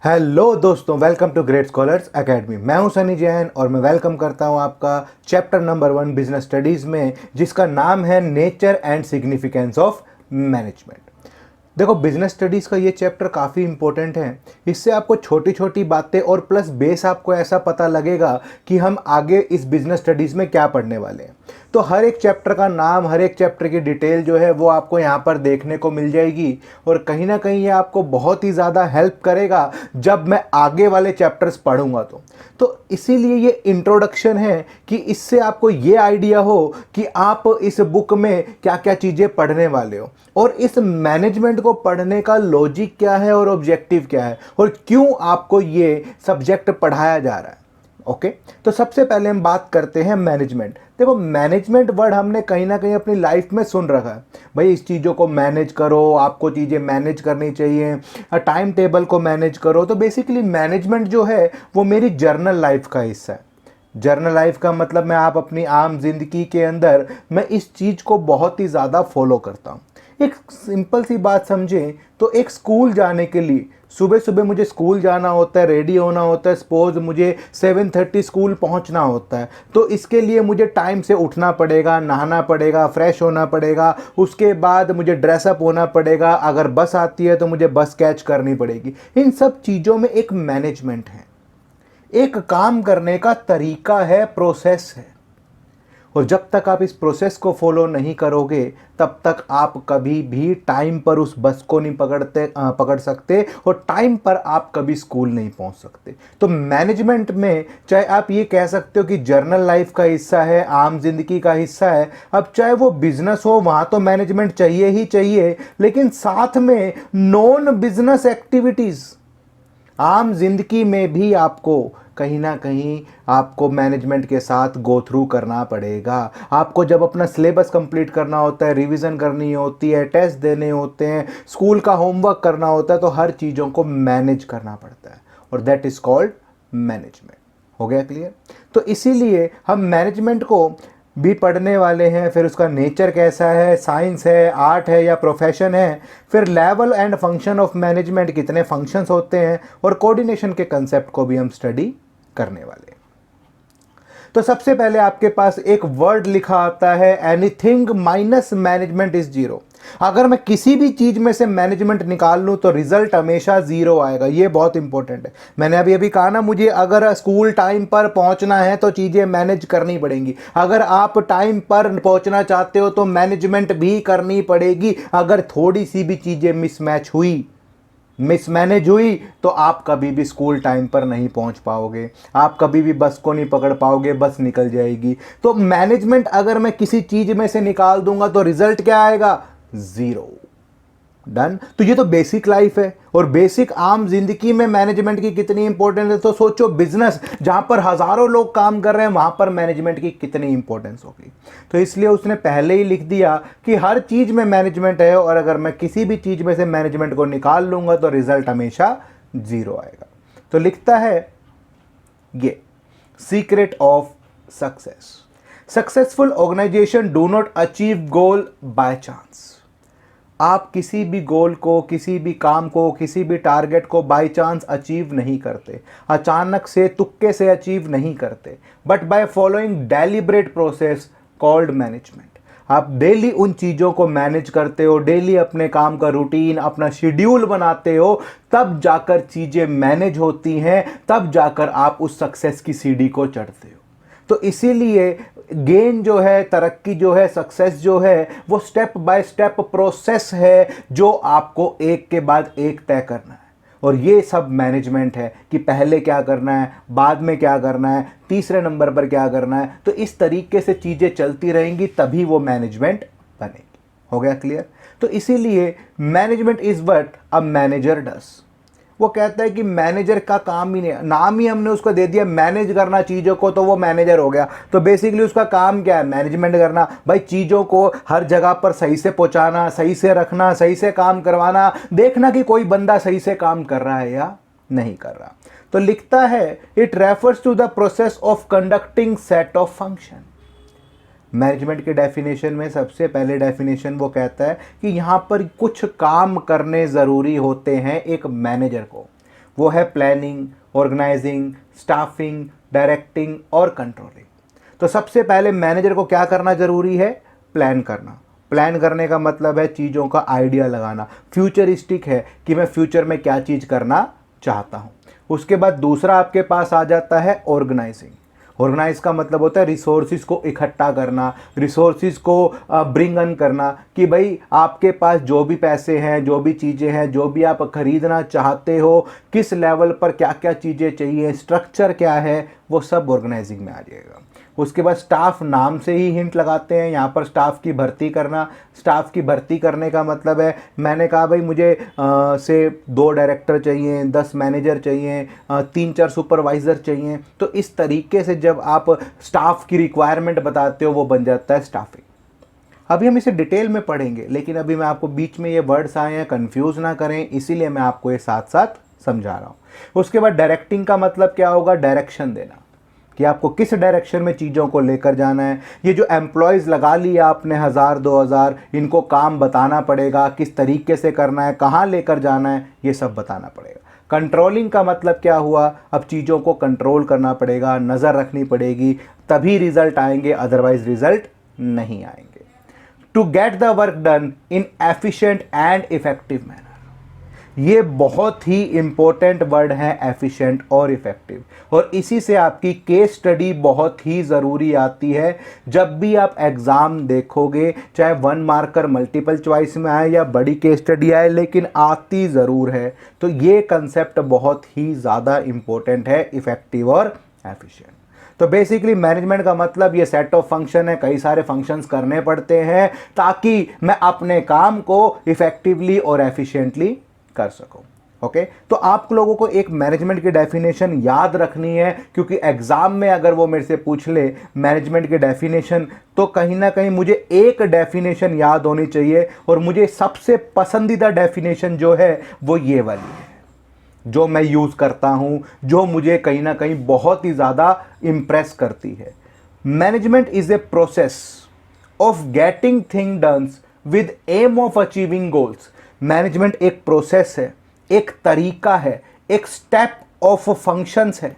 Hello दोस्तों, welcome to great scholars academy. मैं हूं सनी जैन और मैं वेलकम करता हूं आपका चैप्टर नंबर 1 बिजनेस स्टडीज़ में, जिसका नाम है nature and significance of management. देखो, बिजनेस स्टडीज़ का ये चैप्टर काफ़ी इंपॉर्टेंट है। इससे आपको छोटी छोटी बातें और प्लस बेस आपको ऐसा पता लगेगा कि हम आगे इस बिजनेस स्टडीज़ में क्या पढ़ने वाले हैं। तो हर एक चैप्टर का नाम, हर एक चैप्टर की डिटेल जो है वो आपको यहाँ पर देखने को मिल जाएगी और कहीं ना कहीं ये आपको बहुत ही ज़्यादा हेल्प करेगा जब मैं आगे वाले चैप्टर्स पढ़ूंगा। तो इसीलिए ये इंट्रोडक्शन है कि इससे आपको ये आइडिया हो कि आप इस बुक में क्या क्या चीज़ें पढ़ने वाले हो और इस मैनेजमेंट को पढ़ने का लॉजिक क्या है और ऑब्जेक्टिव क्या है और क्यों आपको ये सब्जेक्ट पढ़ाया जा रहा है। ओके, तो सबसे पहले हम बात करते हैं मैनेजमेंट। देखो, मैनेजमेंट वर्ड हमने कहीं ना कहीं अपनी लाइफ में सुन रखा है। भाई, इस चीज़ों को मैनेज करो, आपको चीज़ें मैनेज करनी चाहिए, टाइम टेबल को मैनेज करो। तो बेसिकली मैनेजमेंट जो है वो मेरी जर्नल लाइफ का हिस्सा है। जर्नल लाइफ का मतलब मैं आप अपनी आम जिंदगी के अंदर मैं इस चीज़ को बहुत ही ज़्यादा फॉलो करता हूँ। एक सिंपल सी बात समझें तो एक स्कूल जाने के लिए सुबह सुबह मुझे स्कूल जाना होता है, रेडी होना होता है। सपोज मुझे 7:30 स्कूल पहुंचना होता है, तो इसके लिए मुझे टाइम से उठना पड़ेगा, नहाना पड़ेगा, फ्रेश होना पड़ेगा, उसके बाद मुझे ड्रेसअप होना पड़ेगा। अगर बस आती है तो मुझे बस कैच करनी पड़ेगी। इन सब चीज़ों में एक मैनेजमेंट है, एक काम करने का तरीका है, प्रोसेस है। और जब तक आप इस प्रोसेस को फॉलो नहीं करोगे तब तक आप कभी भी टाइम पर उस बस को नहीं पकड़ सकते और टाइम पर आप कभी स्कूल नहीं पहुंच सकते। तो मैनेजमेंट में चाहे आप ये कह सकते हो कि जर्नल लाइफ का हिस्सा है, आम जिंदगी का हिस्सा है। अब चाहे वो बिजनेस हो, वहां तो मैनेजमेंट चाहिए ही चाहिए, लेकिन साथ में नॉन बिजनेस एक्टिविटीज, आम जिंदगी में भी आपको कहीं ना कहीं आपको मैनेजमेंट के साथ गो थ्रू करना पड़ेगा। आपको जब अपना सिलेबस कंप्लीट करना होता है, रिवीजन करनी होती है, टेस्ट देने होते हैं, स्कूल का होमवर्क करना होता है, तो हर चीज़ों को मैनेज करना पड़ता है और दैट इज़ कॉल्ड मैनेजमेंट। हो गया क्लियर? तो इसीलिए हम मैनेजमेंट को भी पढ़ने वाले हैं। फिर उसका नेचर कैसा है, साइंस है, आर्ट है या प्रोफेशन है। फिर level and function of management, कितने फंक्शंस होते हैं, और कोऑर्डिनेशन के कंसेप्ट को भी हम स्टडी करने वाले हैं। तो सबसे पहले आपके पास एक वर्ड लिखा आता है, anything minus management is zero. अगर मैं किसी भी चीज में से मैनेजमेंट निकाल लूं तो रिजल्ट हमेशा जीरो आएगा। ये बहुत इंपॉर्टेंट है। मैंने अभी कहा ना, मुझे अगर स्कूल टाइम पर पहुंचना है तो चीजें मैनेज करनी पड़ेंगी। अगर आप टाइम पर पहुंचना चाहते हो तो मैनेजमेंट भी करनी पड़ेगी। अगर थोड़ी सी भी चीजें मिसमैनेज हुई तो आप कभी भी स्कूल टाइम पर नहीं पहुंच पाओगे, आप कभी भी बस को नहीं पकड़ पाओगे, बस निकल जाएगी। तो मैनेजमेंट अगर मैं किसी चीज में से निकाल दूंगा तो रिजल्ट क्या आएगा? जीरो। डन। तो ये तो बेसिक लाइफ है और बेसिक आम जिंदगी में मैनेजमेंट की कितनी इंपॉर्टेंस है। तो सोचो, बिजनेस जहां पर हजारों लोग काम कर रहे हैं वहां पर मैनेजमेंट की कितनी इंपॉर्टेंस होगी। तो इसलिए उसने पहले ही लिख दिया कि हर चीज में मैनेजमेंट है और अगर मैं किसी भी चीज में से मैनेजमेंट को निकाल लूंगा तो रिजल्ट हमेशा जीरो आएगा। तो लिखता है ये secret of success, successful organisation do not achieve goal by chance. आप किसी भी गोल को, किसी भी काम को, किसी भी टारगेट को बाय चांस अचीव नहीं करते, अचानक से तुक्के से अचीव नहीं करते, but by following deliberate process called management. आप डेली उन चीज़ों को मैनेज करते हो, डेली अपने काम का रूटीन, अपना शेड्यूल बनाते हो, तब जाकर चीज़ें मैनेज होती हैं, तब जाकर आप उस सक्सेस की सीढ़ी को चढ़ते हो। तो इसीलिए गेन जो है, तरक्की जो है, सक्सेस जो है, वो स्टेप बाय स्टेप प्रोसेस है जो आपको एक के बाद एक तय करना है। और ये सब मैनेजमेंट है कि पहले क्या करना है, बाद में क्या करना है, तीसरे नंबर पर क्या करना है। तो इस तरीके से चीज़ें चलती रहेंगी तभी वो मैनेजमेंट बनेगी। हो गया क्लियर? तो इसीलिए management is what a manager does. वो कहता है कि मैनेजर का काम ही नहीं, नाम ही हमने उसको दे दिया मैनेज करना चीज़ों को, तो वो मैनेजर हो गया। तो बेसिकली उसका काम क्या है? मैनेजमेंट करना। भाई, चीज़ों को हर जगह पर सही से पहुंचाना, सही से रखना, सही से काम करवाना, देखना कि कोई बंदा सही से काम कर रहा है या नहीं कर रहा। तो लिखता है, it refers to the process of conducting set of function. Management के डेफिनेशन में सबसे पहले डेफिनेशन वो कहता है कि यहाँ पर कुछ काम करने ज़रूरी होते हैं एक मैनेजर को। वो है प्लानिंग, ऑर्गेनाइजिंग, स्टाफिंग, डायरेक्टिंग और कंट्रोलिंग। तो सबसे पहले मैनेजर को क्या करना ज़रूरी है? प्लान करना। प्लान करने का मतलब है चीज़ों का आइडिया लगाना, फ्यूचरिस्टिक है कि मैं फ्यूचर में क्या चीज़ करना चाहता हूँ। उसके बाद दूसरा आपके पास आ जाता है ऑर्गेनाइजिंग। ऑर्गेनाइज का मतलब होता है रिसोर्सिस को इकट्ठा करना, रिसोर्सिस को ब्रिंग अन करना, कि भाई आपके पास जो भी पैसे हैं, जो भी चीज़ें हैं, जो भी आप खरीदना चाहते हो, किस लेवल पर क्या क्या चीज़ें चाहिए, स्ट्रक्चर क्या है, वो सब ऑर्गेनाइजिंग में आ जाएगा। उसके बाद स्टाफ, नाम से ही हिंट लगाते हैं यहाँ पर स्टाफ की भर्ती करना। स्टाफ की भर्ती करने का मतलब है, मैंने कहा भाई मुझे से 2 डायरेक्टर चाहिए, 10 मैनेजर चाहिए, 3-4 सुपरवाइज़र चाहिए। तो इस तरीके से जब आप स्टाफ की रिक्वायरमेंट बताते हो वो बन जाता है स्टाफिंग। अभी हम इसे डिटेल में पढ़ेंगे, लेकिन अभी मैं आपको बीच में ये वर्ड्स आए हैं, कंफ्यूज ना करें, इसीलिए मैं आपको ये साथ साथ समझा रहा हूँ। उसके बाद डायरेक्टिंग का मतलब क्या होगा? डायरेक्शन देना, कि आपको किस डायरेक्शन में चीज़ों को लेकर जाना है। ये जो एम्प्लॉयज़ लगा लिया आपने 1000-2000, इनको काम बताना पड़ेगा, किस तरीके से करना है, कहाँ लेकर जाना है, ये सब बताना पड़ेगा। कंट्रोलिंग का मतलब क्या हुआ? अब चीज़ों को कंट्रोल करना पड़ेगा, नज़र रखनी पड़ेगी, तभी रिजल्ट आएंगे, अदरवाइज रिजल्ट नहीं आएंगे। To get the work done in efficient and effective manner, ये बहुत ही इंपॉर्टेंट वर्ड है, एफिशिएंट और इफेक्टिव। और इसी से आपकी केस स्टडी बहुत ही ज़रूरी आती है। जब भी आप एग्ज़ाम देखोगे, चाहे 1 मार्कर मल्टीपल चॉइस में आए या बड़ी केस स्टडी आए, लेकिन आती ज़रूर है। तो ये कंसेप्ट बहुत ही ज़्यादा इंपॉर्टेंट है, इफेक्टिव और एफिशिएंट। तो बेसिकली मैनेजमेंट का मतलब ये सेट ऑफ फंक्शन है, कई सारे फंक्शंस करने पड़ते हैं ताकि मैं अपने काम को इफेक्टिवली और एफिशिएंटली कर सकूं। ओके, तो आप लोगों को एक मैनेजमेंट की डेफिनेशन याद रखनी है, क्योंकि एग्जाम में अगर वो मेरे से पूछ ले मैनेजमेंट की डेफिनेशन, तो कहीं ना कहीं मुझे एक डेफिनेशन याद होनी चाहिए। और मुझे सबसे पसंदीदा डेफिनेशन जो है वो ये वाली है, जो मैं यूज़ करता हूं, जो मुझे कहीं ना कहीं बहुत ही ज़्यादा इम्प्रेस करती है। Management is a process of getting thing done with aim of achieving goals. Management एक प्रोसेस है, एक तरीका है, एक स्टेप ऑफ फंक्शंस है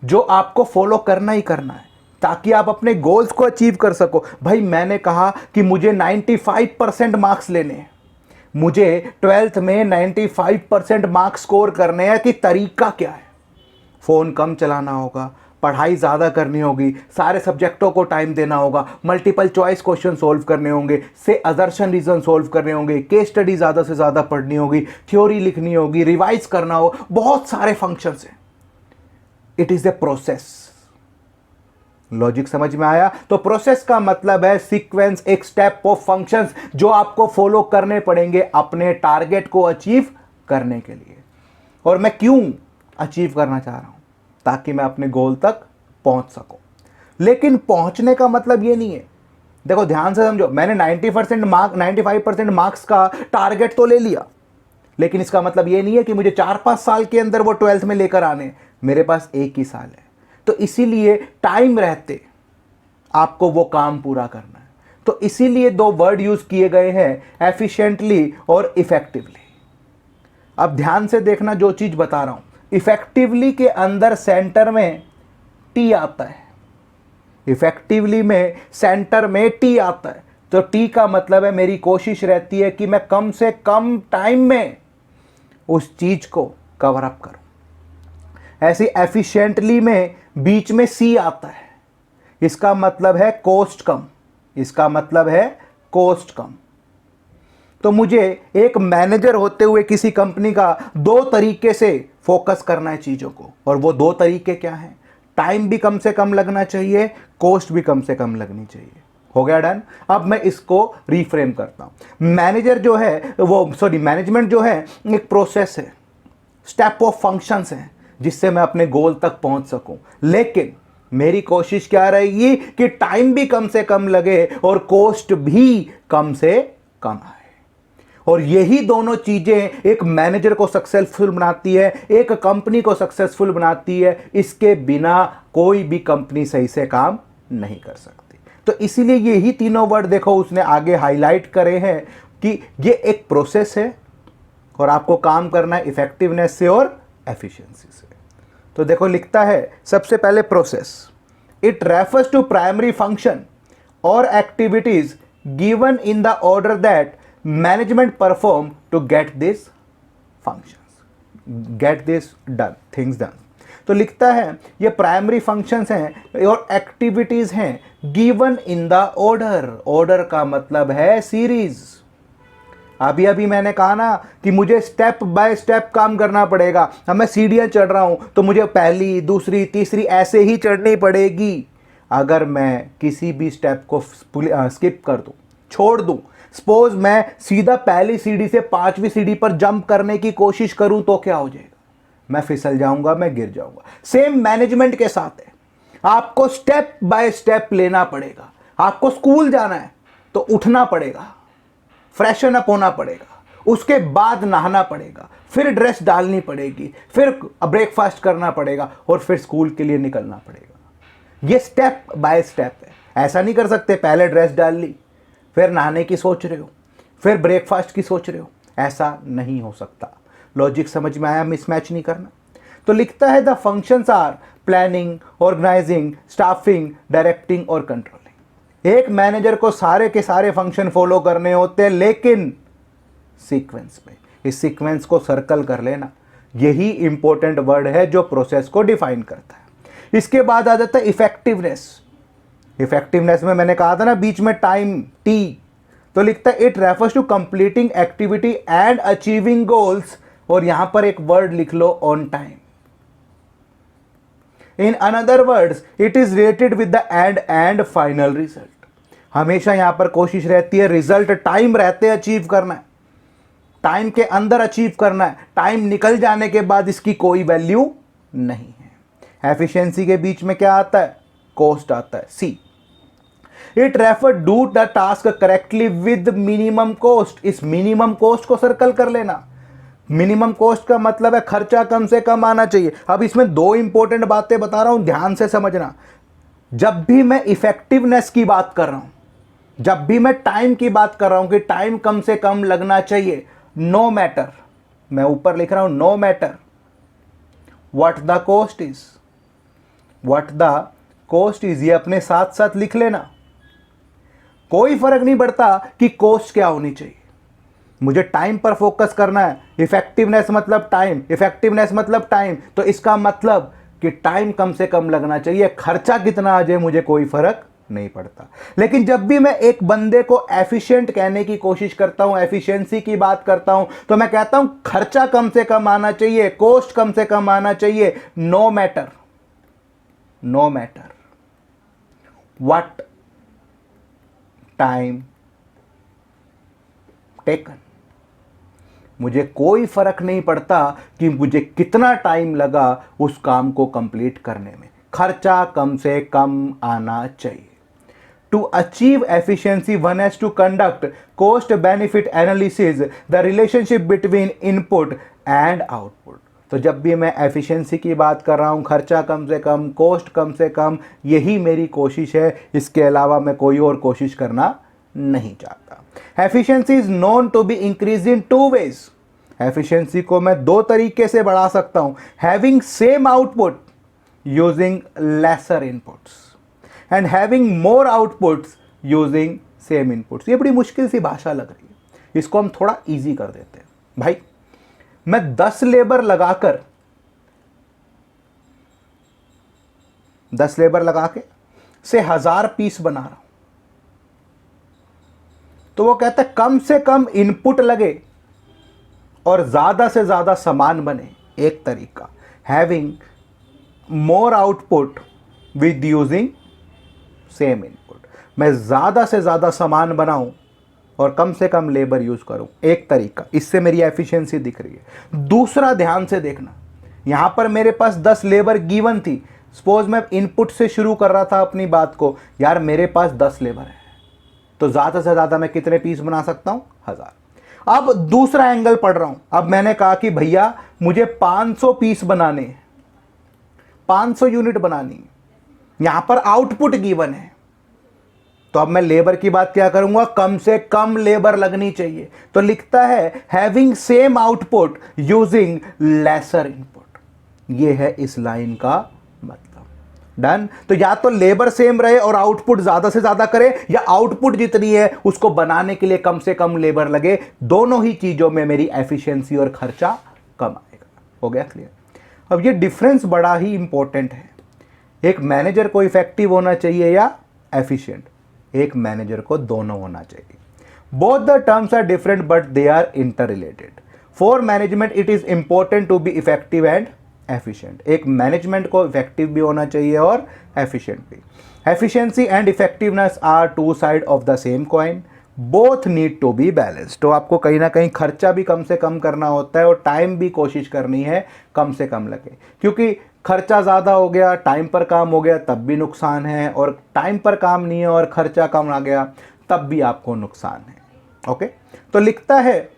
जो आपको फॉलो करना ही करना है ताकि आप अपने गोल्स को अचीव कर सको। भाई मैंने कहा कि मुझे 95% मार्क्स लेने हैं, मुझे 12th में 95% मार्क्स स्कोर करने हैं, कि तरीका क्या है? फ़ोन कम चलाना होगा, पढ़ाई ज़्यादा करनी होगी, सारे सब्जेक्टों को टाइम देना होगा, मल्टीपल चॉइस क्वेश्चन सोल्व करने होंगे, से अजर्शन रीजन सोल्व करने होंगे, केस स्टडी ज़्यादा से ज़्यादा पढ़नी होगी, थ्योरी लिखनी होगी, रिवाइज करना हो, बहुत सारे फंक्शंस हैं। It is a process. Logic समझ में आया? तो प्रोसेस का मतलब है सीक्वेंस, एक स्टेप ऑफ फंक्शंस जो आपको फॉलो करने पड़ेंगे अपने टारगेट को अचीव करने के लिए। और मैं क्यों अचीव करना चाह रहा हूं? ताकि मैं अपने गोल तक पहुंच सकूं। लेकिन पहुंचने का मतलब ये नहीं है, देखो ध्यान से समझो, मैंने 95% मार्क्स का टारगेट तो ले लिया, लेकिन इसका मतलब ये नहीं है कि मुझे 4-5 साल के अंदर वो 12th में लेकर आने। मेरे पास 1 ही साल है, तो इसीलिए टाइम रहते आपको वो काम पूरा करना है। तो इसीलिए 2 वर्ड यूज किए गए हैं, एफिशिएंटली और इफेक्टिवली। अब ध्यान से देखना जो चीज बता रहा हूं, इफेक्टिवली के अंदर सेंटर में टी आता है, इफेक्टिवली में सेंटर में टी आता है। तो टी का मतलब है मेरी कोशिश रहती है कि मैं कम से कम टाइम में उस चीज को कवर अप करूं। ऐसे एफिशिएंटली में बीच में सी आता है, इसका मतलब है कॉस्ट कम, इसका मतलब है कॉस्ट कम। तो मुझे एक मैनेजर होते हुए किसी कंपनी का 2 तरीके से फोकस करना है चीज़ों को, और वो 2 तरीके क्या हैं? टाइम भी कम से कम लगना चाहिए, कॉस्ट भी कम से कम लगनी चाहिए। हो गया डन? अब मैं इसको रिफ्रेम करता हूं। मैनेजर जो है मैनेजमेंट जो है एक प्रोसेस है, स्टेप ऑफ फंक्शंस है, जिससे मैं अपने गोल तक पहुंच सकूं। लेकिन मेरी कोशिश क्या रहेगी कि टाइम भी कम से कम लगे और कॉस्ट भी कम से कम आए। और यही दोनों चीजें एक मैनेजर को सक्सेसफुल बनाती है, एक कंपनी को सक्सेसफुल बनाती है। इसके बिना कोई भी कंपनी सही से काम नहीं कर सकती। तो इसीलिए यही तीनों वर्ड देखो उसने आगे हाईलाइट करे हैं कि ये एक प्रोसेस है और आपको काम करना है इफेक्टिवनेस से और एफिशिएंसी से। तो देखो लिखता है सबसे पहले process, it refers to primary function और activities given in the order that management perform to get this functions, get this done, things done. तो लिखता है ये प्राइमरी फंक्शंस हैं और एक्टिविटीज हैं given in the order. Order का मतलब है सीरीज। अभी अभी मैंने कहा ना कि मुझे स्टेप बाय स्टेप काम करना पड़ेगा। अब मैं सीढ़ियां चढ़ रहा हूं तो मुझे पहली, दूसरी, तीसरी ऐसे ही चढ़नी पड़ेगी। अगर मैं किसी भी स्टेप को स्किप कर दूं, छोड़ दूं, सपोज मैं सीधा पहली सीढ़ी से 5वीं सीढ़ी पर जंप करने की कोशिश करूं तो क्या हो जाएगा? मैं फिसल जाऊंगा, मैं गिर जाऊंगा। सेम मैनेजमेंट के साथ है, आपको स्टेप बाय स्टेप लेना पड़ेगा। आपको स्कूल जाना है तो उठना पड़ेगा, फ्रेशन अप होना पड़ेगा, उसके बाद नहाना पड़ेगा, फिर ड्रेस डालनी पड़ेगी, फिर ब्रेकफास्ट करना पड़ेगा और फिर स्कूल के लिए निकलना पड़ेगा। ये स्टेप बाय स्टेप है। ऐसा नहीं कर सकते पहले ड्रेस डाल ली, फिर नहाने की सोच रहे हो, फिर ब्रेकफास्ट की सोच रहे हो। ऐसा नहीं हो सकता। लॉजिक समझ में आया? मिसमैच नहीं करना। तो लिखता है the functions are planning, organising, staffing, directing और कंट्रोलिंग। एक मैनेजर को सारे के सारे फंक्शन फॉलो करने होते हैं, लेकिन सीक्वेंस में। इस सीक्वेंस को सर्कल कर लेना, यही इंपॉर्टेंट वर्ड है जो प्रोसेस को डिफाइन करता है। इसके बाद आ जाता है इफेक्टिवनेस। इफेक्टिवनेस में मैंने कहा था ना बीच में टाइम टी, तो लिखता है it refers to completing activity and achieving goals, और यहां पर एक वर्ड लिख लो, on time. In another words it is related with the end end final result. हमेशा यहां पर कोशिश रहती है रिजल्ट टाइम रहते अचीव करना है, टाइम के अंदर अचीव करना है। टाइम निकल जाने के बाद इसकी कोई वैल्यू नहीं है। एफिशिएंसी के बीच में क्या आता है? कॉस्ट आता है, सी। It refer to the task correctly with minimum cost. इस मिनिमम कॉस्ट को सर्कल कर लेना। मिनिमम कॉस्ट का मतलब है खर्चा कम से कम आना चाहिए। अब इसमें दो इंपॉर्टेंट बातें बता रहा हूं, ध्यान से समझना। जब भी मैं इफेक्टिवनेस की बात कर रहा हूं, जब भी मैं टाइम की बात कर रहा हूं कि टाइम कम से कम लगना चाहिए, नो मैटर, मैं ऊपर लिख रहा हूं no matter what the cost is, what the cost is, ये अपने साथ साथ लिख लेना। कोई फर्क नहीं पड़ता कि कॉस्ट क्या होनी चाहिए, मुझे टाइम पर फोकस करना है। इफेक्टिवनेस मतलब टाइम, इफेक्टिवनेस मतलब टाइम, तो इसका मतलब कि टाइम कम से कम लगना चाहिए। खर्चा कितना आ जाए मुझे कोई फर्क नहीं पड़ता। लेकिन जब भी मैं एक बंदे को एफिशिएंट कहने की कोशिश करता हूं, एफिशिएंसी की बात करता हूं, तो मैं कहता हूं खर्चा कम से कम आना चाहिए, कॉस्ट कम से कम आना चाहिए। No matter, no matter what time taken, मुझे कोई फर्क नहीं पड़ता कि मुझे कितना टाइम लगा उस काम को कंप्लीट करने में, खर्चा कम से कम आना चाहिए। To achieve efficiency one has to conduct cost benefit analysis, the relationship between input and output. तो जब भी मैं एफिशिएंसी की बात कर रहा हूं, खर्चा कम से कम, कॉस्ट कम से कम, यही मेरी कोशिश है। इसके अलावा मैं कोई और कोशिश करना नहीं चाहता। Efficiency is known to be increase in two ways. Efficiency को मैं दो तरीके से बढ़ा सकता हूं, having same output using lesser inputs and having more outputs using same inputs. ये बड़ी मुश्किल सी भाषा लग रही है, इसको हम थोड़ा इजी कर देते हैं। भाई मैं 10 लेबर लगाकर 10 लेबर लगा के से 1000 पीस बना रहा हूं, तो वो कहता है कम से कम इनपुट लगे और ज्यादा से ज्यादा सामान बने। एक तरीका, having more output with using same input. मैं ज्यादा से ज्यादा सामान बनाऊं और कम से कम लेबर यूज करूं, एक तरीका। इससे मेरी एफिशिएंसी दिख रही है। दूसरा, ध्यान से देखना, यहां पर मेरे पास 10 लेबर गिवन थी। सपोज मैं इनपुट से शुरू कर रहा था अपनी बात को, यार मेरे पास 10 लेबर है, तो ज्यादा से ज्यादा मैं कितने पीस बना सकता हूं? 1000। अब दूसरा एंगल पढ़ रहा हूं। अब मैंने कहा कि भैया मुझे 500 पीस बनाने हैं, 500 यूनिट बनानी है। यहां पर आउटपुट गिवन है, तो अब मैं लेबर की बात क्या करूंगा, कम से कम लेबर लगनी चाहिए। तो लिखता है having same output using lesser input. ये है इस लाइन का मतलब। डन। तो या तो लेबर सेम रहे और आउटपुट ज्यादा से ज्यादा करे, या आउटपुट जितनी है उसको बनाने के लिए कम से कम लेबर लगे। दोनों ही चीजों में मेरी एफिशिएंसी और खर्चा कम आएगा। हो गया क्लियर? अब ये डिफरेंस बड़ा ही इंपॉर्टेंट है। एक मैनेजर को इफेक्टिव होना चाहिए या एफिशिएंट? एक मैनेजर को दोनों होना चाहिए। Both the terms are different but they are inter related. For management it is important to be effective and efficient. एक मैनेजमेंट को इफेक्टिव भी होना चाहिए और एफिशिएंट भी। Efficiency and effectiveness are two side of the same coin, both need to be balanced. तो आपको कहीं ना कहीं खर्चा भी कम से कम करना होता है और टाइम भी कोशिश करनी है कम से कम लगे, क्योंकि खर्चा ज़्यादा हो गया, टाइम पर काम हो गया तब भी नुकसान है, और टाइम पर काम नहीं है और खर्चा कम आ गया तब भी आपको नुकसान है। ओके, तो लिखता है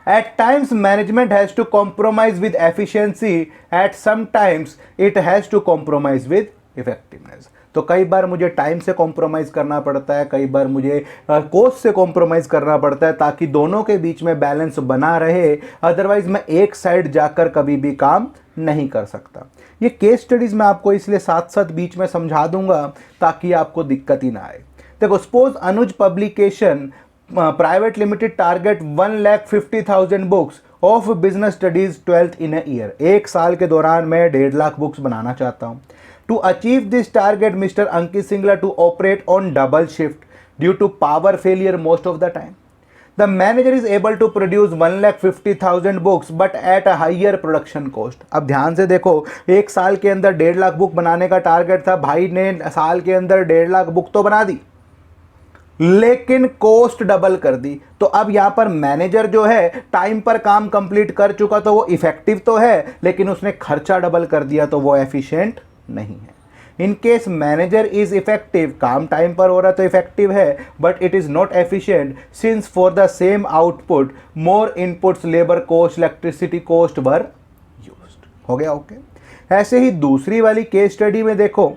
at times management has to compromise with efficiency, at some times it has to compromise with effectiveness। तो कई बार मुझे टाइम से कॉम्प्रोमाइज़ करना पड़ता है, कई बार मुझे कॉस्ट से कॉम्प्रोमाइज़ करना पड़ता है, ताकि दोनों के बीच में बैलेंस बना रहे। अदरवाइज मैं एक साइड जाकर कभी भी काम नहीं कर सकता। ये केस स्टडीज़ मैं आपको इसलिए साथ साथ बीच में समझा दूंगा ताकि आपको दिक्कत ही ना आए। देखो, suppose Anuj publication private limited target 1,50,000 books of business studies 12th in a year. एक साल के दौरान मैं 1.5 लाख बुक्स बनाना चाहता हूँ। To achieve this target mister Ankit Singla to operate on double shift due to power failure most of the time. The manager is able to produce 1,50,000 books but at a higher production cost. अब ध्यान से देखो, एक साल के अंदर 1.5 lakh book बनाने का टारगेट था, भाई ने साल के अंदर 1.5 लाख बुक तो बना दी लेकिन कॉस्ट डबल कर दी। तो अब यहां पर मैनेजर जो है टाइम पर काम कंप्लीट कर चुका, तो वो इफेक्टिव तो है, लेकिन उसने खर्चा डबल कर दिया, तो वो एफिशिएंट नहीं है। In case manager is effective, काम टाइम पर हो रहा तो इफेक्टिव है, but it is not efficient since for the same output more inputs labour cost electricity cost were used. हो गया? ओके। ऐसे ही दूसरी वाली केस स्टडी में देखो,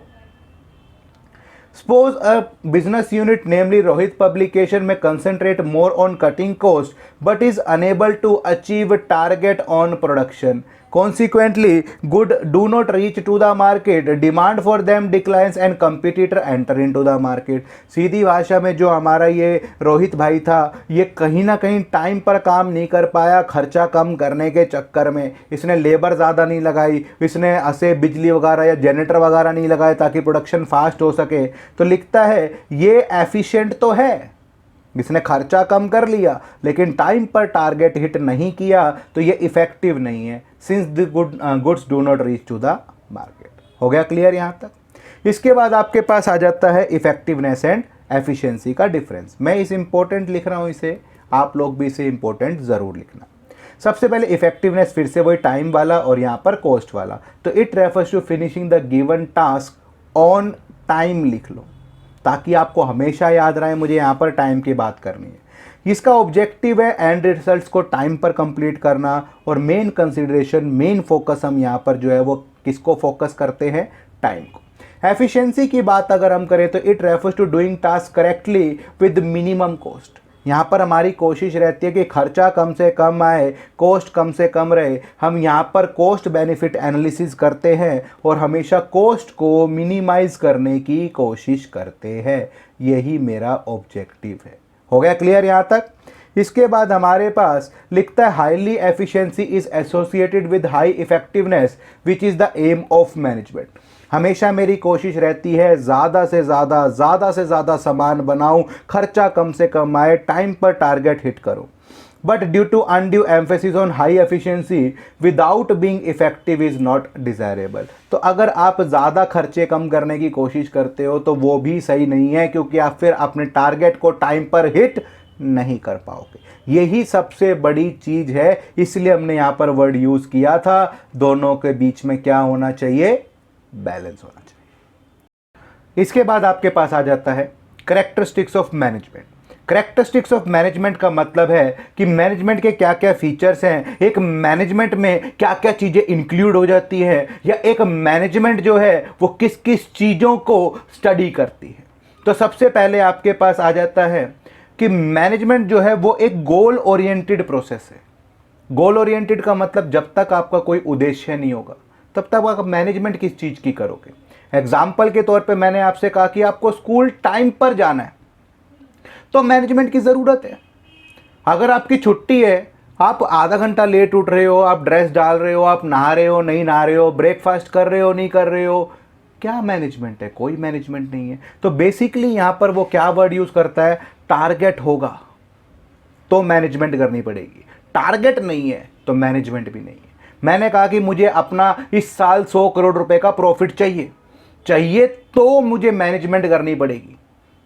Suppose a business unit, namely Rohit Publication, may concentrate more on cutting cost but is unable to achieve target on production. Consequently, goods do not reach to the market. Demand for them declines and competitor enter into the market. सीधी भाषा में जो हमारा ये रोहित भाई था, ये कहीं ना कहीं टाइम पर काम नहीं कर पाया, खर्चा कम करने के चक्कर में। इसने लेबर ज़्यादा नहीं लगाई, इसने ऐसे बिजली वगैरह या जनरेटर वगैरह नहीं लगाए ताकि प्रोडक्शन फास्ट हो सके। तो लिखता है ये एफिशिएंट तो है, इसने खर्चा कम कर लिया लेकिन टाइम पर टारगेट हिट नहीं किया, तो ये इफेक्टिव नहीं है since the goods do not reach to the market. हो गया क्लियर यहाँ तक? इसके बाद आपके पास आ जाता है इफेक्टिवनेस एंड एफिशिएंसी का डिफरेंस। मैं इसे इंपॉर्टेंट लिख रहा हूँ, इसे आप लोग भी इसे इंपॉर्टेंट ज़रूर लिखना। सबसे पहले इफेक्टिवनेस, फिर से वही टाइम वाला और यहाँ पर कॉस्ट वाला। तो it refers to finishing the given task on time लिख लो ताकि आपको हमेशा याद रहे मुझे यहाँ पर टाइम की बात करनी है। इसका ऑब्जेक्टिव है एंड रिजल्ट्स को टाइम पर कंप्लीट करना, और मेन कंसिडरेशन, मेन फोकस हम यहाँ पर जो है वो किसको फोकस करते हैं? टाइम को। एफिशिएंसी की बात अगर हम करें तो it refers to doing task correctly with minimum cost. यहाँ पर हमारी कोशिश रहती है कि खर्चा कम से कम आए, कॉस्ट कम से कम रहे। हम यहाँ पर कॉस्ट बेनिफिट एनालिसिस करते हैं और हमेशा कॉस्ट को मिनिमाइज करने की कोशिश करते हैं। यही मेरा ऑब्जेक्टिव है। हो गया क्लियर यहाँ तक? इसके बाद हमारे पास लिखता है highly efficiency is associated with high effectiveness which is the aim of management. हमेशा मेरी कोशिश रहती है ज़्यादा से ज़्यादा सामान बनाऊं, खर्चा कम से कम आए, टाइम पर टारगेट हिट करूं। But due to undue emphasis on high efficiency without being effective is not desirable. तो अगर आप ज़्यादा खर्चे कम करने की कोशिश करते हो तो वो भी सही नहीं है, क्योंकि आप फिर अपने टारगेट को टाइम पर हिट नहीं कर पाओगे। यही सबसे बड़ी चीज़ है, इसलिए हमने यहाँ पर वर्ड यूज़ किया था। दोनों के बीच में क्या होना चाहिए? बैलेंस होना चाहिए। इसके बाद आपके पास आ जाता है characteristics of management. Characteristics of management का मतलब है कि मैनेजमेंट के क्या क्या फीचर्स हैं, एक मैनेजमेंट में क्या क्या चीज़ें इंक्लूड हो जाती हैं, या एक मैनेजमेंट जो है वो किस किस चीज़ों को स्टडी करती है। तो सबसे पहले आपके पास आ जाता है कि मैनेजमेंट जो है वो एक गोल ओरिएंटेड प्रोसेस है। गोल ओरिएंटेड का मतलब जब तक आपका कोई उद्देश्य नहीं होगा तब तक आप मैनेजमेंट किस चीज़ की करोगे। एग्जाम्पल के तौर पे मैंने आपसे कहा कि आपको स्कूल टाइम पर जाना है तो मैनेजमेंट की ज़रूरत है। अगर आपकी छुट्टी है, आप आधा घंटा लेट उठ रहे हो, आप ड्रेस डाल रहे हो, आप नहा रहे हो नहीं नहा रहे हो, ब्रेकफास्ट कर रहे हो नहीं कर रहे हो, क्या मैनेजमेंट है? कोई मैनेजमेंट नहीं है। तो बेसिकली यहां पर वो क्या वर्ड यूज करता है, टारगेट होगा तो मैनेजमेंट करनी पड़ेगी, टारगेट नहीं है तो मैनेजमेंट भी नहीं है। मैंने कहा कि मुझे अपना इस साल 100 करोड़ रुपए का प्रॉफिट चाहिए तो मुझे मैनेजमेंट करनी पड़ेगी,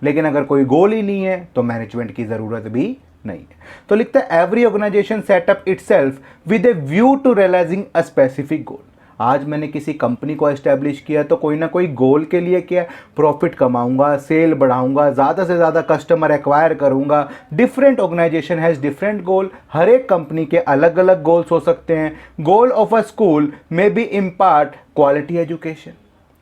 लेकिन अगर कोई गोल ही नहीं है तो मैनेजमेंट की जरूरत भी नहीं है। तो लिखता है every organisation set up itself with a view to realising a specific goal. आज मैंने किसी कंपनी को एस्टेब्लिश किया तो कोई ना कोई गोल के लिए किया, प्रॉफिट कमाऊंगा, सेल बढ़ाऊंगा, ज़्यादा से ज़्यादा कस्टमर एक्वायर करूंगा। Different organisation has different goal, हर एक कंपनी के अलग अलग गोल्स हो सकते हैं। Goal of a school may be impart quality education.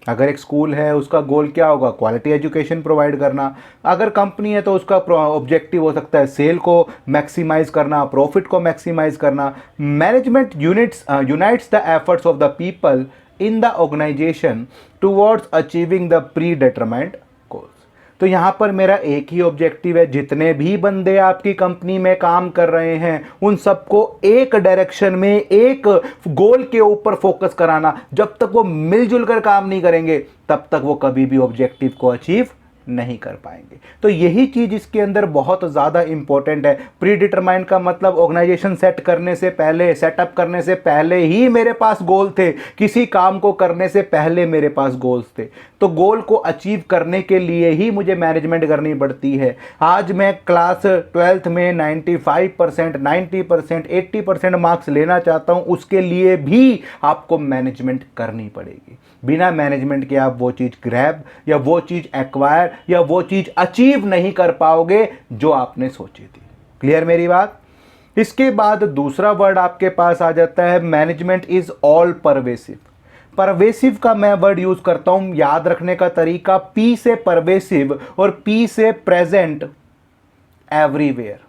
अगर एक स्कूल है उसका गोल क्या होगा, क्वालिटी एजुकेशन प्रोवाइड करना। अगर कंपनी है तो उसका ऑब्जेक्टिव हो सकता है सेल को मैक्सिमाइज करना, प्रॉफिट को मैक्सिमाइज करना। Management unites the efforts of the people in the organisation towards achieving the predetermined goals. तो यहाँ पर मेरा एक ही ऑब्जेक्टिव है, जितने भी बंदे आपकी कंपनी में काम कर रहे हैं उन सबको एक डायरेक्शन में, एक गोल के ऊपर फोकस कराना। जब तक वो मिलजुल कर काम नहीं करेंगे तब तक वो कभी भी ऑब्जेक्टिव को अचीव नहीं कर पाएंगे। तो यही चीज इसके अंदर बहुत ज़्यादा इंपॉर्टेंट है। प्री डिटरमाइंड का मतलब ऑर्गेनाइजेशन सेट करने से पहले, सेटअप करने से पहले ही मेरे पास गोल थे, किसी काम को करने से पहले मेरे पास गोल्स थे। तो गोल को अचीव करने के लिए ही मुझे मैनेजमेंट करनी पड़ती है। आज मैं क्लास 12th में 95%, 90%, 80% मार्क्स लेना चाहता हूं, उसके लिए भी आपको मैनेजमेंट करनी पड़ेगी। बिना मैनेजमेंट के आप वो चीज़ ग्रैब या वो चीज़ एक्वायर या वो चीज़ अचीव नहीं कर पाओगे जो आपने सोची थी। क्लियर मेरी बात? इसके बाद दूसरा वर्ड आपके पास आ जाता है, management is all pervasive. Pervasive का मैं वर्ड यूज करता हूं, याद रखने का तरीका, पी से परवेसिव और पी से प्रेजेंट एवरीवेयर।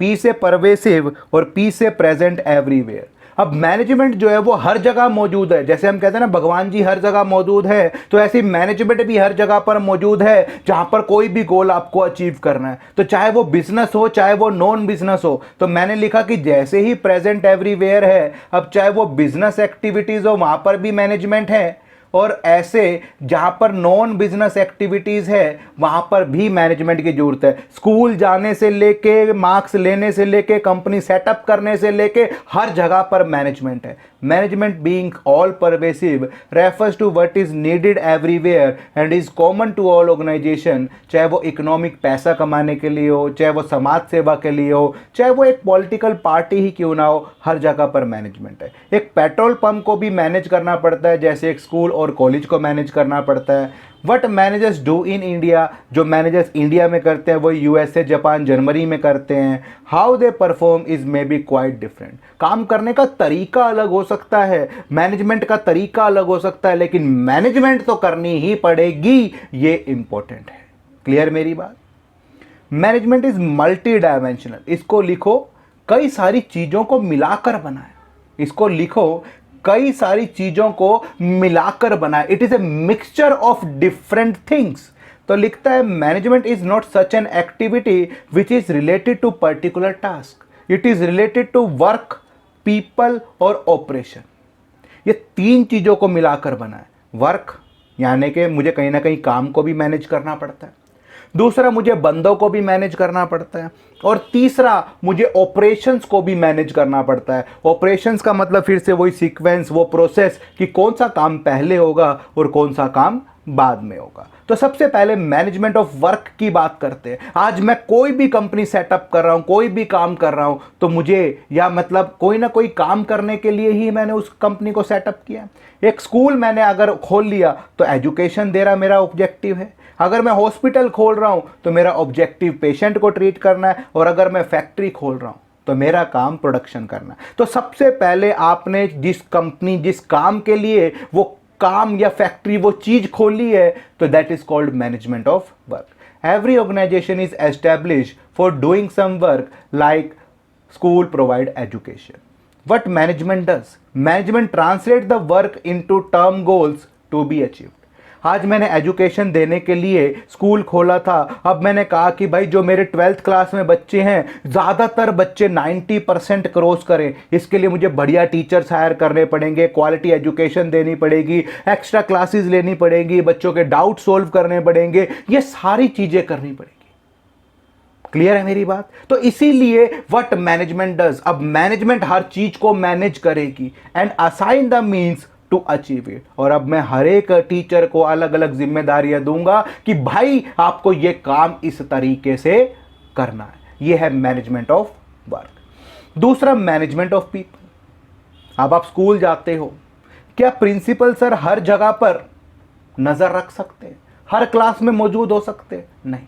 पी से परवेसिव और पी से प्रेजेंट एवरीवेयर। अब मैनेजमेंट जो है वो हर जगह मौजूद है। जैसे हम कहते हैं ना भगवान जी हर जगह मौजूद है, तो ऐसी मैनेजमेंट भी हर जगह पर मौजूद है जहां पर कोई भी गोल आपको अचीव करना है। तो चाहे वो बिजनेस हो, चाहे वो नॉन बिजनेस हो। तो मैंने लिखा कि जैसे ही प्रेजेंट एवरीवेयर है, अब चाहे वो बिजनेस एक्टिविटीज हो वहां पर भी मैनेजमेंट है, और ऐसे जहां पर नॉन बिजनेस एक्टिविटीज है वहां पर भी मैनेजमेंट की जरूरत है। स्कूल जाने से लेके, मार्क्स लेने से लेके, कंपनी सेटअप करने से लेके हर जगह पर मैनेजमेंट है। Management being all pervasive refers to what is needed everywhere and is common to all organisation. चाहे वो इकोनॉमिक पैसा कमाने के लिए हो, चाहे वो समाज सेवा के लिए हो, चाहे वो एक पॉलिटिकल पार्टी ही क्यों ना हो, हर जगह पर मैनेजमेंट है। एक पेट्रोल पंप को भी मैनेज करना पड़ता है, जैसे एक स्कूल और कॉलेज को मैनेज करना पड़ता है। What managers do in India, जो मैनेजर्स इंडिया में करते हैं वो यूएसए, जापान, जर्मनी में करते हैं। How they perform is may be quite different. काम करने का तरीका अलग हो सकता है, मैनेजमेंट का तरीका अलग हो सकता है, लेकिन मैनेजमेंट तो करनी ही पड़ेगी, ये इंपॉर्टेंट है। क्लियर मेरी बात? Management is multi dimensional. इसको लिखो, कई सारी चीजों को मिलाकर बनाए। इसको लिखो, कई सारी चीजों को मिलाकर बनाए। It is a mixture of different things. तो लिखता है management is not such an activity which is related to particular task, it is related to work, people और ऑपरेशन। ये तीन चीजों को मिलाकर बना है। वर्क यानी कि मुझे कहीं ना कहीं काम को भी मैनेज करना पड़ता है, दूसरा मुझे बंदों को भी मैनेज करना पड़ता है, और तीसरा मुझे ऑपरेशंस को भी मैनेज करना पड़ता है। ऑपरेशंस का मतलब फिर से वही सीक्वेंस, वो प्रोसेस कि कौन सा काम पहले होगा और कौन सा काम बाद में होगा। तो सबसे पहले मैनेजमेंट ऑफ वर्क की बात करते हैं। आज मैं कोई भी कंपनी सेटअप कर रहा हूं, कोई भी काम कर रहा हूं, तो मुझे या मतलब कोई ना कोई काम करने के लिए ही मैंने उस कंपनी को सेटअप किया। एक स्कूल मैंने अगर खोल लिया तो एजुकेशन दे रहा मेरा ऑब्जेक्टिव है। अगर मैं हॉस्पिटल खोल रहा हूं तो मेरा ऑब्जेक्टिव पेशेंट को ट्रीट करना है, और अगर मैं फैक्ट्री खोल रहा हूं तो मेरा काम प्रोडक्शन करना है। तो सबसे पहले आपने जिस कंपनी, जिस काम के लिए वो काम या फैक्ट्री, वो चीज खोली है, तो that is called management of work. Every organisation is establish for doing some work like school provide education. What management does? Management translate the work into term goals to be achieved. आज मैंने education देने के लिए school खोला था. अब मैंने कहा कि भाई जो मेरे 12th क्लास में बच्चे हैं, ज़्यादातर बच्चे 90% क्रॉस करें. इसके लिए मुझे बढ़िया टीचर्स हायर करने पड़ेंगे, क्वालिटी एजुकेशन देनी पड़ेगी, एक्स्ट्रा क्लासेस लेनी पड़ेगी, बच्चों के डाउट सोल्व करने पड़ेंगे, ये सारी चीज़ें करनी पड़ेगी. क्लियर है मेरी बात? तो इसीलिए व्हाट मैनेजमेंट डज, अब मैनेजमेंट हर चीज को मैनेज करेगी and assign the means to achieve it. और अब मैं हर एक टीचर को अलग अलग जिम्मेदारियां दूंगा कि भाई आपको ये काम इस तरीके से करना है. ये है मैनेजमेंट ऑफ वर्क. दूसरा मैनेजमेंट ऑफ पीपल. अब आप स्कूल जाते हो, क्या प्रिंसिपल सर हर जगह पर नजर रख सकते हैं, हर क्लास में मौजूद हो सकते हैं? नहीं.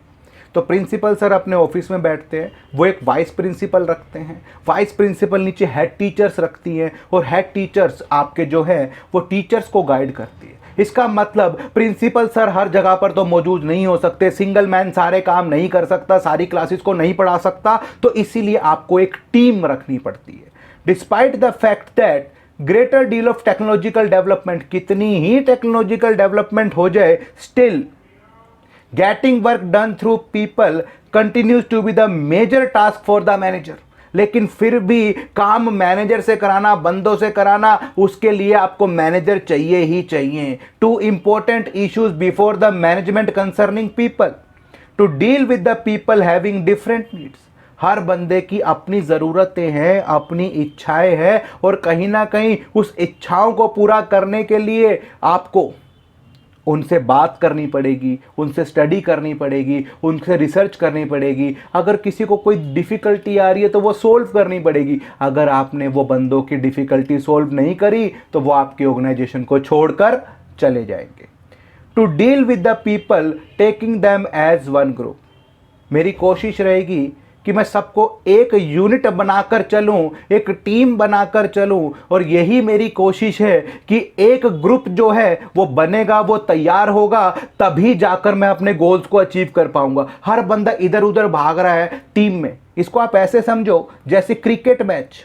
तो प्रिंसिपल सर अपने ऑफिस में बैठते हैं, वो एक वाइस प्रिंसिपल रखते हैं, वाइस प्रिंसिपल नीचे हेड टीचर्स रखती हैं, और हेड टीचर्स आपके जो है वो टीचर्स को गाइड करती है. इसका मतलब प्रिंसिपल सर हर जगह पर तो मौजूद नहीं हो सकते, सिंगल मैन सारे काम नहीं कर सकता, सारी क्लासेस को नहीं पढ़ा सकता, तो इसीलिए आपको एक टीम रखनी पड़ती है. Despite the fact that greater deal of technological development, कितनी ही टेक्नोलॉजिकल डेवलपमेंट हो जाए, still getting work done through people continues to be the major task for the manager. लेकिन फिर भी काम मैनेजर से कराना, बंदों से कराना, उसके लिए आपको मैनेजर चाहिए ही चाहिए. Two important issues before the management concerning people, to deal with the people having different needs. हर बंदे की अपनी ज़रूरतें हैं, अपनी इच्छाएं हैं, और कहीं ना कहीं उस इच्छाओं को पूरा करने के लिए आपको उनसे बात करनी पड़ेगी, उनसे स्टडी करनी पड़ेगी, उनसे रिसर्च करनी पड़ेगी. अगर किसी को कोई डिफ़िकल्टी आ रही है तो वो सोल्व करनी पड़ेगी. अगर आपने वो बंदों की डिफ़िकल्टी सोल्व नहीं करी तो वो आपकी ऑर्गेनाइजेशन को छोड़कर चले जाएंगे. To deal with the people taking them as one group. मेरी कोशिश रहेगी कि मैं सबको एक यूनिट बनाकर चलूं, एक टीम बनाकर चलूं, और यही मेरी कोशिश है कि एक ग्रुप जो है वो बनेगा, वो तैयार होगा, तभी जाकर मैं अपने गोल्स को अचीव कर पाऊंगा. हर बंदा इधर उधर भाग रहा है टीम में. इसको आप ऐसे समझो जैसे क्रिकेट मैच.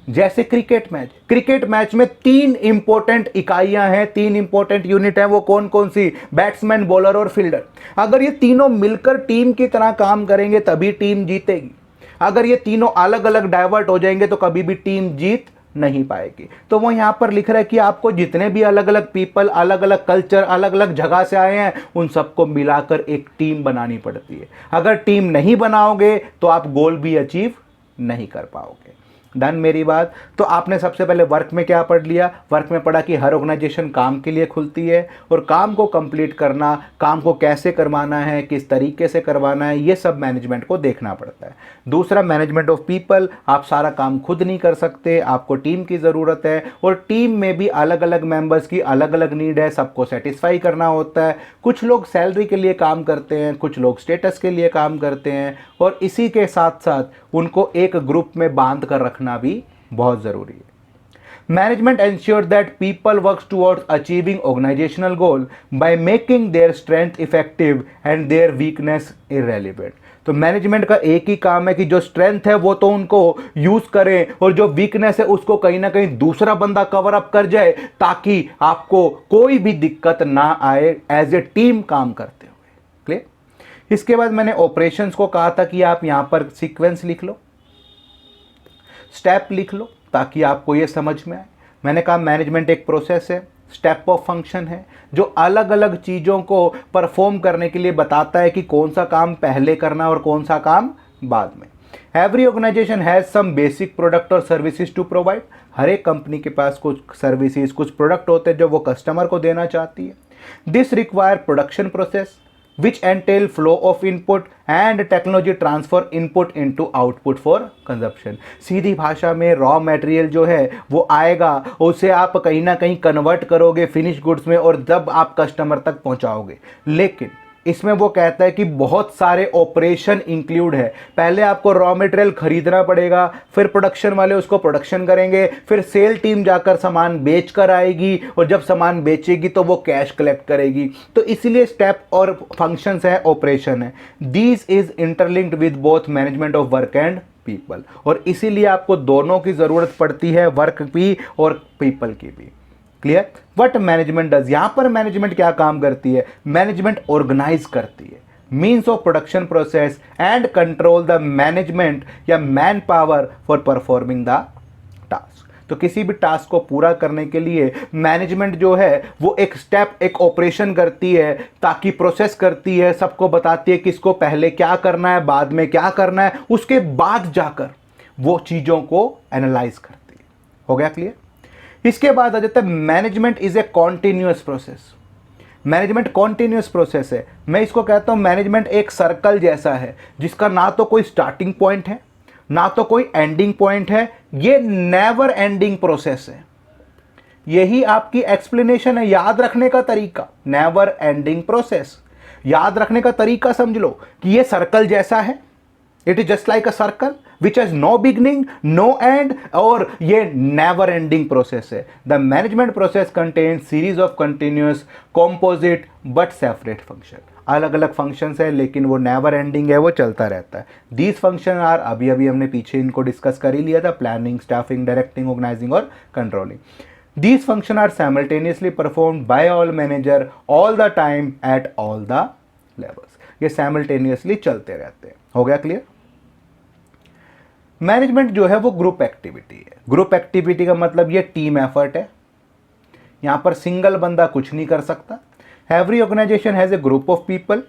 जैसे क्रिकेट मैच में 3 इंपॉर्टेंट इकाइयां हैं, 3 इंपॉर्टेंट यूनिट हैं. वो कौन कौन सी? बैट्समैन, बॉलर और फील्डर. अगर ये तीनों मिलकर टीम की तरह काम करेंगे तभी टीम जीतेगी. अगर ये तीनों अलग अलग डाइवर्ट हो जाएंगे तो कभी भी टीम जीत नहीं पाएगी. तो वो यहां पर लिख रहा है कि आपको जितने भी अलग अलग पीपल, अलग अलग कल्चर, अलग अलग जगह से आए हैं, उन सबको मिलाकर एक टीम बनानी पड़ती है. अगर टीम नहीं बनाओगे तो आप गोल भी अचीव नहीं कर पाओगे. डन मेरी बात? तो आपने सबसे पहले वर्क में क्या पढ़ लिया? वर्क में पढ़ा कि हर ऑर्गेनाइजेशन काम के लिए खुलती है, और काम को कंप्लीट करना, काम को कैसे करवाना है, किस तरीके से करवाना है, ये सब मैनेजमेंट को देखना पड़ता है. दूसरा मैनेजमेंट ऑफ पीपल. आप सारा काम खुद नहीं कर सकते, आपको टीम की ज़रूरत है, और टीम में भी अलग अलग मेंबर्स की अलग अलग नीड है, सबको सेटिस्फाई करना होता है. कुछ लोग सैलरी के लिए काम करते हैं, कुछ लोग स्टेटस के लिए काम करते हैं, और इसी के साथ साथ उनको एक ग्रुप में बांध कर रखना भी बहुत ज़रूरी है. Management ensure that people works towards achieving organisational goal by making their strength effective and their weakness irrelevant. तो मैनेजमेंट का एक ही काम है कि जो स्ट्रेंथ है वो तो उनको यूज़ करें, और जो वीकनेस है उसको कहीं ना कहीं दूसरा बंदा कवर अप कर जाए, ताकि आपको कोई भी दिक्कत ना आए एज ए टीम काम करते हुए. क्लियर? इसके बाद मैंने ऑपरेशंस को कहा था कि आप यहां पर सीक्वेंस लिख लो, स्टेप लिख लो, ताकि आपको ये समझ में आए. मैंने कहा मैनेजमेंट एक प्रोसेस है, स्टेप ऑफ फंक्शन है, जो अलग अलग चीज़ों को परफॉर्म करने के लिए बताता है कि कौन सा काम पहले करना और कौन सा काम बाद में. Every organisation has some basic product और सर्विसेज टू प्रोवाइड. हर एक कंपनी के पास कुछ सर्विसेज, कुछ प्रोडक्ट होते हैं जो वो कस्टमर को देना चाहती है. This require production process which entail flow of input and technology transfer input into output for consumption. सीधी भाषा में रॉ मटेरियल जो है वो आएगा, उसे आप कहीं ना कहीं कन्वर्ट करोगे फिनिश गुड्स में, और जब आप कस्टमर तक पहुंचाओगे. लेकिन इसमें वो कहता है कि बहुत सारे ऑपरेशन इंक्लूड है। पहले आपको रॉ मटेरियल खरीदना पड़ेगा, फिर प्रोडक्शन वाले उसको प्रोडक्शन करेंगे, फिर सेल टीम जाकर सामान बेच कर आएगी, और जब सामान बेचेगी तो वो कैश कलेक्ट करेगी। तो इसलिए स्टेप और फंक्शंस है, ऑपरेशन है। These is interlinked with both management of work and people, और इसीलिए आपको दोनों की ज़रूरत पड़ती है, वर्क की और पीपल की भी। क्लियर? व्हाट मैनेजमेंट डज, यहां पर मैनेजमेंट क्या काम करती है? मैनेजमेंट ऑर्गेनाइज करती है means of production process and control the management या manpower for performing the task. तो किसी भी टास्क को पूरा करने के लिए मैनेजमेंट जो है वो एक स्टेप, एक ऑपरेशन करती है, ताकि प्रोसेस करती है, सबको बताती है किसको पहले क्या करना है, बाद में क्या करना है, उसके बाद जाकर वो चीज़ों को एनालाइज करती है। हो गया क्लियर? इसके बाद आ जाता है management is A continuous process. Management continuous process है। मैं इसको कहता हूं मैनेजमेंट एक सर्कल जैसा है, जिसका ना तो कोई स्टार्टिंग पॉइंट है, ना तो कोई एंडिंग पॉइंट है। ये नेवर एंडिंग प्रोसेस है। यही आपकी एक्सप्लेनेशन है, याद रखने का तरीका, नेवर एंडिंग प्रोसेस। याद रखने का तरीका समझ लो कि ये सर्कल जैसा है, it is just like a circle which has no beginning no end, और ये नेवर एंडिंग प्रोसेस है। The management process content series of continuous composite but separate function. अलग अलग फंक्शंस है लेकिन वो नेवर एंडिंग है, वो चलता रहता है। दीज फंक्शन आर, अभी अभी हमने पीछे इनको डिस्कस कर ही लिया था, प्लानिंग, स्टाफिंग, डायरेक्टिंग, ऑर्गेनाइजिंग और controlling. These functions are simultaneously performed by all manager all the time at all the levels. ये simultaneously चलते रहते हैं। हो गया क्लियर? मैनेजमेंट जो है वो ग्रुप एक्टिविटी है। ग्रुप एक्टिविटी का मतलब ये टीम एफर्ट है। यहां पर सिंगल बंदा कुछ नहीं कर सकता। Every organisation has a group of people.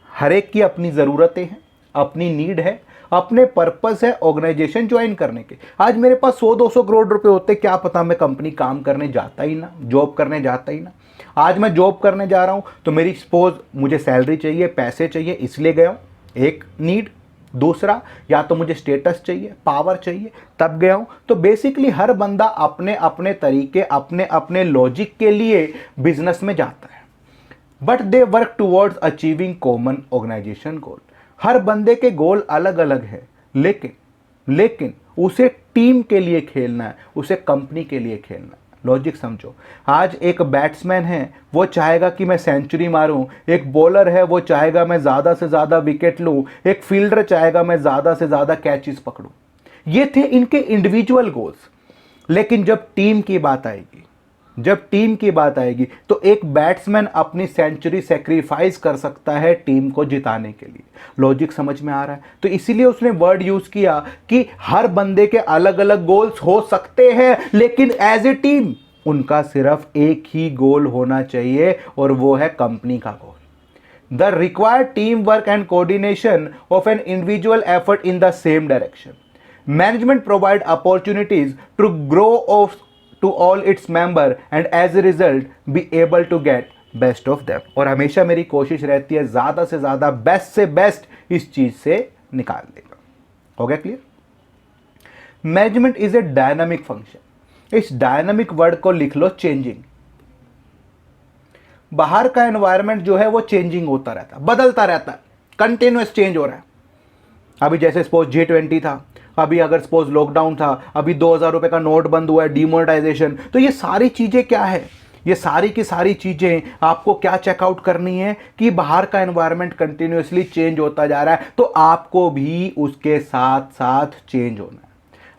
हर एक की अपनी ज़रूरतें हैं, अपनी नीड है, अपने पर्पस है ऑर्गेनाइजेशन ज्वाइन करने के। आज मेरे पास 100-200 करोड़ रुपए होते, क्या पता मैं कंपनी काम करने जाता ही ना, जॉब करने जाता ही ना। आज मैं जॉब करने जा रहा हूं तो मेरी सपोज मुझे सैलरी चाहिए, पैसे चाहिए, इसलिए गया हूं, एक नीड। दूसरा, या तो मुझे स्टेटस चाहिए, पावर चाहिए, तब गया हूं। तो बेसिकली हर बंदा अपने अपने तरीके, अपने अपने लॉजिक के लिए बिजनेस में जाता है, but they work towards achieving common organisation goal. हर बंदे के गोल अलग अलग है, लेकिन उसे टीम के लिए खेलना है, उसे कंपनी के लिए खेलना है। लॉजिक समझो। आज एक बैट्समैन है, वो चाहेगा कि मैं सेंचुरी मारूं। एक बॉलर है, वो चाहेगा मैं ज़्यादा से ज़्यादा विकेट लूं। एक फील्डर चाहेगा मैं ज़्यादा से ज़्यादा कैचेस पकड़ूं। ये थे इनके इंडिविजुअल गोल्स। लेकिन जब टीम की बात आएगी, तो एक बैट्समैन अपनी सेंचुरी सेक्रीफाइस कर सकता है टीम को जिताने के लिए। लॉजिक समझ में आ रहा है? तो इसीलिए उसने वर्ड यूज किया कि हर बंदे के अलग अलग गोल्स हो सकते हैं, लेकिन एज ए टीम उनका सिर्फ एक ही गोल होना चाहिए, और वो है कंपनी का goal. The required team work and coordination of an individual effort in the same direction. Management provide opportunities to grow of to all its member and as a result be able to get best of them। और हमेशा मेरी कोशिश रहती है ज़्यादा से ज़्यादा best से बेस्ट इस चीज़ से निकाल देगा। हो गया clear? Management is a dynamic function. इस डायनामिक वर्ड को लिख लो चेंजिंग। बाहर का एनवायरनमेंट जो है वो चेंजिंग होता रहता है, बदलता रहता है, कंटिन्यूअस चेंज हो रहा है। अभी जैसे सपोज G20 था, अभी अगर सपोज लॉकडाउन था, अभी 2000 रुपए का नोट बंद हुआ है, डिमोनेटाइजेशन। तो ये सारी चीज़ें क्या है? ये सारी की सारी चीज़ें आपको क्या चेकआउट करनी है कि बाहर का एनवायरनमेंट कंटिन्यूअसली चेंज होता जा रहा है, तो आपको भी उसके साथ साथ चेंज होना है।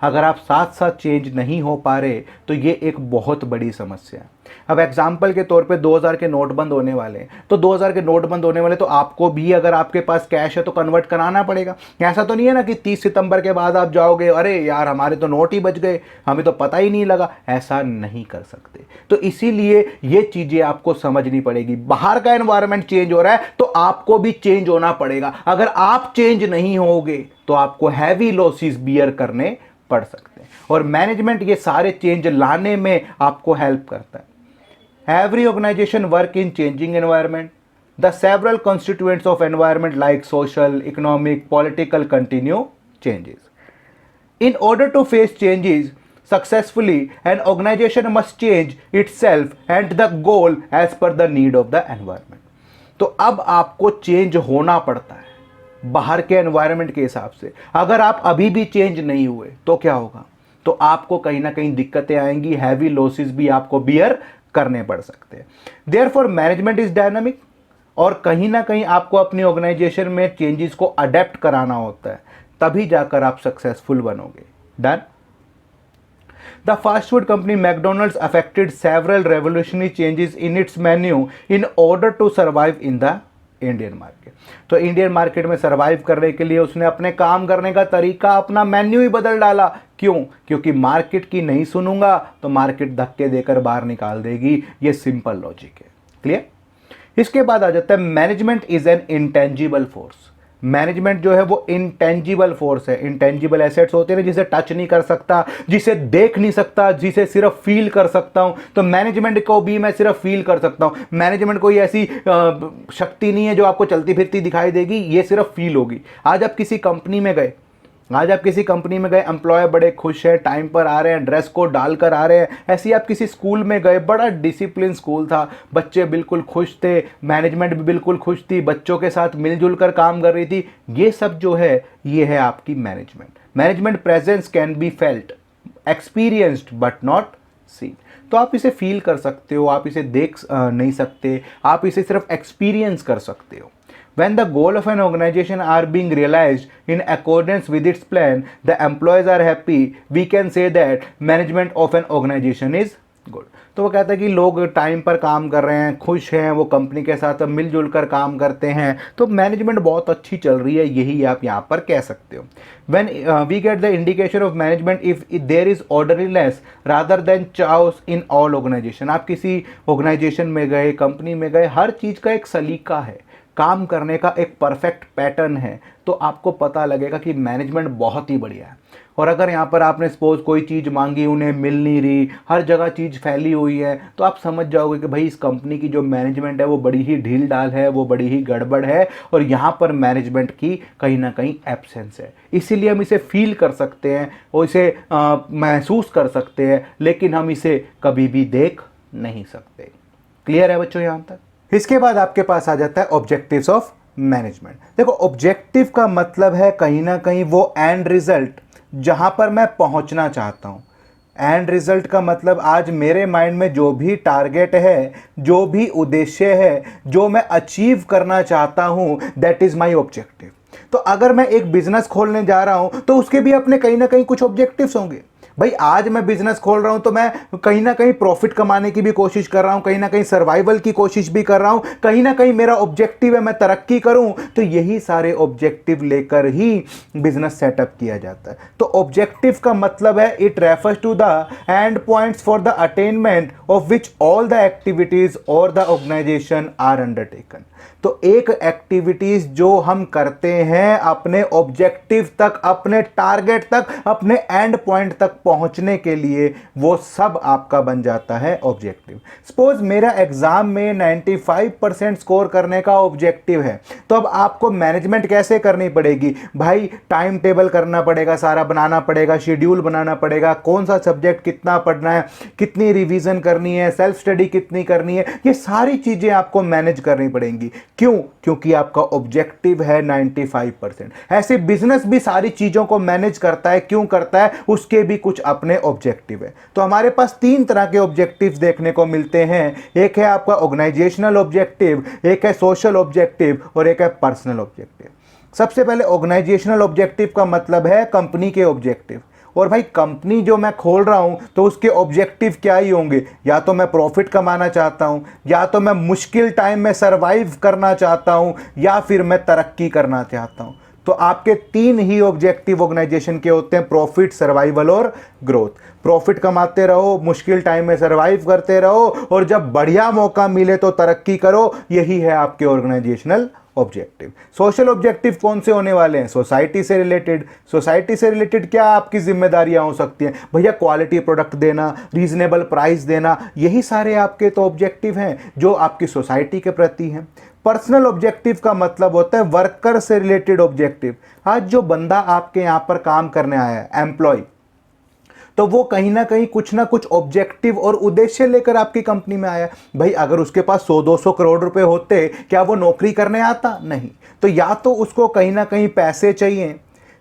अगर आप साथ साथ चेंज नहीं हो पा रहे तो ये एक बहुत बड़ी समस्या है। अब एग्जाम्पल के तौर पे 2000 के नोट बंद होने वाले हैं, तो 2000 के नोट बंद होने वाले, तो आपको भी अगर आपके पास कैश है तो कन्वर्ट कराना पड़ेगा। ऐसा तो नहीं है ना कि 30 सितंबर के बाद आप जाओगे, अरे यार हमारे तो नोट ही बच गए, हमें तो पता ही नहीं लगा। ऐसा नहीं कर सकते। तो इसीलिए ये चीज़ें आपको समझनी पड़ेगी। बाहर का एनवायरनमेंट चेंज हो रहा है तो आपको भी चेंज होना पड़ेगा। अगर आप चेंज नहीं होगे तो आपको हैवी लॉसेस बियर करने पड़ सकते हैं, और मैनेजमेंट ये सारे चेंज लाने में आपको हेल्प करता है। Every organization work in changing environment. The several constituents of environment like social, economic, political continue changes. In order to face changes successfully, an organization must change itself and the goal as per the need of the environment. तो अब आपको change होना पड़ता है बाहर के environment के हिसाब से। अगर आप अभी भी चेंज नहीं हुए तो क्या होगा, तो आपको कहीं ना कहीं दिक्कतें आएंगी, हैवी लॉसेस भी आपको बियर करने पड़ सकते हैं। देयरफॉर मैनेजमेंट इज डायनामिक, और कहीं ना कहीं आपको अपनी ऑर्गेनाइजेशन में चेंजेस को अडेप्ट कराना होता है, तभी जाकर आप सक्सेसफुल बनोगे। Done. The fast food company McDonald's affected several revolutionary changes in its menu in order to survive in the Indian market. तो इंडियन मार्केट में सर्वाइव करने के लिए उसने अपने काम करने का तरीका, अपना मेन्यू ही बदल डाला। क्यों? क्योंकि मार्केट की नहीं सुनूंगा तो मार्केट धक्के देकर बाहर निकाल देगी। ये सिंपल लॉजिक है। क्लियर? इसके बाद आ जाता है management is an intangible force. Management जो है वो इंटेंजिबल फोर्स है। इंटेंजिबल एसेट्स होते हैं जिसे टच नहीं कर सकता, जिसे देख नहीं सकता, जिसे सिर्फ फील कर सकता हूं। तो मैनेजमेंट को भी मैं सिर्फ फील कर सकता हूं। मैनेजमेंट कोई ऐसी शक्ति नहीं है जो आपको चलती फिरती दिखाई देगी, ये सिर्फ फील होगी। आज आप किसी कंपनी में गए, एम्प्लॉय बड़े खुश है, टाइम पर आ रहे हैं, ड्रेस कोड डालकर आ रहे हैं। ऐसे ही आप किसी स्कूल में गए, बड़ा डिसिप्लिन स्कूल था, बच्चे बिल्कुल खुश थे, मैनेजमेंट भी बिल्कुल खुश थी, बच्चों के साथ मिलजुल कर काम कर रही थी। ये सब जो है ये है आपकी management. Management presence can be felt, experienced but not seen. तो आप इसे फील कर सकते हो, आप इसे देख नहीं सकते, आप इसे सिर्फ एक्सपीरियंस कर सकते हो। When the goal of an organization are being realized in accordance with its plan, the employees are happy, we can say that management of an organization is good। तो वो कहता है कि लोग टाइम पर काम कर रहे हैं, खुश हैं, वो कंपनी के साथ मिलजुल कर काम करते हैं, तो मैनेजमेंट बहुत अच्छी चल रही है, यही आप यहाँ पर कह सकते हो। When we get the indication of management if there is orderliness rather than chaos in all organization। आप किसी ऑर्गेनाइजेशन में गए, कंपनी में गए, हर चीज़ का एक सलीका है, काम करने का एक परफेक्ट पैटर्न है, तो आपको पता लगेगा कि मैनेजमेंट बहुत ही बढ़िया है। और अगर यहाँ पर आपने सपोज कोई चीज़ मांगी, उन्हें मिल नहीं रही, हर जगह चीज़ फैली हुई है, तो आप समझ जाओगे कि भाई इस कंपनी की जो मैनेजमेंट है वो बड़ी ही ढील डाल है, वो बड़ी ही गड़बड़ है, और यहाँ पर मैनेजमेंट की कहीं ना कहीं एब्सेंस है। इसीलिए हम इसे फील कर सकते हैं और इसे महसूस कर सकते हैं, लेकिन हम इसे कभी भी देख नहीं सकते। क्लियर है बच्चों यहाँ तक? इसके बाद आपके पास आ जाता है ऑब्जेक्टिव्स ऑफ मैनेजमेंट। देखो, ऑब्जेक्टिव का मतलब है कहीं ना कहीं वो एंड रिजल्ट जहां पर मैं पहुंचना चाहता हूं। एंड रिजल्ट का मतलब आज मेरे माइंड में जो भी टारगेट है, जो भी उद्देश्य है, जो मैं अचीव करना चाहता हूं, दैट इज माय ऑब्जेक्टिव। तो अगर मैं एक बिजनेस खोलने जा रहा हूं तो उसके भी अपने कहीं ना कहीं कुछ ऑब्जेक्टिव्स होंगे। भाई आज मैं बिजनेस खोल रहा हूं तो मैं कहीं ना कहीं प्रॉफिट कमाने की भी कोशिश कर रहा हूं, कहीं ना कहीं सर्वाइवल की कोशिश भी कर रहा हूं, कहीं ना कहीं मेरा ऑब्जेक्टिव है मैं तरक्की करूं। तो यही सारे ऑब्जेक्टिव लेकर ही बिजनेस सेटअप किया जाता है। तो ऑब्जेक्टिव का मतलब है it refers to the end points for the attainment of which all the activities और द ऑर्गेनाइजेशन आर अंडरटेकन। तो एक एक्टिविटीज जो हम करते हैं अपने ऑब्जेक्टिव तक, अपने टारगेट तक, अपने एंड पॉइंट तक पहुंचने के लिए, वो सब आपका बन जाता है ऑब्जेक्टिव। सपोज मेरा एग्जाम में 95% स्कोर करने का ऑब्जेक्टिव है, तो अब आपको मैनेजमेंट कैसे करनी पड़ेगी? भाई टाइम टेबल करना पड़ेगा, सारा बनाना पड़ेगा, शेड्यूल बनाना पड़ेगा, कौन सा सब्जेक्ट कितना पढ़ना है, कितनी रिवीजन करनी है, सेल्फ स्टडी कितनी करनी है, ये सारी चीजें आपको मैनेज करनी पड़ेंगी। क्यों? क्योंकि आपका ऑब्जेक्टिव है 95%। ऐसे बिजनेस भी सारी चीजों को मैनेज करता है। क्यों करता है? उसके भी कुछ अपने ऑब्जेक्टिव है। तो हमारे पास 3 तरह के ऑब्जेक्टिव्स देखने को मिलते हैं। एक है आपका ऑर्गेनाइजेशनल ऑब्जेक्टिव, एक है सोशल ऑब्जेक्टिव और एक है पर्सनल ऑब्जेक्टिव। सबसे पहले ऑर्गेनाइजेशनल ऑब्जेक्टिव का मतलब है कंपनी के ऑब्जेक्टिव। और भाई कंपनी जो मैं खोल रहा हूं तो उसके ऑब्जेक्टिव क्या ही होंगे? या तो मैं प्रॉफिट कमाना चाहता हूं, या तो मैं मुश्किल टाइम में सरवाइव करना चाहता हूं, या फिर मैं तरक्की करना चाहता हूं। तो आपके 3 ही ऑब्जेक्टिव ऑर्गेनाइजेशन के होते हैं, प्रॉफिट, सर्वाइवल और ग्रोथ। प्रॉफिट कमाते रहो, मुश्किल टाइम में सर्वाइव करते रहो, और जब बढ़िया मौका मिले तो तरक्की करो। यही है आपके ऑर्गेनाइजेशनल ऑब्जेक्टिव। सोशल ऑब्जेक्टिव कौन से होने वाले हैं? सोसाइटी से रिलेटेड। सोसाइटी से रिलेटेड क्या आपकी जिम्मेदारियां हो सकती हैं? भैया क्वालिटी प्रोडक्ट देना, रीजनेबल प्राइस देना, यही सारे आपके तो ऑब्जेक्टिव हैं जो आपकी सोसाइटी के प्रति हैं। पर्सनल ऑब्जेक्टिव का मतलब होता है वर्कर से रिलेटेड ऑब्जेक्टिव। आज जो बंदा आपके यहां पर काम करने आया है, एम्प्लॉय, तो वो कहीं ना कुछ ऑब्जेक्टिव और उद्देश्य लेकर आपकी कंपनी में आया। भाई अगर उसके पास 100-200 करोड़ रुपए होते, क्या वो नौकरी करने आता? नहीं। तो या तो उसको कहीं ना कहीं पैसे चाहिए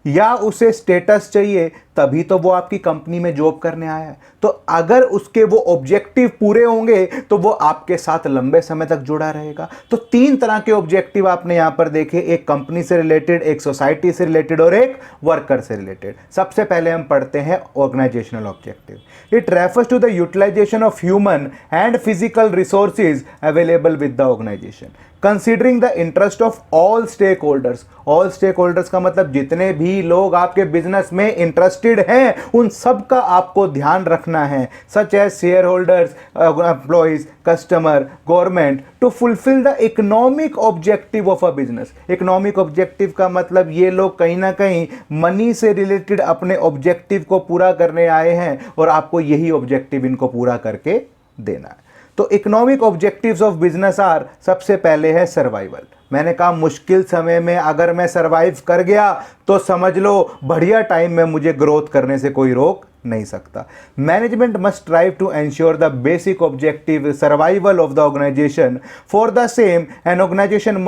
या उसे स्टेटस चाहिए, तभी तो वो आपकी कंपनी में जॉब करने आया है। तो अगर उसके वो ऑब्जेक्टिव पूरे होंगे तो वो आपके साथ लंबे समय तक जुड़ा रहेगा। तो 3 तरह के ऑब्जेक्टिव आपने यहां पर देखे, एक कंपनी से रिलेटेड, एक सोसाइटी से रिलेटेड और एक वर्कर से रिलेटेड। सबसे पहले हम पढ़ते हैं organisational objective. It refers to the utilisation of human and physical resources available with the organisation considering the interest of all stakeholders. All stakeholders का मतलब जितने भी लोग आपके बिजनेस में इंटरेस्टेड हैं, उन सब का आपको ध्यान रखना है, such as shareholders, employees, customer, government, to fulfil the economic objective of a business. Economic objective का मतलब ये लोग कहीं ना कहीं मनी से रिलेटेड अपने ऑब्जेक्टिव को पूरा करने आए हैं और आपको यही ऑब्जेक्टिव इनको पूरा करके देना है। तो economic objectives of business are, सबसे पहले है सर्वाइवल। मैंने कहा मुश्किल समय में अगर मैं सर्वाइव कर गया तो समझ लो बढ़िया टाइम में मुझे ग्रोथ करने से कोई रोक नहीं सकता। Management must strive to ensure the basic objective survival of the organisation. For the same an organisation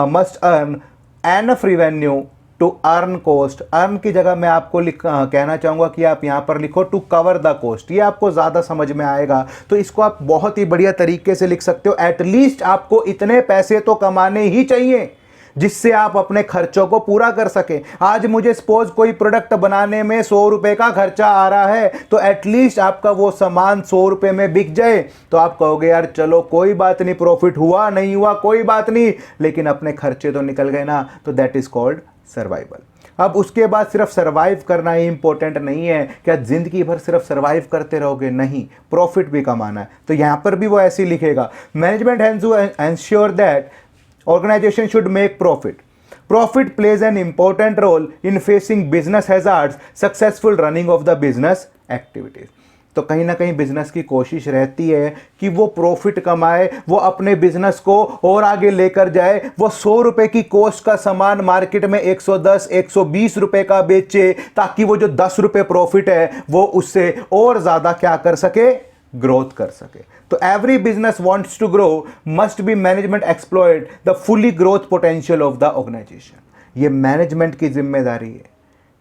must earn enough revenue to earn cost. Earn की जगह मैं आपको कहना चाहूँगा कि आप यहाँ पर लिखो टू कवर द कॉस्ट, ये आपको ज़्यादा समझ में आएगा। तो इसको आप बहुत ही बढ़िया तरीके से लिख सकते हो, एटलीस्ट आपको इतने पैसे तो कमाने ही चाहिए जिससे आप अपने खर्चों को पूरा कर सके। आज मुझे सपोज कोई प्रोडक्ट बनाने में 100 रुपए का खर्चा आ रहा है, तो एटलीस्ट आपका वो सामान 100 रुपए में बिक जाए तो आप कहोगे यार चलो कोई बात नहीं, प्रॉफिट हुआ नहीं हुआ कोई बात नहीं, लेकिन अपने खर्चे तो निकल गए ना। तो दैट इज कॉल्ड सर्वाइवल। अब उसके बाद सिर्फ सर्वाइव करना ही इंपॉर्टेंट नहीं है, क्या जिंदगी भर सिर्फ सर्वाइव करते रहोगे? नहीं, प्रॉफिट भी कमाना है। तो यहां पर भी वो ऐसे ही लिखेगा, management has to ensure that organization should make profit. Profit plays an important role in facing business hazards, successful running of the business activities. तो कहीं ना कहीं बिजनेस की कोशिश रहती है कि वो प्रॉफिट कमाए, वो अपने बिजनेस को और आगे लेकर जाए, वो 100 रुपए की कॉस्ट का सामान मार्केट में 110 120 रुपए का बेचे, ताकि वो जो 10 रुपए प्रॉफिट है वो उससे और ज्यादा क्या कर सके, ग्रोथ कर सके। तो every business wants to grow, must be management exploit the fully growth potential of the organisation. ये मैनेजमेंट की जिम्मेदारी है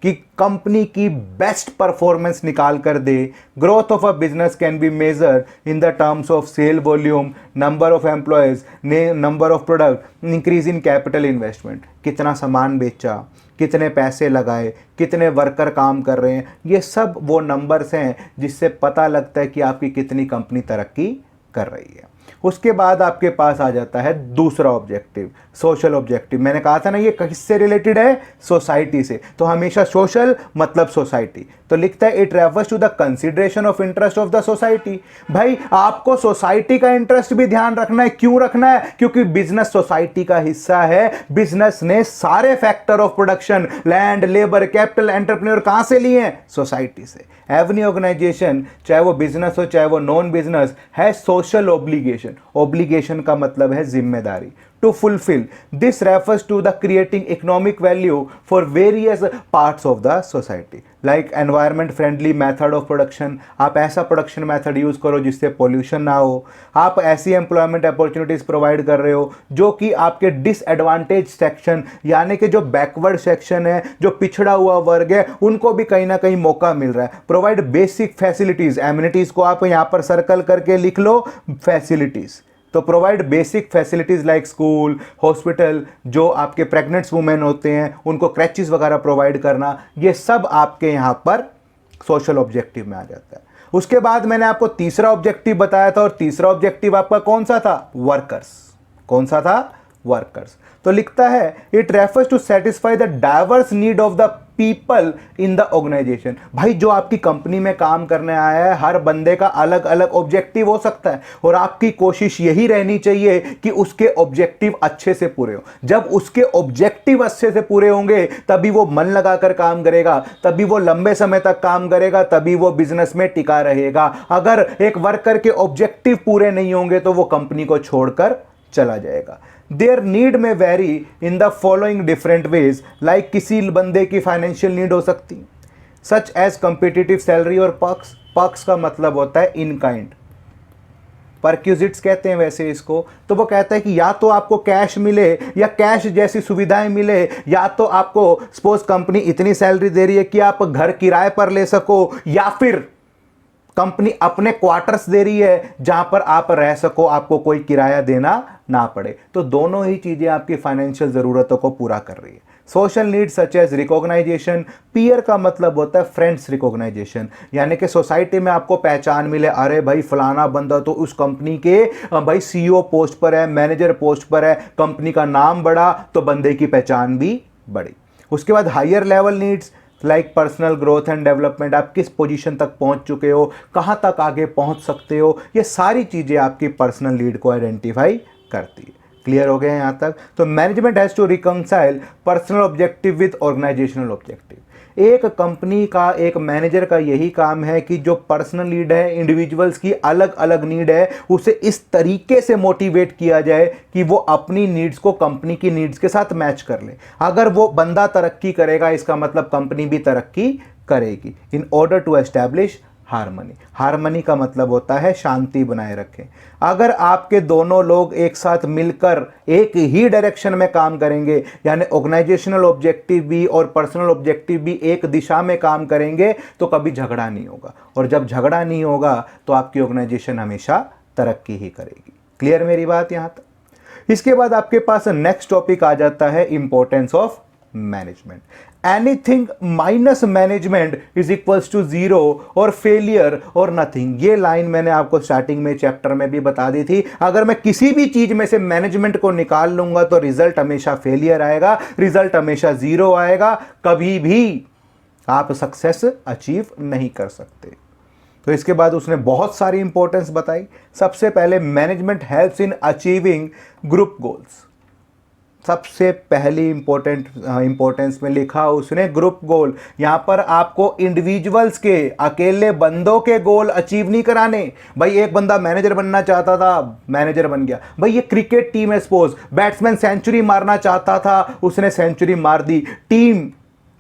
कि कंपनी की बेस्ट परफॉर्मेंस निकाल कर दे। Growth of a business can be measure in the terms of sale volume, number of employees, number of product, increase in capital investment, कितना सामान बेचा, कितने पैसे लगाए, कितने वर्कर काम कर रहे हैं, ये सब वो नंबर्स हैं जिससे पता लगता है कि आपकी कितनी कंपनी तरक्की कर रही है। उसके बाद आपके पास आ जाता है दूसरा ऑब्जेक्टिव, सोशल ऑब्जेक्टिव। मैंने कहा था ना ये किससे रिलेटेड है, सोसाइटी से। तो हमेशा सोशल मतलब सोसाइटी। तो लिखता है it refers to the consideration of interest of the society. भाई आपको सोसाइटी का इंटरेस्ट भी ध्यान रखना है। क्यों रखना है? क्योंकि बिजनेस सोसाइटी का हिस्सा है। बिजनेस ने सारे factor of production, land, labour, capital, entrepreneur कहां से लिए हैं? सोसाइटी से। एवरी ऑर्गेनाइजेशन, चाहे वो बिजनेस हो चाहे वो नॉन बिजनेस, है सोशल ऑब्लिगेशन। ऑब्लिगेशन का मतलब है जिम्मेदारी। to fulfill. This refers to the creating economic value for various parts of the society, like environment friendly method of production. आप ऐसा प्रोडक्शन मेथड यूज करो जिससे पोल्यूशन ना हो। आप ऐसी एम्प्लॉयमेंट अपॉर्चुनिटीज प्रोवाइड कर रहे हो जो कि आपके डिसएडवांटेज सेक्शन, यानी कि जो बैकवर्ड सेक्शन है, जो पिछड़ा हुआ वर्ग है, उनको भी कहीं ना कहीं मौका मिल रहा है। प्रोवाइड बेसिक फैसिलिटीज, एमिनिटीज को आप यहां पर सर्कल करके लिख लो, फैसिलिटीज। तो provide basic facilities like school, hospital, जो आपके प्रेग्नेंट वुमेन होते हैं उनको क्रैचेस वगैरह प्रोवाइड करना, ये सब आपके यहाँ पर सोशल ऑब्जेक्टिव में आ जाता है। उसके बाद मैंने आपको तीसरा ऑब्जेक्टिव बताया था, और तीसरा ऑब्जेक्टिव आपका कौन सा था? वर्कर्स। कौन सा था? वर्कर्स। तो लिखता है it refers to satisfy the diverse need of the people in the organisation. भाई जो आपकी कंपनी में काम करने आया है, हर बंदे का अलग अलग ऑब्जेक्टिव हो सकता है, और आपकी कोशिश यही रहनी चाहिए कि उसके ऑब्जेक्टिव अच्छे से पूरे हो। जब उसके ऑब्जेक्टिव अच्छे से पूरे होंगे तभी वो मन लगाकर काम करेगा, तभी वो लंबे समय तक काम करेगा, तभी वो बिजनेस में टिका रहेगा। अगर एक वर्कर के ऑब्जेक्टिव पूरे नहीं होंगे तो वो कंपनी को छोड़कर चला जाएगा। देयर नीड में very in the following different ways, like किसी बंदे की फाइनेंशियल नीड हो सकती है, सच एज कंपिटिटिव सैलरी और पर्क्स। पर्क्स का मतलब होता है इन काइंड, परक्यूजिट्स कहते हैं वैसे इसको। तो वो कहता है कि या तो आपको कैश मिले या कैश जैसी सुविधाएं मिले, या तो आपको सपोज कंपनी इतनी सैलरी दे रही है कि आप घर किराए पर ले सको, या फिर कंपनी अपने क्वार्टर्स दे रही है जहां पर आप रह सको, आपको कोई किराया देना ना पड़े। तो दोनों ही चीजें आपकी फाइनेंशियल जरूरतों को पूरा कर रही है। Social needs such as recognisation. Peer का मतलब होता है फ्रेंड्स रिकॉग्नाइजेशन, यानी कि सोसाइटी में आपको पहचान मिले, अरे भाई फलाना बंदा तो उस कंपनी के भाई सीईओ पोस्ट पर है, मैनेजर पोस्ट पर है, कंपनी का नाम बढ़ा तो बंदे की पहचान भी बढ़ी। उसके बाद higher level needs like personal growth and development. आप किस पोजीशन तक पहुंच चुके हो, कहां तक आगे पहुंच सकते हो, ये सारी चीजें आपकी पर्सनल लीड को आइडेंटिफाई करती है। क्लियर हो गए यहां तक? तो management has to reconcile personal objective with organisational objective. एक कंपनी का, एक मैनेजर का यही काम है कि जो पर्सनल नीड है, इंडिविजुअल्स की अलग अलग नीड है, उसे इस तरीके से मोटिवेट किया जाए कि वो अपनी नीड्स को कंपनी की नीड्स के साथ मैच कर ले। अगर वो बंदा तरक्की करेगा, इसका मतलब कंपनी भी तरक्की करेगी। In order to establish harmony. Harmony का मतलब होता है शांति बनाए रखें। अगर आपके दोनों लोग एक साथ मिलकर एक ही डायरेक्शन में काम करेंगे, यानी ऑर्गेनाइजेशनल ऑब्जेक्टिव भी और पर्सनल ऑब्जेक्टिव भी एक दिशा में काम करेंगे, तो कभी झगड़ा नहीं होगा। और जब झगड़ा नहीं होगा तो आपकी ऑर्गेनाइजेशन हमेशा तरक्की ही करेगी। क्लियर मेरी बात यहां तक? इसके बाद आपके पास नेक्स्ट टॉपिक आ जाता है importance of management. Anything minus management is equals to zero और फेलियर और नथिंग। ये लाइन मैंने आपको स्टार्टिंग में चैप्टर में भी बता दी थी। अगर मैं किसी भी चीज में से मैनेजमेंट को निकाल लूंगा तो रिजल्ट हमेशा फेलियर आएगा, रिजल्ट हमेशा जीरो आएगा, कभी भी आप सक्सेस अचीव नहीं कर सकते। तो इसके बाद उसने बहुत सारी इंपॉर्टेंस बताई। सबसे पहले management helps in achieving group goals. सबसे पहली इंपॉर्टेंस में लिखा उसने ग्रुप गोल। यहां पर आपको इंडिविजुअल्स के, अकेले बंदों के गोल अचीव नहीं कराने। भाई एक बंदा मैनेजर बनना चाहता था, मैनेजर बन गया। भाई ये क्रिकेट टीम है, सपोज बैट्समैन सेंचुरी मारना चाहता था, उसने सेंचुरी मार दी। टीम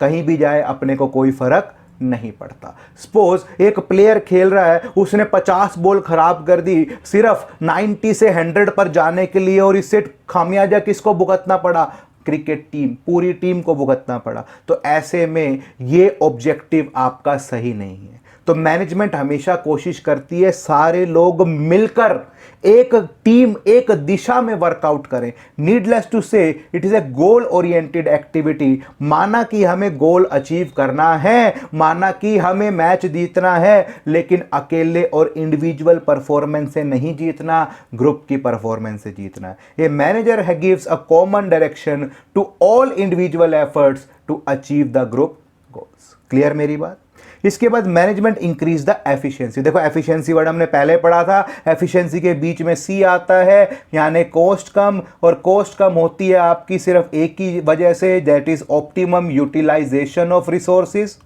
कहीं भी जाए अपने को कोई फर्क नहीं पड़ता। सपोज एक प्लेयर खेल रहा है, उसने 50 बॉल खराब कर दी सिर्फ 90 से 100 पर जाने के लिए, और इससे खामियाजा किसको भुगतना पड़ा? क्रिकेट टीम, पूरी टीम को भुगतना पड़ा। तो ऐसे में ये ऑब्जेक्टिव आपका सही नहीं है। तो मैनेजमेंट हमेशा कोशिश करती है सारे लोग मिलकर एक टीम, एक दिशा में वर्कआउट करें। नीडलेस टू से it is A goal oriented activity. माना कि हमें गोल अचीव करना है, माना कि हमें मैच जीतना है, लेकिन अकेले और इंडिविजुअल परफॉर्मेंस से नहीं जीतना, ग्रुप की परफॉर्मेंस से जीतना है। A manager gives a common direction to all individual efforts to achieve the group goals. Clear मेरी बात? इसके बाद मैनेजमेंट इंक्रीज द एफिशिएंसी। देखो एफिशिएंसी वर्ड हमने पहले पढ़ा था। एफिशिएंसी के बीच में सी आता है, यानी कॉस्ट कम। और कॉस्ट कम होती है आपकी सिर्फ एक ही वजह से, that is optimum utilisation of resources.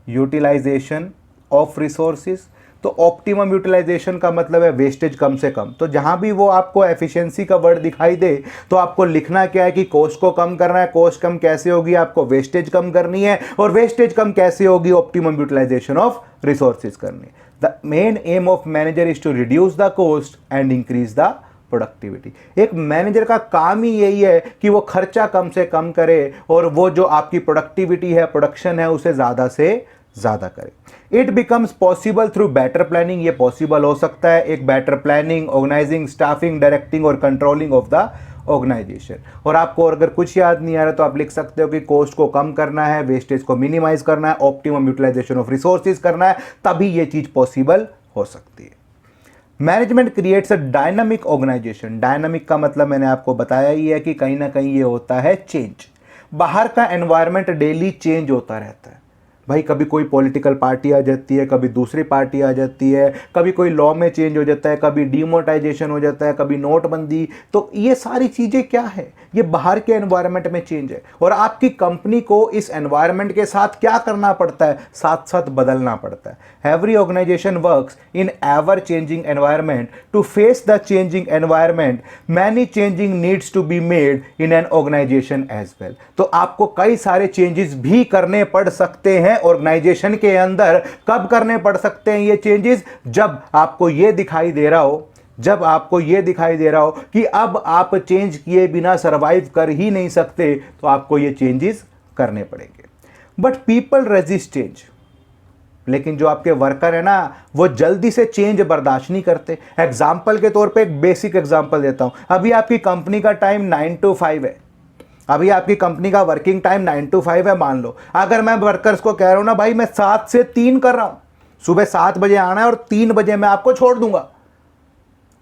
Utilisation of resources. तो ऑप्टिमम यूटिलाइजेशन का मतलब है वेस्टेज कम से कम। तो जहां भी वो आपको एफिशिएंसी का वर्ड दिखाई दे तो आपको लिखना क्या है कि कॉस्ट को कम करना है। कॉस्ट कम कैसे होगी? आपको वेस्टेज कम करनी है, और वेस्टेज कम कैसे होगी? ऑप्टिमम यूटिलाइजेशन ऑफ रिसोर्सेज करनी है। The main aim of manager is to reduce the cost and increase the productivity. एक मैनेजर का काम ही यही है कि वो खर्चा कम से कम करे और वो जो आपकी प्रोडक्टिविटी है, प्रोडक्शन है, उसे ज़्यादा से ज़्यादा करे। It becomes possible through better planning. ये पॉसिबल हो सकता है एक better planning, organising, staffing, directing और कंट्रोलिंग ऑफ द ऑर्गेनाइजेशन। और आपको अगर कुछ याद नहीं आ रहा तो आप लिख सकते हो कि कॉस्ट को कम करना है, वेस्टेज को मिनिमाइज करना है, ऑप्टिमम यूटिलाइजेशन ऑफ रिसोर्सेज करना है, तभी ये चीज़ पॉसिबल हो सकती है। Management creates a dynamic organisation. Dynamic का मतलब मैंने आपको बताया ही है कि कहीं ना कहीं ये होता है चेंज। बाहर का एनवायरनमेंट डेली चेंज होता रहता है। भाई कभी कोई पॉलिटिकल पार्टी आ जाती है, कभी दूसरी पार्टी आ जाती है, कभी कोई लॉ में चेंज हो जाता है, कभी डिमोनेटाइजेशन हो जाता है, कभी नोटबंदी। तो ये सारी चीज़ें क्या है? ये बाहर के एनवायरनमेंट में चेंज है। और आपकी कंपनी को इस एनवायरनमेंट के साथ क्या करना पड़ता है? साथ साथ बदलना पड़ता है। Every organisation works in ever changing environment to face the changing environment. Many changing needs to be made in an organisation as well. तो आपको कई सारे चेंजेस भी करने पड़ सकते हैं हैं ऑर्गेनाइजेशन के अंदर, कब करने पड़ सकते हैं ये चेंजेस, जब आपको ये दिखाई दे रहा हो, जब आपको ये दिखाई दे रहा हो कि अब आप चेंज किए बिना सरवाइव कर ही नहीं सकते, तो आपको ये चेंजेस करने पड़ेंगे। बट पीपल रेजिस्ट चेंज, लेकिन जो आपके वर्कर है ना, वो जल्दी से चेंज बर्दाश्त नहीं करते। एग्जाम्पल के तौर पे एक बेसिक एग्जाम्पल देता हूं। अभी आपकी कंपनी का टाइम 9 to 5 है, अभी आपकी कंपनी का वर्किंग टाइम 9 to 5 है मान लो। अगर मैं वर्कर्स को कह रहा हूं ना भाई मैं 7 से 3 कर रहा हूं, सुबह 7 बजे आना है और 3 बजे मैं आपको छोड़ दूंगा,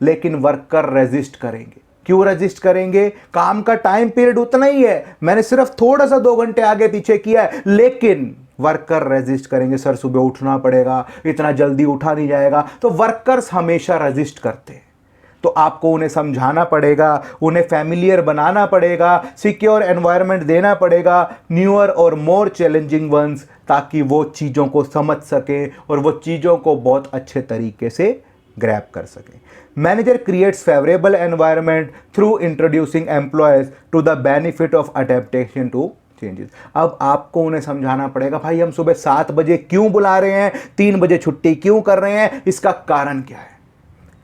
लेकिन वर्कर रेजिस्ट करेंगे। क्यों रेजिस्ट करेंगे? काम का टाइम पीरियड उतना ही है, मैंने सिर्फ थोड़ा सा 2 घंटे आगे पीछे किया है, लेकिन वर्कर रेजिस्ट करेंगे। सर सुबह उठना पड़ेगा, इतना जल्दी उठा नहीं जाएगा। तो वर्कर्स हमेशा रेजिस्ट करते हैं। तो आपको उन्हें समझाना पड़ेगा, उन्हें फैमिलियर बनाना पड़ेगा, सिक्योर एनवायरनमेंट देना पड़ेगा, न्यूअर और मोर चैलेंजिंग वंस, ताकि वो चीज़ों को समझ सकें और वो चीज़ों को बहुत अच्छे तरीके से ग्रैब कर सकें। Manager creates favourable environment through introducing employees to the benefit of adaptation to changes. अब आपको उन्हें समझाना पड़ेगा भाई हम सुबह 7 बजे क्यों बुला रहे हैं, 3 बजे छुट्टी क्यों कर रहे हैं, इसका कारण क्या है।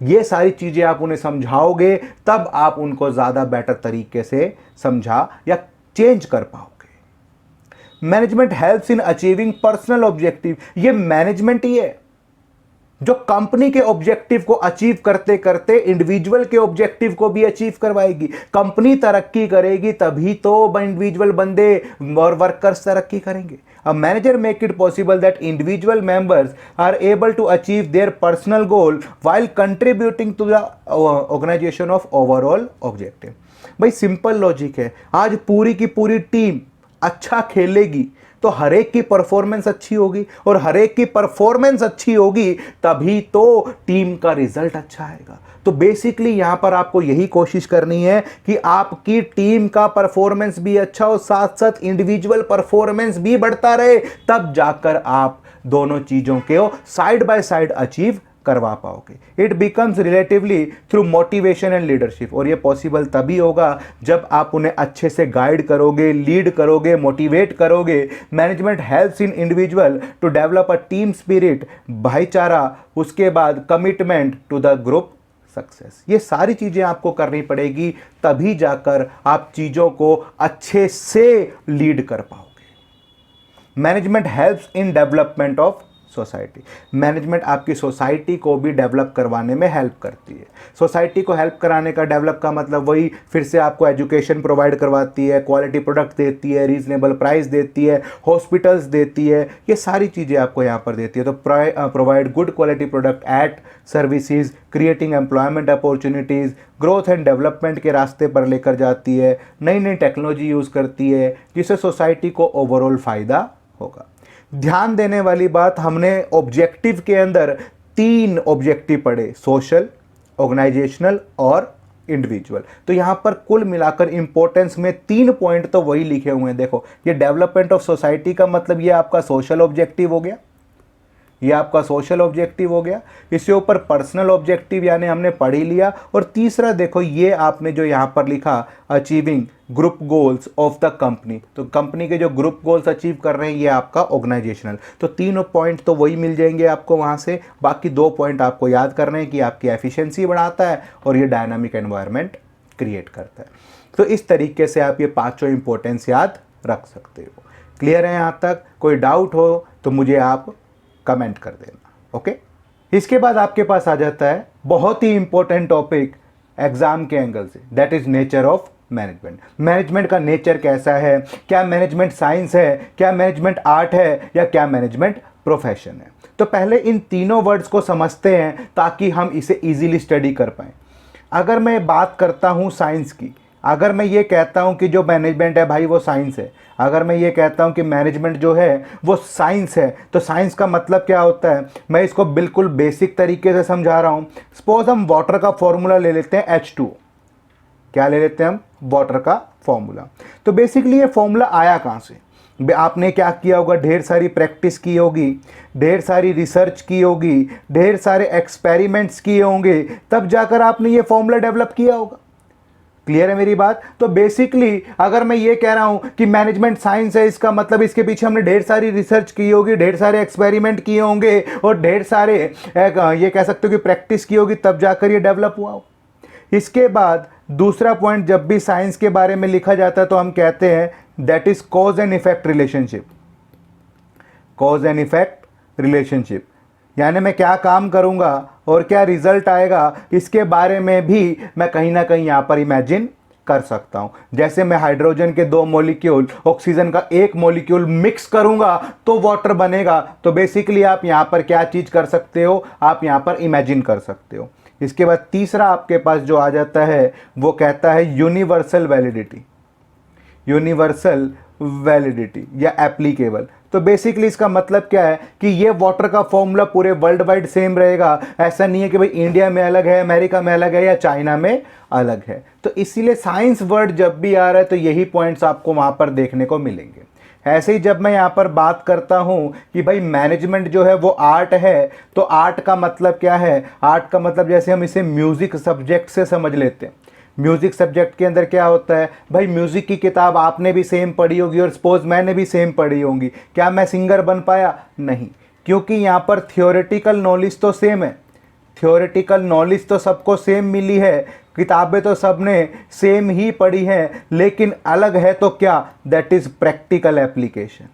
ये सारी चीजें आप उन्हें समझाओगे, तब आप उनको ज्यादा बेटर तरीके से समझा या चेंज कर पाओगे। Management helps in achieving personal objective. ये मैनेजमेंट ही है जो कंपनी के ऑब्जेक्टिव को अचीव करते करते इंडिविजुअल के ऑब्जेक्टिव को भी अचीव करवाएगी। कंपनी तरक्की करेगी तभी तो इंडिविजुअल बंदे और वर्कर्स तरक्की करेंगे। A manager make it possible that individual members are able to achieve their personal goal while contributing to the organization of overall objective। भाई सिंपल लॉजिक है, आज पूरी की पूरी टीम अच्छा खेलेगी तो हर एक की परफॉर्मेंस अच्छी होगी, और हर एक की परफॉर्मेंस अच्छी होगी तभी तो टीम का रिजल्ट अच्छा आएगा। तो बेसिकली यहां पर आपको यही कोशिश करनी है कि आपकी टीम का परफॉर्मेंस भी अच्छा हो, साथ साथ इंडिविजुअल परफॉर्मेंस भी बढ़ता रहे, तब जाकर आप दोनों चीजों के साइड बाय साइड अचीव करवा पाओगे। It becomes relatively through motivation and leadership. और ये पॉसिबल तभी होगा जब आप उन्हें अच्छे से गाइड करोगे, लीड करोगे, मोटिवेट करोगे। Management helps in individual to develop a team spirit, भाईचारा, उसके बाद commitment to the group success. ये सारी चीजें आपको करनी पड़ेगी, तभी जाकर आप चीजों को अच्छे से लीड कर पाओगे। Management helps in development of society. Management आपकी सोसाइटी को भी डेवलप करवाने में हेल्प करती है। सोसाइटी को हेल्प कराने का, डेवलप का मतलब वही फिर से आपको एजुकेशन प्रोवाइड करवाती है, क्वालिटी प्रोडक्ट देती है, रीजनेबल प्राइस देती है, हॉस्पिटल्स देती है, ये सारी चीज़ें आपको यहाँ पर देती है। तो provide good quality product at services, creating employment opportunities, growth and development के रास्ते पर लेकर जाती है, नई नई टेक्नोलॉजी यूज़ करती है, जिससे सोसाइटी को ओवरऑल फ़ायदा होगा। ध्यान देने वाली बात, हमने ऑब्जेक्टिव के अंदर 3 ऑब्जेक्टिव पढ़े, सोशल, ऑर्गेनाइजेशनल और इंडिविजुअल। तो यहां पर कुल मिलाकर इंपॉर्टेंस में 3 पॉइंट तो वही लिखे हुए हैं। देखो, ये डेवलपमेंट ऑफ सोसाइटी का मतलब ये आपका सोशल ऑब्जेक्टिव हो गया, ये आपका सोशल ऑब्जेक्टिव हो गया। इसके ऊपर पर्सनल ऑब्जेक्टिव यानी हमने पढ़ ही लिया। और तीसरा देखो, ये आपने जो यहाँ पर लिखा, achieving group goals of the company, तो कंपनी के जो ग्रुप गोल्स अचीव कर रहे हैं ये आपका ऑर्गेनाइजेशनल। तो 3 पॉइंट तो वही मिल जाएंगे आपको वहाँ से। बाकी 2 पॉइंट आपको याद करने हैं कि आपकी एफिशिएंसी बढ़ाता है और ये डायनामिक एनवायरनमेंट क्रिएट करता है। तो इस तरीके से आप ये 5 इंपॉर्टेंस याद रख सकते हो। क्लियर है यहाँ तक? कोई डाउट हो तो मुझे आप कमेंट कर देना। ओके, इसके बाद आपके पास आ जाता है बहुत ही इंपॉर्टेंट टॉपिक एग्जाम के एंगल से, that is nature of management. Management का नेचर कैसा है, क्या मैनेजमेंट साइंस है, क्या मैनेजमेंट आर्ट है, या क्या मैनेजमेंट प्रोफेशन है। तो पहले इन तीनों वर्ड्स को समझते हैं ताकि हम इसे इजीली स्टडी कर पाएं। अगर मैं बात करता हूं साइंस की, अगर मैं ये कहता हूं कि जो मैनेजमेंट है भाई वो साइंस है, अगर मैं ये कहता हूं कि मैनेजमेंट जो है वो साइंस है, तो साइंस का मतलब क्या होता है, मैं इसको बिल्कुल बेसिक तरीके से समझा रहा हूं। सपोज हम वाटर का फॉर्मूला ले लेते हैं H2। क्या ले लेते हैं हम? वाटर का फॉर्मूला। तो बेसिकली ये फॉर्मूला आया कहाँ से? आपने क्या किया होगा, ढेर सारी प्रैक्टिस की होगी, ढेर सारी रिसर्च की होगी, ढेर सारे एक्सपेरिमेंट्स किए होंगे, तब जाकर आपने ये फॉर्मूला डेवलप किया होगा। क्लियर है मेरी बात? तो बेसिकली अगर मैं ये कह रहा हूं कि मैनेजमेंट साइंस है, इसका मतलब इसके पीछे हमने ढेर सारी रिसर्च की होगी, ढेर सारे एक्सपेरिमेंट किए होंगे और ढेर सारे ये कह सकते हो कि प्रैक्टिस की होगी, तब जाकर ये डेवलप हुआ हो। इसके बाद दूसरा पॉइंट, जब भी साइंस के बारे में लिखा जाता है तो हम कहते हैं that is cause and effect relationship. Cause and effect relationship यानी मैं क्या काम करूंगा और क्या रिजल्ट आएगा, इसके बारे में भी मैं कहीं ना कहीं यहां पर इमेजिन कर सकता हूं। जैसे मैं हाइड्रोजन के 2 मॉलिक्यूल, ऑक्सीजन का 1 मॉलिक्यूल मिक्स करूंगा तो वाटर बनेगा। तो बेसिकली आप यहां पर क्या चीज कर सकते हो, आप यहां पर इमेजिन कर सकते हो। इसके बाद तीसरा आपके पास जो आ जाता है वो कहता है यूनिवर्सल वैलिडिटी। यूनिवर्सल वैलिडिटी या एप्लीकेबल। तो बेसिकली इसका मतलब क्या है कि ये वाटर का फॉर्मूला पूरे वर्ल्ड वाइड सेम रहेगा। ऐसा नहीं है कि भाई इंडिया में अलग है, अमेरिका में अलग है या चाइना में अलग है। तो इसीलिए साइंस वर्ड जब भी आ रहा है तो यही पॉइंट्स आपको वहां पर देखने को मिलेंगे। ऐसे ही जब मैं यहाँ पर बात करता हूँ कि भाई मैनेजमेंट जो है वो आर्ट है, तो आर्ट का मतलब क्या है? आर्ट का मतलब जैसे हम इसे म्यूजिक सब्जेक्ट से समझ लेते हैं। म्यूजिक सब्जेक्ट के अंदर क्या होता है भाई, म्यूजिक की किताब आपने भी सेम पढ़ी होगी और सपोज मैंने भी सेम पढ़ी होंगी। क्या मैं सिंगर बन पाया? नहीं, क्योंकि यहाँ पर थियोरेटिकल नॉलेज तो सेम है। थियोरेटिकल नॉलेज तो सबको सेम मिली है, किताबें तो सबने सेम ही पढ़ी हैं, लेकिन अलग है तो क्या? That is practical application.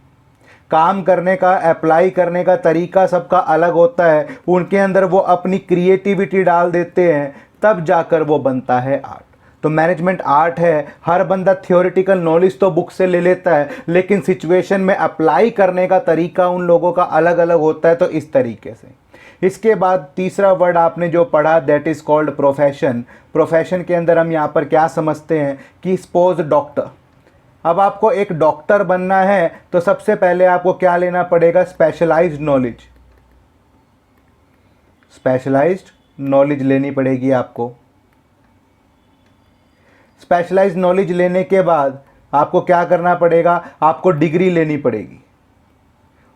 काम करने का, अप्लाई करने का तरीका सबका अलग होता है। उनके अंदर वो अपनी क्रिएटिविटी डाल देते हैं, तब जाकर वो बनता है आर्ट। तो मैनेजमेंट आर्ट है। हर बंदा थियोरेटिकल नॉलेज तो बुक से ले लेता है, लेकिन सिचुएशन में अप्लाई करने का तरीका उन लोगों का अलग अलग होता है। तो इस तरीके से इसके बाद तीसरा वर्ड आपने जो पढ़ा that is called profession. Profession के अंदर हम यहाँ पर क्या समझते हैं कि सपोज डॉक्टर। अब आपको एक डॉक्टर बनना है तो सबसे पहले आपको क्या लेना पड़ेगा? Specialised knowledge. स्पेशलाइज्ड नॉलेज लेनी पड़ेगी आपको। स्पेशलाइज्ड नॉलेज लेने के बाद आपको क्या करना पड़ेगा? आपको डिग्री लेनी पड़ेगी।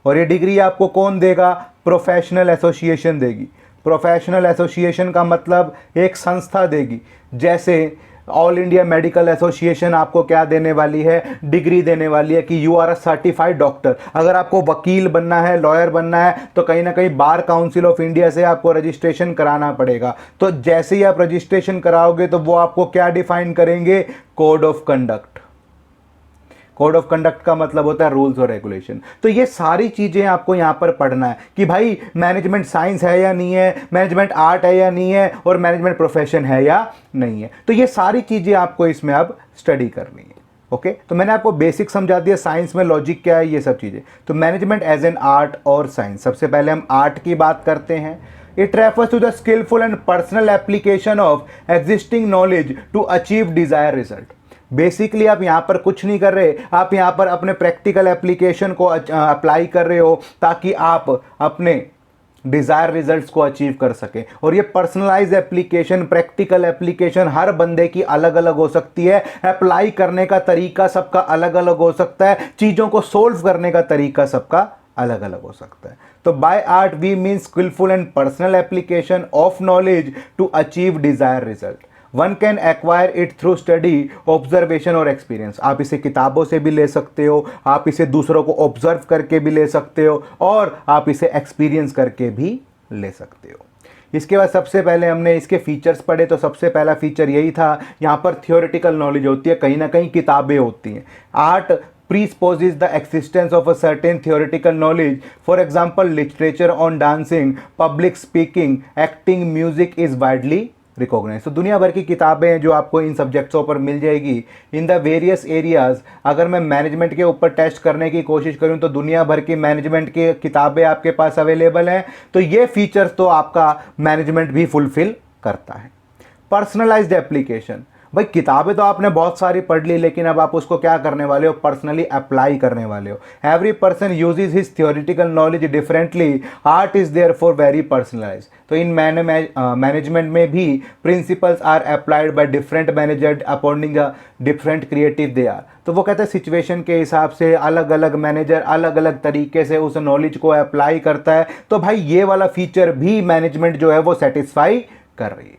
और ये डिग्री आपको कौन देगा? प्रोफेशनल एसोसिएशन देगी। प्रोफेशनल एसोसिएशन का मतलब एक संस्था देगी। जैसे ऑल इंडिया मेडिकल एसोसिएशन आपको क्या देने वाली है? डिग्री देने वाली है कि you are a certified doctor. अगर आपको वकील बनना है, लॉयर बनना है, तो कहीं ना कहीं बार काउंसिल ऑफ इंडिया से आपको रजिस्ट्रेशन कराना पड़ेगा। तो जैसे ही आप रजिस्ट्रेशन कराओगे तो वो आपको क्या डिफाइन करेंगे? Code of conduct. Code of conduct का मतलब होता है रूल्स और रेगुलेशन। तो ये सारी चीजें आपको यहां पर पढ़ना है कि भाई मैनेजमेंट साइंस है या नहीं है, मैनेजमेंट आर्ट है या नहीं है, और मैनेजमेंट प्रोफेशन है या नहीं है। तो ये सारी चीजें आपको इसमें अब स्टडी करनी है। ओके, तो मैंने आपको बेसिक समझा दिया, साइंस में लॉजिक क्या है, ये सब चीजें। तो मैनेजमेंट एज एन आर्ट और साइंस। सबसे पहले हम आर्ट की बात करते हैं। It refers to the skilful and personal application of existing knowledge to achieve desire result. Basically आप यहाँ पर कुछ नहीं कर रहे, आप यहाँ पर अपने प्रैक्टिकल एप्लीकेशन को अप्लाई कर रहे हो ताकि आप अपने डिजायर रिजल्ट्स को अचीव कर सकें। और ये पर्सनलाइज एप्लीकेशन, प्रैक्टिकल एप्लीकेशन हर बंदे की अलग अलग हो सकती है। अप्लाई करने का तरीका सबका अलग अलग हो सकता है। चीज़ों को सोल्व करने का तरीका सबका अलग अलग हो सकता है। तो by art we mean skilful and personal application of knowledge to achieve desire result. One can acquire it through study, observation और एक्सपीरियंस। आप इसे किताबों से भी ले सकते हो, आप इसे दूसरों को ऑब्जर्व करके भी ले सकते हो, और आप इसे एक्सपीरियंस करके भी ले सकते हो। इसके बाद सबसे पहले हमने इसके फीचर्स पढ़े। तो सबसे पहला फीचर यही था, यहाँ पर थियोरेटिकल नॉलेज होती है, कहीं ना कहीं किताबें होती हैं। Art presupposes the existence of a certain theoretical knowledge. For example, literature on dancing, public speaking, acting, music is widely recognized. तो दुनिया भर की किताबें हैं जो आपको इन सब्जेक्ट्सों पर मिल जाएगी इन द वेरियस एरियाज। अगर मैं मैनेजमेंट के ऊपर टेस्ट करने की कोशिश करूं तो दुनिया भर की मैनेजमेंट की किताबें आपके पास अवेलेबल हैं। तो ये फीचर्स तो आपका मैनेजमेंट भी फुलफिल करता है। पर्सनलाइज्ड एप्लीकेशन, भाई किताबें तो आपने बहुत सारी पढ़ ली, लेकिन अब आप उसको क्या करने वाले हो? पर्सनली अप्लाई करने वाले हो। Every person uses his theoretical knowledge differently, art is there for very personalise. तो इन मैनेजमेंट में भी principles are applied by different manager according the different creative they are. तो वो कहते हैं सिचुएशन के हिसाब से अलग अलग मैनेजर अलग अलग तरीके से उस नॉलेज को अप्लाई करता है। तो भाई ये वाला फीचर भी मैनेजमेंट जो है वो सेटिस्फाई कर रही है।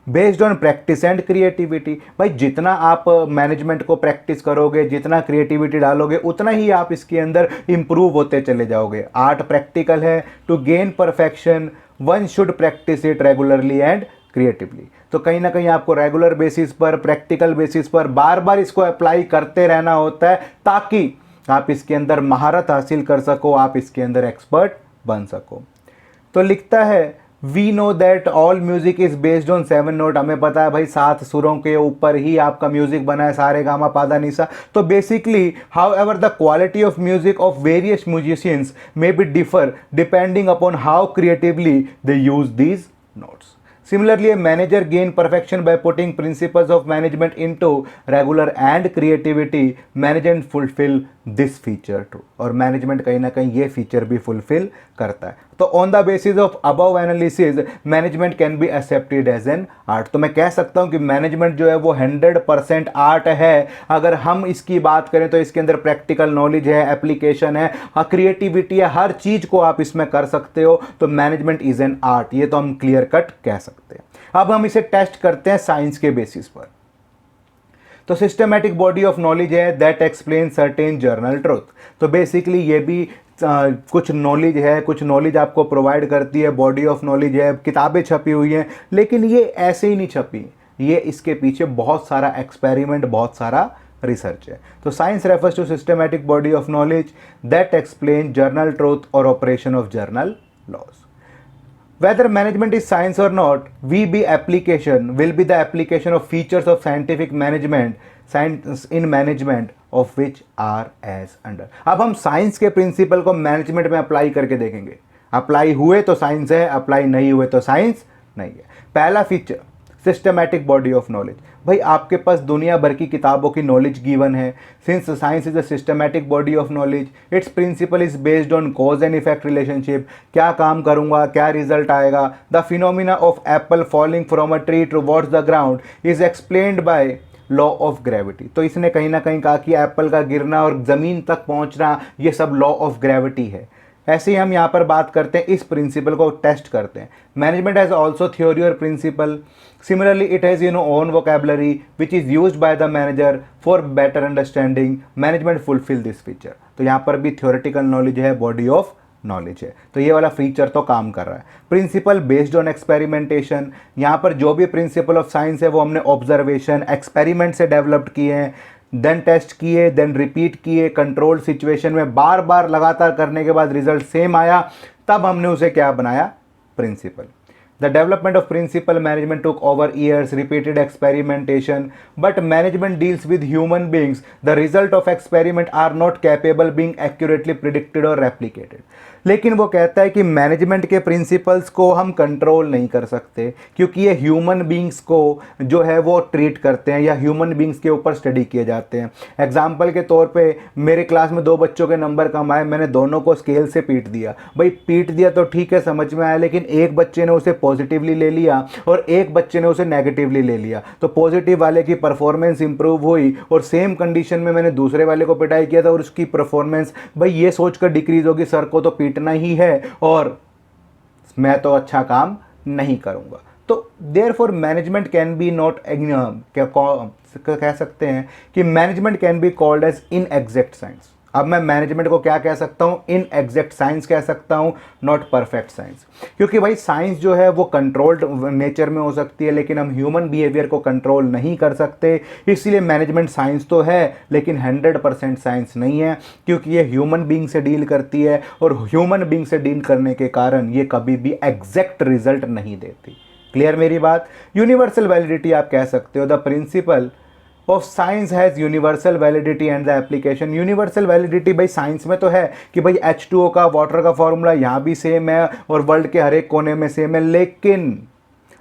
Based on practice and creativity. भाई जितना आप मैनेजमेंट को प्रैक्टिस करोगे, जितना क्रिएटिविटी डालोगे, उतना ही आप इसके अंदर इंप्रूव होते चले जाओगे। आर्ट प्रैक्टिकल है। To gain perfection one should practise it regularly and creatively. तो कहीं ना कहीं आपको रेगुलर बेसिस पर, प्रैक्टिकल बेसिस पर बार बार इसको अप्लाई करते रहना होता है, ताकि आप इसके अंदर महारत हासिल कर सको, आप इसके अंदर एक्सपर्ट बन सको। तो लिखता है we know that all music is based on 7 note. हमें पता है भाई 7 सुरों के ऊपर ही आपका म्यूजिक बना है, सारे गामा पादा निसा। तो basically how ever the quality of music of various musicians may be differ depending upon how creatively they use these notes. Similarly, a manager gain perfection by putting principles of management into regular and creativity. Management fulfill this feature too. और management कहीं ना कहीं ये feature भी fulfill करता है। तो on the basis of above analysis, management can be accepted as an art. तो मैं कह सकता हूँ कि management जो है वो 100% art है। अगर हम इसकी बात करें तो इसके अंदर practical knowledge है, application है, creativity है, हर चीज़ को आप इसमें कर सकते हो। तो management is an art, ये तो हम clear cut कह सकते हैं। अब हम इसे टेस्ट करते हैं साइंस के बेसिस पर। तो सिस्टमैटिक बॉडी ऑफ नॉलेज है that explain certain journal truth. तो बेसिकली ये भी कुछ नॉलेज है, कुछ नॉलेज आपको प्रोवाइड करती है, बॉडी ऑफ नॉलेज है, किताबें छपी हुई हैं, लेकिन ये ऐसे ही नहीं छपी, ये इसके पीछे बहुत सारा एक्सपेरिमेंट, बहुत सारा रिसर्च है। तो science refers to systematic body of knowledge that explain general truth और operation of general laws. Whether management is science or not, application will be the application of features of scientific management, science in management of which are as under। अब हम science के principal को management में apply करके देखेंगे। Apply हुए तो science है, अप्लाई नहीं हुए तो साइंस नहीं है। पहला feature systematic body of knowledge. भाई आपके पास दुनिया भर की किताबों की नॉलेज गिवन है। Since science is a systematic body of knowledge, its principle is based on cause and effect relationship. क्या काम करूंगा, क्या रिजल्ट आएगा। The phenomena of apple falling from a tree towards the ground is explained by law of gravity. तो इसने कहीं ना कहीं कहा कि एप्पल का गिरना और ज़मीन तक पहुंचना ये सब लॉ ऑफ ग्रेविटी है। ऐसे ही हम यहाँ पर बात करते हैं, इस प्रिंसिपल को टेस्ट करते हैं। मैनेजमेंट हैज़ ऑल्सो थ्योरी और principle. Similarly it has own vocabulary which is used by the manager for better understanding. Management fulfil this feature. तो यहाँ पर भी थ्योरेटिकल नॉलेज है, बॉडी ऑफ नॉलेज है। तो ये वाला फीचर तो काम कर रहा है। Principle based on experimentation. यहाँ पर जो भी प्रिंसिपल ऑफ साइंस है वो हमने ऑब्जर्वेशन, एक्सपेरिमेंट से डेवलप्ड किए हैं, देन टेस्ट किए, देन रिपीट किए, कंट्रोल सिचुएशन में बार बार लगातार करने के बाद रिजल्ट सेम आया, तब हमने उसे क्या बनाया, principal. The development of principal management took over years, repeated experimentation, but management deals with human beings. The result of experiment are not capable being accurately predicted or replicated. लेकिन वो कहता है कि मैनेजमेंट के प्रिंसिपल्स को हम control नहीं कर सकते, क्योंकि ये ह्यूमन बींग्स को जो है वो ट्रीट करते हैं या ह्यूमन बींग्स के ऊपर स्टडी किए जाते हैं। एग्जाम्पल के तौर पे मेरे क्लास में 2 बच्चों के नंबर कम आए, मैंने दोनों को स्केल से पीट दिया। भाई पीट दिया तो ठीक है, समझ में आया, लेकिन एक बच्चे ने उसे पॉजिटिवली ले लिया और एक बच्चे ने उसे नेगेटिवली ले लिया। तो पॉजिटिव वाले की परफॉर्मेंस इंप्रूव हुई और सेम कंडीशन में मैंने दूसरे वाले को पिटाई किया था और उसकी परफॉर्मेंस भाई ये सोचकर डिक्रीज होगी, सर को तो पीटना ही है और मैं तो अच्छा काम नहीं करूंगा। तो therefore management can be not, कह सकते हैं कि management can be called as inexact science. अब मैं मैनेजमेंट को क्या कह सकता हूँ, इन एग्जैक्ट साइंस कह सकता हूँ, नॉट परफेक्ट साइंस। क्योंकि भाई साइंस जो है वो कंट्रोल्ड नेचर में हो सकती है, लेकिन हम ह्यूमन बिहेवियर को कंट्रोल नहीं कर सकते। इसलिए मैनेजमेंट साइंस तो है लेकिन 100% साइंस नहीं है, क्योंकि ये ह्यूमन बीइंग से डील करती है और ह्यूमन बीइंग से डील करने के कारण ये कभी भी एग्जैक्ट रिजल्ट नहीं देती। क्लियर मेरी बात। यूनिवर्सल वैलिडिटी आप कह सकते हो, the principle of science has universal validity and the application. Universal validity भाई साइंस में तो है कि भाई H2O का वाटर का फॉर्मूला यहाँ भी सेम है और वर्ल्ड के हर एक कोने में सेम है,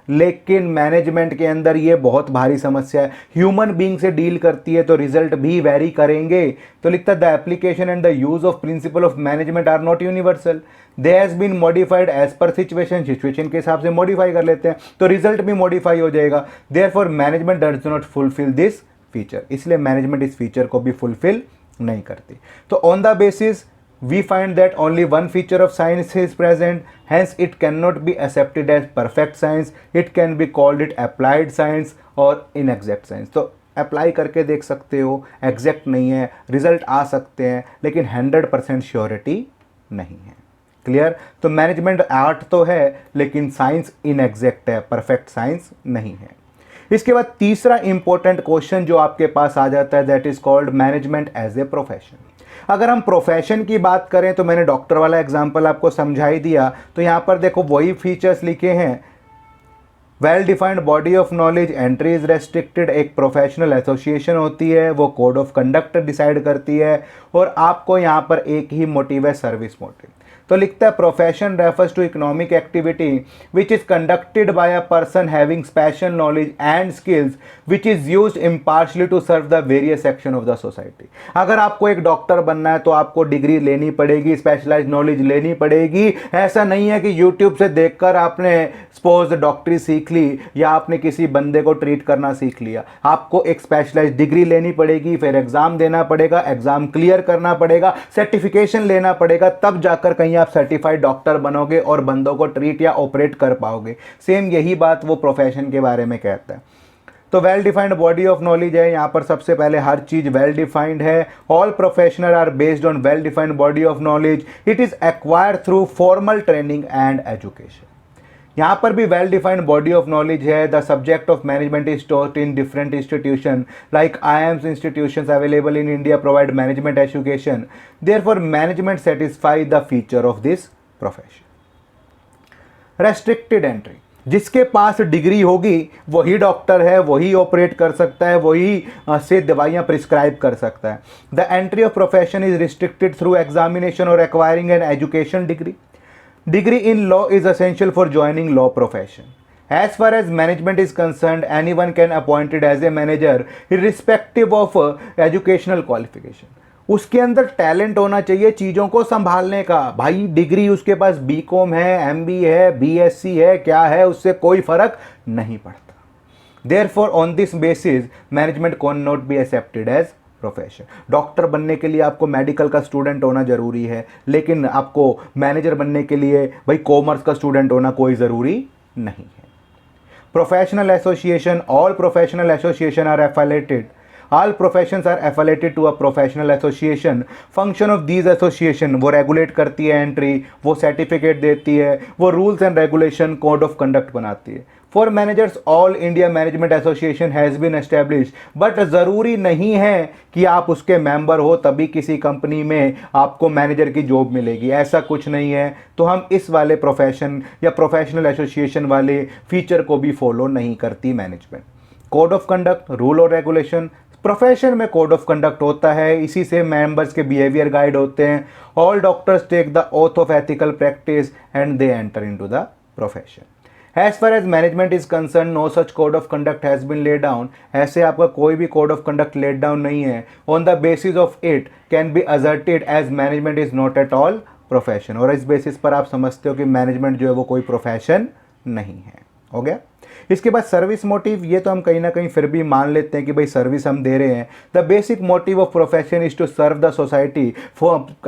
लेकिन मैनेजमेंट के अंदर ये बहुत भारी समस्या है। ह्यूमन बीइंग से डील करती है तो रिजल्ट भी वेरी करेंगे। तो लिखता है the application and the use of principle of management are not universal, they has been modified as per situation. Situation के हिसाब से मॉडिफाई कर लेते हैं तो रिजल्ट भी मॉडिफाई हो जाएगा। Therefore management does not fulfil this feature. इसलिए मैनेजमेंट इस फीचर को भी फुलफिल नहीं करती। तो on the basis We find that only one feature of science is present, hence it cannot be accepted as perfect science. It can be called it applied science or inexact science. तो apply करके देख सकते हो, exact नहीं है, result आ सकते हैं लेकिन 100% श्योरिटी नहीं है। क्लियर? तो मैनेजमेंट आर्ट तो है लेकिन साइंस इनएग्जैक्ट है, परफेक्ट साइंस नहीं है। इसके बाद तीसरा इंपॉर्टेंट क्वेश्चन जो आपके पास आ जाता है, that is called management as a profession. अगर हम प्रोफेशन की बात करें तो मैंने डॉक्टर वाला एग्जांपल आपको समझा ही दिया, तो यहाँ पर देखो वही फीचर्स लिखे हैं। Well defined body of knowledge, entry is restricted, एक प्रोफेशनल एसोसिएशन होती है, वो कोड ऑफ कंडक्ट डिसाइड करती है, और आपको यहाँ पर एक ही मोटिव है, सर्विस मोटिव। तो लिखता है profession refers to economic activity which is conducted by a person having special knowledge and skills which is used impartially to serve the various section of the society. अगर आपको एक doctor बनना है तो आपको डिग्री लेनी पड़ेगी, स्पेशलाइज्ड नॉलेज लेनी पड़ेगी। ऐसा नहीं है कि यूट्यूब से देखकर आपने सपोज डॉक्टरी सीख ली या आपने किसी बंदे को ट्रीट करना सीख लिया। आपको एक स्पेशलाइज्ड डिग्री लेनी पड़ेगी, फिर एग्जाम देना पड़ेगा, एग्जाम क्लियर करना पड़ेगा, सर्टिफिकेशन लेना पड़ेगा, तब जाकर कहीं आप सर्टिफाइड डॉक्टर बनोगे और बंदों को ट्रीट या ऑपरेट कर पाओगे। सेम यही बात वो प्रोफेशन के बारे में कहता है। तो well defined body of knowledge है, यहाँ पर सबसे पहले हर चीज वेल डिफाइंड है। All professional are based on well defined body of knowledge, it is acquired through formal training and education. यहाँ पर भी well defined body of knowledge है। The subject of management is taught in different institution like IIMs institutions available in India provide management education, therefore management satisfy the feature of this profession. Restricted entry, जिसके पास degree होगी वही doctor है, वही operate कर सकता है, वही से दवाइयाँ प्रिस्क्राइब कर सकता है। The entry of profession is restricted through examination और acquiring an education degree. Degree in law is essential for joining law profession. As far as management is concerned, anyone can appointed as a manager irrespective of educational qualification. उसके अंदर talent होना चाहिए चीज़ों को संभालने का। भाई डिग्री उसके पास BCom है, MBA है, BSc है, क्या है, उससे कोई फर्क नहीं पड़ता। Therefore, on this basis, management cannot be accepted as profession. Doctor बनने के लिए आपको मेडिकल का स्टूडेंट होना जरूरी है, लेकिन आपको मैनेजर बनने के लिए भाई कॉमर्स का स्टूडेंट होना कोई ज़रूरी नहीं है। Professional association, all professional association are affiliated, all professions are affiliated to a professional association. Function of these association, वो रेगुलेट करती है एंट्री, वो सर्टिफिकेट देती है, वो rules and regulation, code of conduct बनाती है। For managers all India management association has been establish, but ज़रूरी नहीं है कि आप उसके मेंबर हो तभी किसी कंपनी में आपको मैनेजर की जॉब मिलेगी, ऐसा कुछ नहीं है। तो हम इस वाले प्रोफेशन या प्रोफेशनल एसोसिएशन वाले फीचर को भी फॉलो नहीं करती management. Code of conduct, rule और रेगुलेशन, प्रोफेशन में कोड ऑफ कंडक्ट होता है, इसी से मेंबर्स के बिहेवियर गाइड होते हैं। All doctors take the oath of ethical practice and they enter into the profession. As far as management is concerned, no such code of conduct has been laid down. ऐसे आपका कोई भी code of conduct laid down नहीं है। On the basis of it can be asserted as management is not at all profession। और इस basis पर आप समझते हो कि मैनेजमेंट जो है वो कोई प्रोफेशन नहीं है। हो गया? इसके बाद सर्विस मोटिव, ये तो हम कहीं ना कहीं फिर भी मान लेते हैं कि भाई सर्विस हम दे रहे हैं। The basic motive of profession is to serve the society.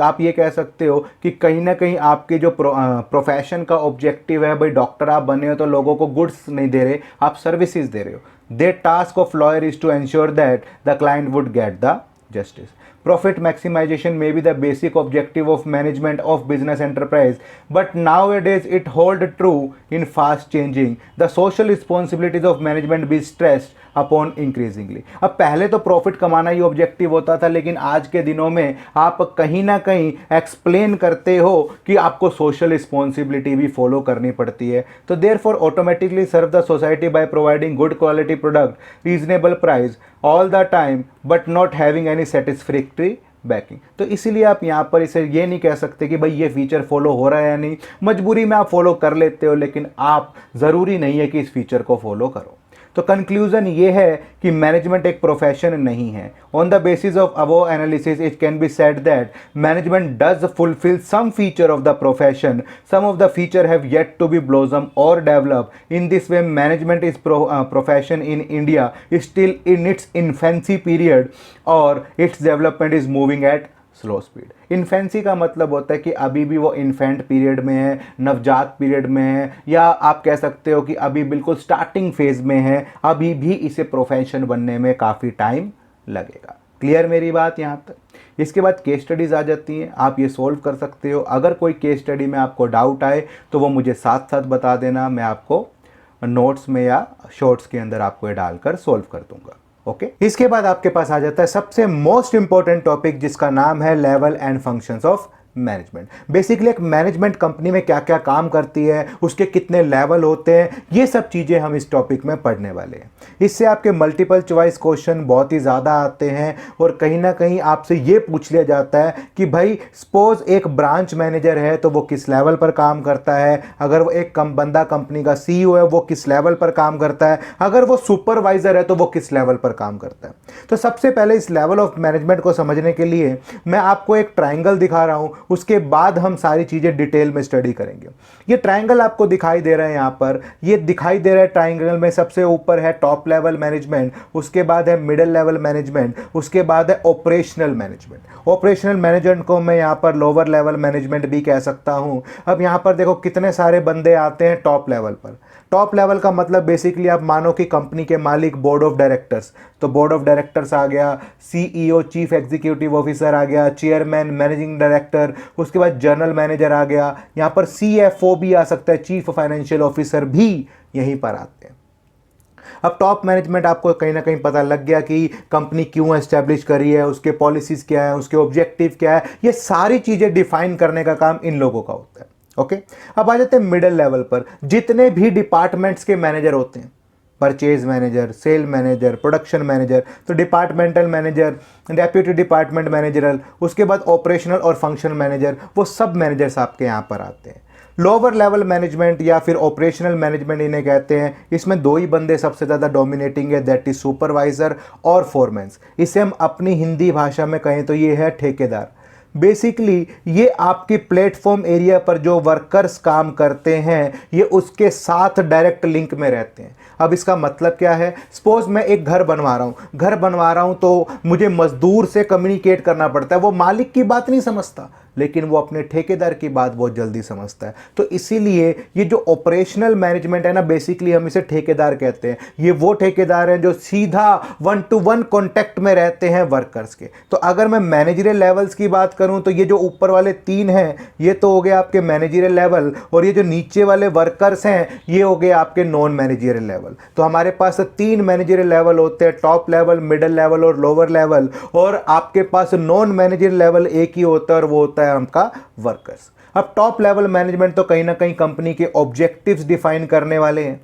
आप ये कह सकते हो कि कहीं ना कहीं आपके जो प्रोफेशन का ऑब्जेक्टिव है, भाई डॉक्टर आप बने हो तो लोगों को गुड्स नहीं दे रहे, आप सर्विसेज दे रहे हो। The task of lawyer is to ensure that the client would get the justice. Profit maximization may be the basic objective of management of business enterprise, but nowadays it hold true in fast changing. The social responsibilities of management be stressed upon increasingly. अब पहले तो profit कमाना ही objective होता था, लेकिन आज के दिनों में आप कहीं ना कहीं एक्सप्लेन करते हो कि आपको सोशल रिस्पॉन्सिबिलिटी भी फॉलो करनी पड़ती है। तो therefore automatically serve the society by providing good quality product, reasonable price all the time, but not having any satisfactory backing. तो इसीलिए आप यहाँ पर इसे ये नहीं कह सकते कि भाई ये फीचर फॉलो हो रहा है या नहीं। मजबूरी में आप फॉलो कर लेते हो, लेकिन आप ज़रूरी नहीं है कि इस फीचर को फॉलो करो। तो कंक्लूजन ये है कि मैनेजमेंट एक प्रोफेशन नहीं है। On the basis of above analysis it can be said that management does fulfil some feature of the profession, some of the feature have yet to be blossom और develop. In this way management is profession in India is still in its infancy period or its development is moving at slow speed. Infancy का मतलब होता है कि अभी भी वो infant period में है, नवजात पीरियड में है, या आप कह सकते हो कि अभी बिल्कुल स्टार्टिंग फेज में है, अभी भी इसे प्रोफेशन बनने में काफ़ी टाइम लगेगा। क्लियर मेरी बात यहाँ तक। इसके बाद केस स्टडीज़ आ जाती हैं, आप ये सोल्व कर सकते हो। अगर कोई केस स्टडी में आपको डाउट आए तो वो मुझे साथ साथ बता देना, मैं आपको नोट्स में या शॉर्ट्स के अंदर आपको ये डालकर सोल्व कर दूंगा। ओके, इसके बाद आपके पास आ जाता है सबसे मोस्ट इंपॉर्टेंट टॉपिक, जिसका नाम है level and functions of management. Basically एक मैनेजमेंट कंपनी में क्या क्या काम करती है, उसके कितने लेवल होते हैं, ये सब चीज़ें हम इस टॉपिक में पढ़ने वाले हैं। इससे आपके मल्टीपल चॉइस क्वेश्चन बहुत ही ज़्यादा आते हैं और कहीं ना कहीं आपसे ये पूछ लिया जाता है कि भाई सपोज एक ब्रांच मैनेजर है तो वो किस लेवल पर काम करता है, अगर वो एक बंदा कंपनी का CEO है वो किस लेवल पर काम करता है, अगर वो सुपरवाइजर है तो वो किस लेवल पर काम करता है। तो सबसे पहले इस लेवल ऑफ मैनेजमेंट को समझने के लिए मैं आपको एक ट्राइंगल दिखा रहा हूँ, उसके बाद हम सारी चीज़ें डिटेल में स्टडी करेंगे। ये ट्राइंगल आपको दिखाई दे रहा है यहाँ पर, ये दिखाई दे रहा है ट्राइंगल में सबसे ऊपर है टॉप लेवल मैनेजमेंट, उसके बाद है मिडिल लेवल मैनेजमेंट, उसके बाद है ऑपरेशनल मैनेजमेंट। ऑपरेशनल मैनेजमेंट को मैं यहाँ पर लोअर लेवल मैनेजमेंट भी कह सकता हूँ। अब यहाँ पर देखो कितने सारे बंदे आते हैं टॉप लेवल पर। टॉप लेवल का मतलब बेसिकली आप मानो कि कंपनी के मालिक बोर्ड ऑफ डायरेक्टर्स, तो बोर्ड ऑफ डायरेक्टर्स आ गया, CEO चीफ एग्जीक्यूटिव ऑफिसर आ गया, चेयरमैन, मैनेजिंग डायरेक्टर, उसके बाद जनरल मैनेजर आ गया, यहाँ पर CFO भी आ सकता है, चीफ फाइनेंशियल ऑफिसर भी यहीं पर आते हैं। अब टॉप मैनेजमेंट आपको कहीं ना कहीं पता लग गया कि कंपनी क्यों एस्टेब्लिश करी है, उसके पॉलिसीज क्या है, उसके ऑब्जेक्टिव क्या है, ये सारी चीज़ें डिफाइन करने का काम इन लोगों का होता है। ओके, अब आ जाते हैं मिडिल लेवल पर। जितने भी डिपार्टमेंट्स के मैनेजर होते हैं, purchase manager, sale manager, production manager, तो departmental manager, deputy department managerial, उसके बाद ऑपरेशनल और फंक्शनल मैनेजर, वो सब मैनेजर्स आपके यहाँ पर आते हैं। लोअर लेवल मैनेजमेंट या फिर ऑपरेशनल मैनेजमेंट इन्हें कहते हैं। इसमें दो ही बंदे सबसे ज़्यादा डोमिनेटिंग है, दैट इज सुपरवाइजर और फोरमैन्स। इसे हम अपनी हिंदी भाषा में कहें तो ये है ठेकेदार। बेसिकली ये आपकी प्लेटफॉर्म एरिया पर जो वर्कर्स काम करते हैं ये उसके साथ डायरेक्ट लिंक में रहते हैं। अब इसका मतलब क्या है, सपोज मैं एक घर बनवा रहा हूँ तो मुझे मजदूर से कम्युनिकेट करना पड़ता है। वो मालिक की बात नहीं समझता, लेकिन वो अपने ठेकेदार की बात बहुत जल्दी समझता है। तो इसीलिए ये जो ऑपरेशनल मैनेजमेंट है ना, बेसिकली हम इसे ठेकेदार कहते हैं। ये वो ठेकेदार हैं जो सीधा 1-to-1 कॉन्टैक्ट में रहते हैं वर्कर्स के। तो अगर मैं मैनेजरियल लेवल्स की बात करूं तो ये जो ऊपर वाले 3 हैं ये तो हो गए आपके मैनेजरियल लेवल, और ये जो नीचे वाले वर्कर्स हैं ये हो गए आपके नॉन मैनेजरियल लेवल। तो हमारे पास 3 मैनेजरियल लेवल होते हैं, टॉप लेवल, मिडिल लेवल और लोअर लेवल। और आपके पास नॉन मैनेजरियल लेवल एक ही होता है और वो होता है आपका वर्कर्स। अब टॉप लेवल मैनेजमेंट तो कहीं ना कहीं कंपनी के ऑब्जेक्टिव्स डिफाइन करने वाले हैं।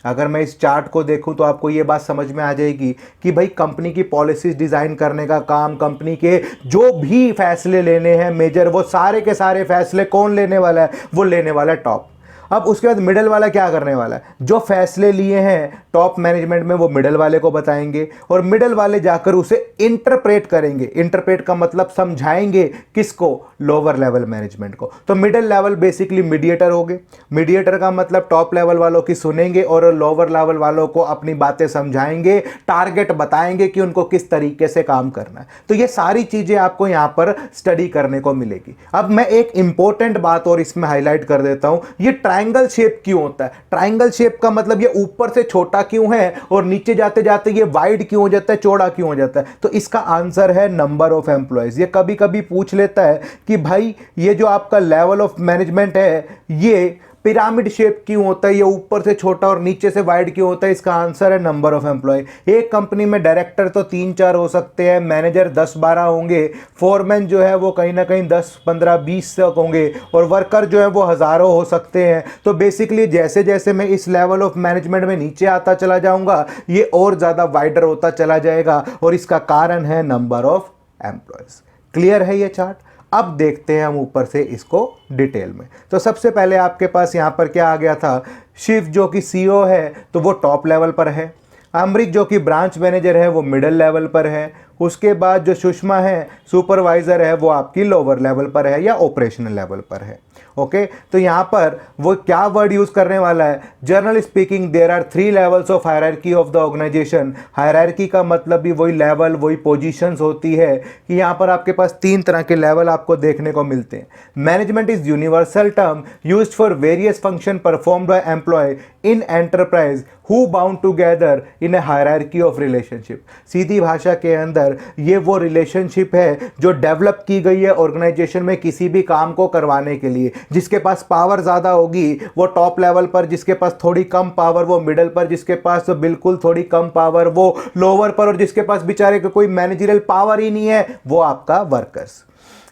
अगर मैं इस चार्ट को देखूं तो आपको ये बात समझ में आ जाएगी कि भाई कंपनी की पॉलिसीज डिजाइन करने का काम, कंपनी के जो भी फैसले लेने हैं मेजर, वो सारे के सारे फैसले कौन लेने वाला है, वो लेने वाला है टॉप। अब उसके बाद मिडिल वाला क्या करने वाला है, जो फैसले लिए हैं टॉप मैनेजमेंट में वो मिडिल वाले को बताएंगे और मिडिल वाले जाकर उसे इंटरप्रेट करेंगे। इंटरप्रेट का मतलब समझाएंगे किसको, लोअर लेवल मैनेजमेंट को। तो मिडिल लेवल बेसिकली मीडिएटर हो गए। मीडिएटर का मतलब टॉप लेवल वालों की सुनेंगे और लोअर लेवल वालों को अपनी बातें समझाएंगे, टारगेट बताएंगे कि उनको किस तरीके से काम करना है। तो ये सारी चीजें आपको यहां पर स्टडी करने को मिलेगी। अब मैं एक इंपॉर्टेंट बात और इसमें हाईलाइट कर देता हूं, ये ट्रायंगल शेप क्यों होता है। ट्रायंगल शेप का मतलब ये ऊपर से छोटा क्यों है और नीचे जाते जाते ये वाइड क्यों हो जाता है, चौड़ा क्यों हो जाता है। तो इसका आंसर है नंबर ऑफ एम्प्लॉयज। ये कभी कभी पूछ लेता है कि भाई ये जो आपका लेवल ऑफ मैनेजमेंट है ये पिरामिड शेप क्यों होता है, ये ऊपर से छोटा और नीचे से वाइड क्यों होता है। इसका आंसर है नंबर ऑफ एम्प्लॉय। एक कंपनी में डायरेक्टर तो 3-4 हो सकते हैं, मैनेजर 10-12 होंगे, फोरमैन जो है वो कहीं ना कहीं 10-15-20 तक होंगे और वर्कर जो है वो हज़ारों हो सकते हैं। तो बेसिकली जैसे जैसे मैं इस लेवल ऑफ मैनेजमेंट में नीचे आता चला जाऊंगा ये और ज़्यादा वाइडर होता चला जाएगा और इसका कारण है नंबर ऑफ एम्प्लॉयज़। क्लियर है ये चार्ट। अब देखते हैं हम ऊपर से इसको डिटेल में। तो सबसे पहले आपके पास यहाँ पर क्या आ गया था, शिव जो कि CEO है तो वो टॉप लेवल पर है, अमृत जो कि ब्रांच मैनेजर है वो मिडिल लेवल पर है, उसके बाद जो सुषमा है सुपरवाइज़र है वो आपकी लोअर लेवल पर है या ऑपरेशनल लेवल पर है। ओके तो यहाँ पर वो क्या वर्ड यूज़ करने वाला है, generally speaking there are 3 levels of hierarchy of the organisation. Hierarchy का मतलब भी वही लेवल वही पोजीशंस होती है कि यहाँ पर आपके पास 3 तरह के लेवल आपको देखने को मिलते हैं। Management is universal term used for various function performed by employ in enterprise who bound together in a hierarchy of relationship. सीधी भाषा के अंदर ये वो रिलेशनशिप है जो डेवलप की गई है ऑर्गेनाइजेशन में किसी भी काम को करवाने के लिए। जिसके पास पावर ज़्यादा होगी वो टॉप लेवल पर, जिसके पास थोड़ी कम पावर वो मिडल पर, जिसके पास बिल्कुल थोड़ी कम पावर वो लोअर पर, और जिसके पास बेचारे को कोई मैनेजरियल पावर ही नहीं है वो आपका workers.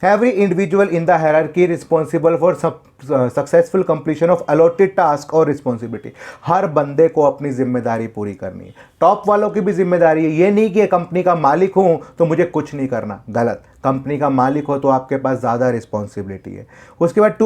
Every individual in the hierarchy responsible for successful completion of allotted task और रिस्पॉन्सिबिलिटी। हर बंदे को अपनी जिम्मेदारी पूरी करनी है। टॉप वालों की भी जिम्मेदारी है, ये नहीं कि कंपनी का मालिक हूं तो मुझे कुछ नहीं करना, गलत। कंपनी का मालिक हो तो आपके पास ज़्यादा रिस्पॉन्सिबिलिटी है। उसके बाद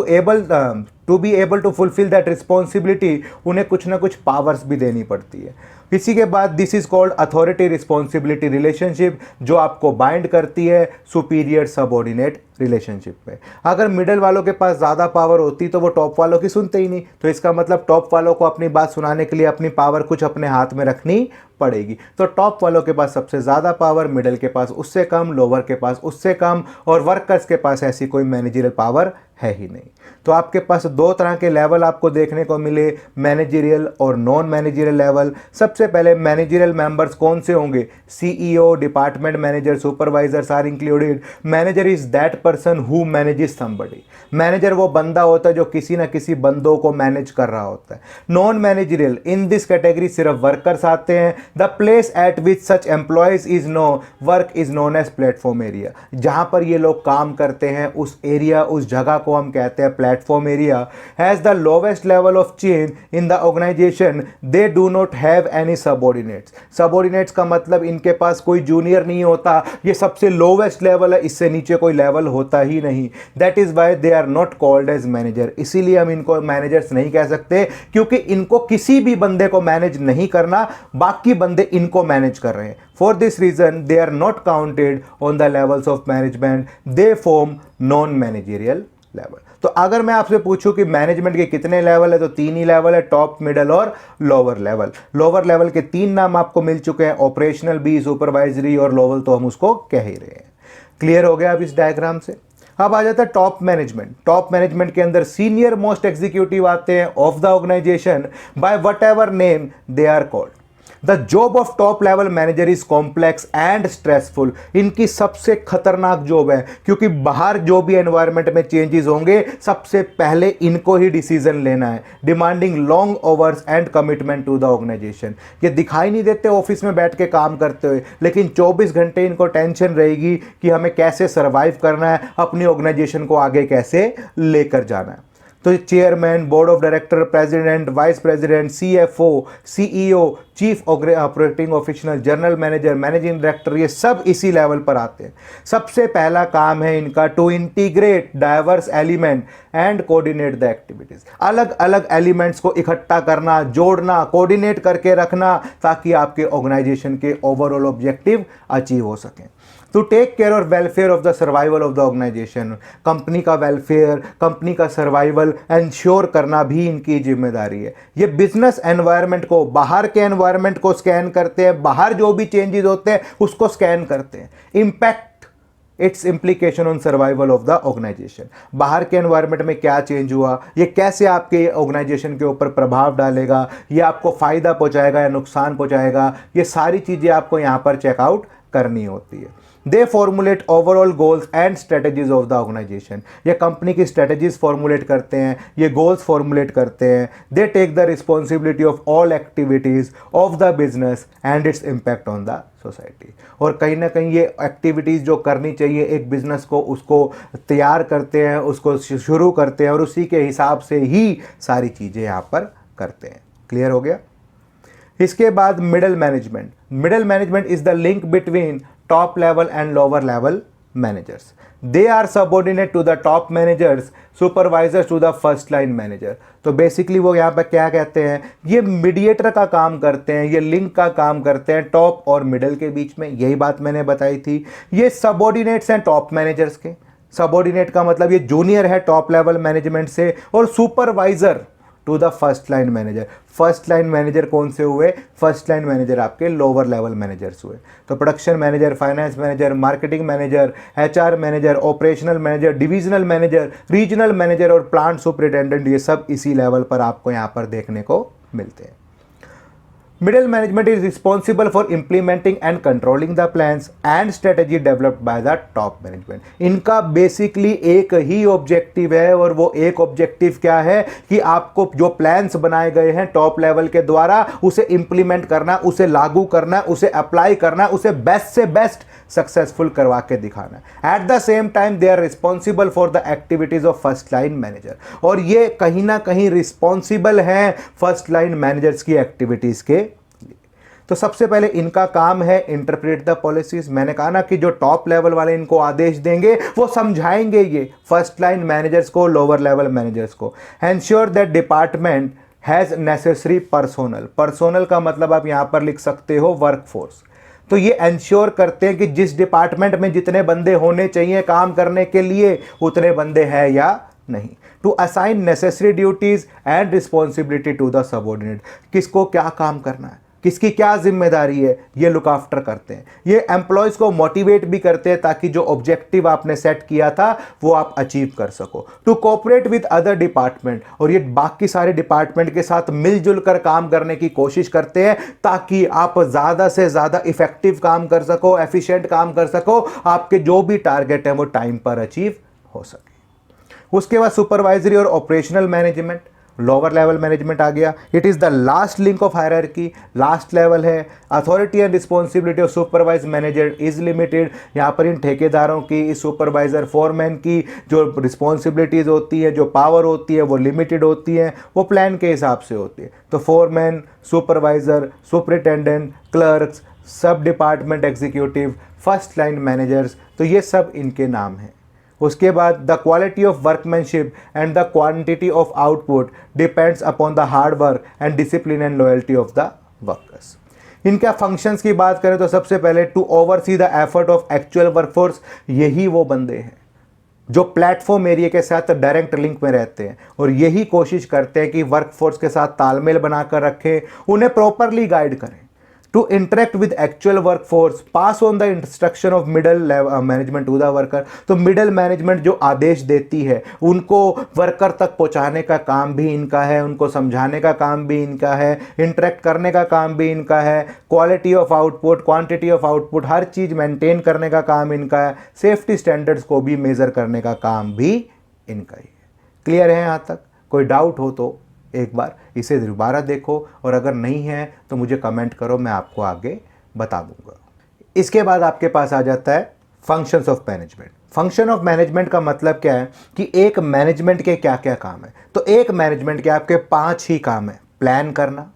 to be able to fulfil that responsibility उन्हें कुछ ना कुछ पावर्स भी देनी पड़ती है। इसी के बाद this is called authority responsibility relationship, जो आपको बाइंड करती है सुपीरियर सबऑर्डिनेट रिलेशनशिप में। अगर मिडिल वालों के पास ज़्यादा पावर होती तो वो टॉप वालों की सुनते ही नहीं, तो इसका मतलब टॉप वालों को अपनी बात सुनाने के लिए अपनी पावर कुछ अपने हाथ में रखनी पड़ेगी। तो टॉप वालों के पास सबसे ज़्यादा पावर, मिडिल के पास उससे कम, लोअर के पास उससे कम, और वर्कर्स के पास ऐसी कोई मैनेजरियल पावर है ही नहीं। तो आपके पास 2 तरह के लेवल आपको देखने को मिले, मैनेजरियल और नॉन मैनेजरियल लेवल। सबसे पहले मैनेजरियल मेंबर्स कौन से होंगे, CEO, department manager, supervisors are included. Manager is that person who manages somebody. Manager वो बंदा होता है जो किसी ना किसी बंदों को मैनेज कर रहा होता है। Non managerial, in this category सिर्फ वर्कर्स आते हैं। The place at which such employees is no work is known as platform area. जहां पर ये लोग काम करते हैं उस एरिया, उस जगह को हम कहते हैं platform area. Has the lowest level of change in the organisation, they do not have any subordinates. Subordinates का मतलब इनके पास कोई जूनियर नहीं होता, ये सबसे लोवेस्ट लेवल है, इससे नीचे कोई लेवल होता ही नहीं। That is why they are not called as manager. इसीलिए हम इनको मैनेजर्स नहीं कह सकते, क्योंकि इनको किसी भी बंदे को मैनेज नहीं करना, बाकी बंदे इनको मैनेज कर रहे हैं। For this reason, they are not counted on the levels of management. They form non-managerial level. तो अगर मैं आपसे पूछूं कि मैनेजमेंट के कितने लेवल है, तो 3 ही लेवल है, टॉप, मिडल और लोअर लेवल। लोअर लेवल के 3 नाम आपको मिल चुके हैं, ऑपरेशनल भी, सुपरवाइजरी और लोअर तो हम उसको कह ही रहे हैं। क्लियर हो गया अब इस डायग्राम से। अब आ जाता है टॉप मैनेजमेंट। टॉप मैनेजमेंट के अंदर सीनियर मोस्ट एग्जीक्यूटिव आते हैं of the organisation, by whatever name they are called. The job of top level manager is complex and stressful. इनकी सबसे खतरनाक जॉब है, क्योंकि बाहर जो भी एनवायरनमेंट में चेंजेस होंगे सबसे पहले इनको ही डिसीजन लेना है। Demanding long hours and commitment to the organisation. ये दिखाई नहीं देते ऑफिस में बैठ के काम करते हुए, लेकिन 24 घंटे इनको टेंशन रहेगी कि हमें कैसे सर्वाइव करना है, अपनी ऑर्गेनाइजेशन को आगे कैसे लेकर जाना है। तो chairman, board of director, president, vice president, CFO, CEO, chief operating officer, general manager, managing director, ये सब इसी लेवल पर आते हैं। सबसे पहला काम है इनका to integrate diverse element and coordinate the activities. अलग अलग एलिमेंट्स को इकट्ठा करना, जोड़ना, कोऑर्डिनेट करके रखना, ताकि आपके ऑर्गेनाइजेशन के ओवरऑल ऑब्जेक्टिव अचीव हो सकें। टू टेक केयर और welfare of the survival of the organisation. Company का वेलफेयर, कंपनी का सर्वाइवल इंश्योर करना भी इनकी जिम्मेदारी है। ये बिजनेस एनवायरनमेंट को, बाहर के एनवायरनमेंट को स्कैन करते हैं, बाहर जो भी चेंजेस होते हैं उसको स्कैन करते हैं। Impact its implication on survival of the organisation. बाहर के एनवायरनमेंट में क्या चेंज हुआ, ये कैसे आपके ऑर्गेनाइजेशन के ऊपर प्रभाव डालेगा, ये आपको फ़ायदा पहुंचाएगा या नुकसान पहुंचाएगा, ये सारी चीज़ें आपको यहाँ पर चेकआउट करनी होती है। They formulate overall goals and strategies of the organisation. ये कंपनी की स्ट्रेटजीज फॉर्मुलेट करते हैं, ये गोल्स फॉर्मुलेट करते हैं। The take the responsibility of all activities of the business and its impact on the society. और कहीं ना कहीं ये एक्टिविटीज़ जो करनी चाहिए एक बिजनेस को, उसको तैयार करते हैं, उसको शुरू करते हैं, और उसी के हिसाब से ही सारी चीज़ें यहाँ पर करते हैं। क्लियर हो गया। इसके बाद middle management. Middle management is the link between top level and lower level managers. They are subordinate to the top managers, supervisors to the first line manager. तो बेसिकली वो यहाँ पर क्या कहते हैं, ये मीडिएटर का काम करते हैं, ये लिंक का काम करते हैं टॉप और मिडल के बीच में। यही बात मैंने बताई थी। ये सबऑर्डिनेट्स हैं टॉप मैनेजर्स के। सबऑर्डिनेट का मतलब ये जूनियर है टॉप लेवल मैनेजमेंट से, और supervisor to the first line manager. First line manager कौन से हुए, फर्स्ट लाइन मैनेजर आपके लोअर लेवल मैनेजर्स हुए। तो production manager, finance manager, marketing manager, HR manager, operational manager, divisional manager, regional manager और plant superintendent, ये सब इसी लेवल पर आपको यहाँ पर देखने को मिलते हैं। Middle management is responsible for implementing and controlling the plans and strategy developed by the top management. इनका बेसिकली एक ही ऑब्जेक्टिव है, और वो एक ऑब्जेक्टिव क्या है कि आपको जो प्लान्स बनाए गए हैं टॉप लेवल के द्वारा उसे इंप्लीमेंट करना, उसे लागू करना, उसे अप्लाई करना, उसे बेस्ट से बेस्ट सक्सेसफुल करवा के दिखाना। At the same time they are responsible for the activities of first line manager, और ये कहीं ना कहीं रिस्पॉन्सिबल हैं फर्स्ट लाइन मैनेजर्स की एक्टिविटीज के। तो सबसे पहले इनका काम है इंटरप्रेट द पॉलिसीज। मैंने कहा ना कि जो टॉप लेवल वाले इनको आदेश देंगे वो समझाएंगे ये फर्स्ट लाइन मैनेजर्स को, लोअर लेवल मैनेजर्स को। Ensure that department has necessary personnel. Personnel का मतलब आप यहां पर लिख सकते हो वर्कफोर्स। तो ये एंश्योर करते हैं कि जिस डिपार्टमेंट में जितने बंदे होने चाहिए काम करने के लिए उतने बंदे हैं या नहीं। To assign necessary duties and responsibility to the subordinate. किसको क्या काम करना है, किसकी क्या जिम्मेदारी है, ये लुक आफ्टर करते हैं। ये एम्प्लॉयज़ को मोटिवेट भी करते हैं ताकि जो ऑब्जेक्टिव आपने सेट किया था वो आप अचीव कर सको। To cooperate with other department, और ये बाकी सारे डिपार्टमेंट के साथ मिलजुल कर काम करने की कोशिश करते हैं ताकि आप ज़्यादा से ज़्यादा इफेक्टिव काम कर सको, एफिशिएंट काम कर सको, आपके जो भी टारगेट है वो टाइम पर अचीव हो सके। उसके बाद सुपरवाइजरी और operational management, lower level management आ गया। It is the last link of hierarchy, last level है। Authority and responsibility of supervise manager is limited. यहाँ पर इन ठेकेदारों की, इस सुपरवाइजर फोरमैन की जो रिस्पॉन्सिबिलिटीज़ होती है, जो पावर होती है, वो लिमिटेड होती है, वो प्लान के हिसाब से होती है। तो फोरमैन, सुपरवाइजर, सुपरिटेंडेंट, क्लर्क्स, सब department executive, first line managers, तो ये सब इनके नाम हैं। उसके बाद the quality of workmanship and the quantity of output depends upon the hard work and discipline and loyalty of the workers. इनका फंक्शंस की बात करें तो सबसे पहले to oversee the effort of actual workforce. यही वो बंदे हैं जो प्लेटफॉर्म एरिया के साथ डायरेक्ट लिंक में रहते हैं और यही कोशिश करते हैं कि वर्कफोर्स के साथ तालमेल बनाकर रखें, उन्हें प्रॉपरली गाइड करें। To interact with actual workforce, pass on the instruction of middle management to the worker. तो मिडल मैनेजमेंट जो आदेश देती है उनको वर्कर तक पहुंचाने का काम भी इनका है, उनको समझाने का काम भी इनका है, इंटरेक्ट करने का काम भी इनका है, quality of output, quantity of output, her cheese maintain करने का काम इनका है, सेफ्टी स्टैंडर्ड्स को भी मेज़र करने का काम भी इनका ही है। क्लियर है यहाँ तक? कोई डाउट हो तो एक बार इसे दोबारा देखो, और अगर नहीं है तो मुझे कमेंट करो, मैं आपको आगे बता दूंगा। इसके बाद आपके पास आ जाता है functions of management. Function of management का मतलब क्या है कि एक मैनेजमेंट के क्या क्या काम है। तो एक मैनेजमेंट के आपके 5 ही काम है। प्लान करना,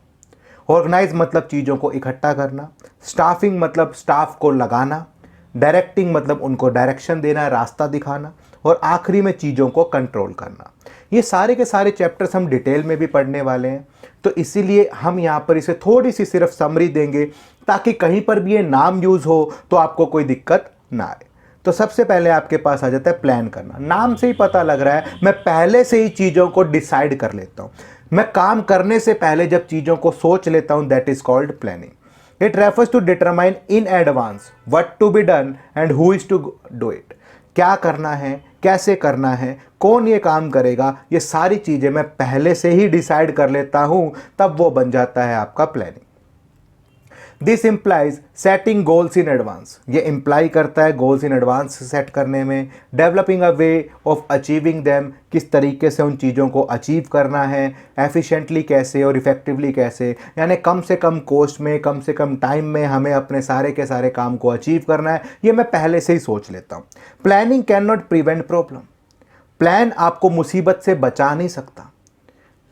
ऑर्गेनाइज मतलब चीज़ों को इकट्ठा करना, स्टाफिंग मतलब स्टाफ को लगाना, डायरेक्टिंग मतलब उनको डायरेक्शन देना, रास्ता दिखाना, और आखिरी में चीज़ों को कंट्रोल करना। ये सारे के सारे चैप्टर्स हम डिटेल में भी पढ़ने वाले हैं, तो इसीलिए हम यहाँ पर इसे थोड़ी सी सिर्फ समरी देंगे ताकि कहीं पर भी ये नाम यूज़ हो तो आपको कोई दिक्कत ना आए। तो सबसे पहले आपके पास आ जाता है प्लान करना। नाम से ही पता लग रहा है मैं पहले से ही चीज़ों को डिसाइड कर लेता हूँ। मैं काम करने से पहले जब चीज़ों को सोच लेता हूँ, that is called planning. It refers to determine in advance what to be done and who is to do it. क्या करना है, कैसे करना है, कौन ये काम करेगा, ये सारी चीज़ें मैं पहले से ही डिसाइड कर लेता हूँ, तब वो बन जाता है आपका planning. This implies setting goals in advance. ये इम्प्लाई करता है गोल्स इन एडवांस सेट करने में। Developing a way of achieving them, किस तरीके से उन चीज़ों को अचीव करना है, एफिशिएंटली कैसे और इफ़ेक्टिवली कैसे, यानी कम से कम कॉस्ट में, कम से कम टाइम में हमें अपने सारे के सारे काम को अचीव करना है, ये मैं पहले से ही सोच लेता हूँ। Planning can not prevent problem. Plan आपको मुसीबत से बचा नहीं सकता,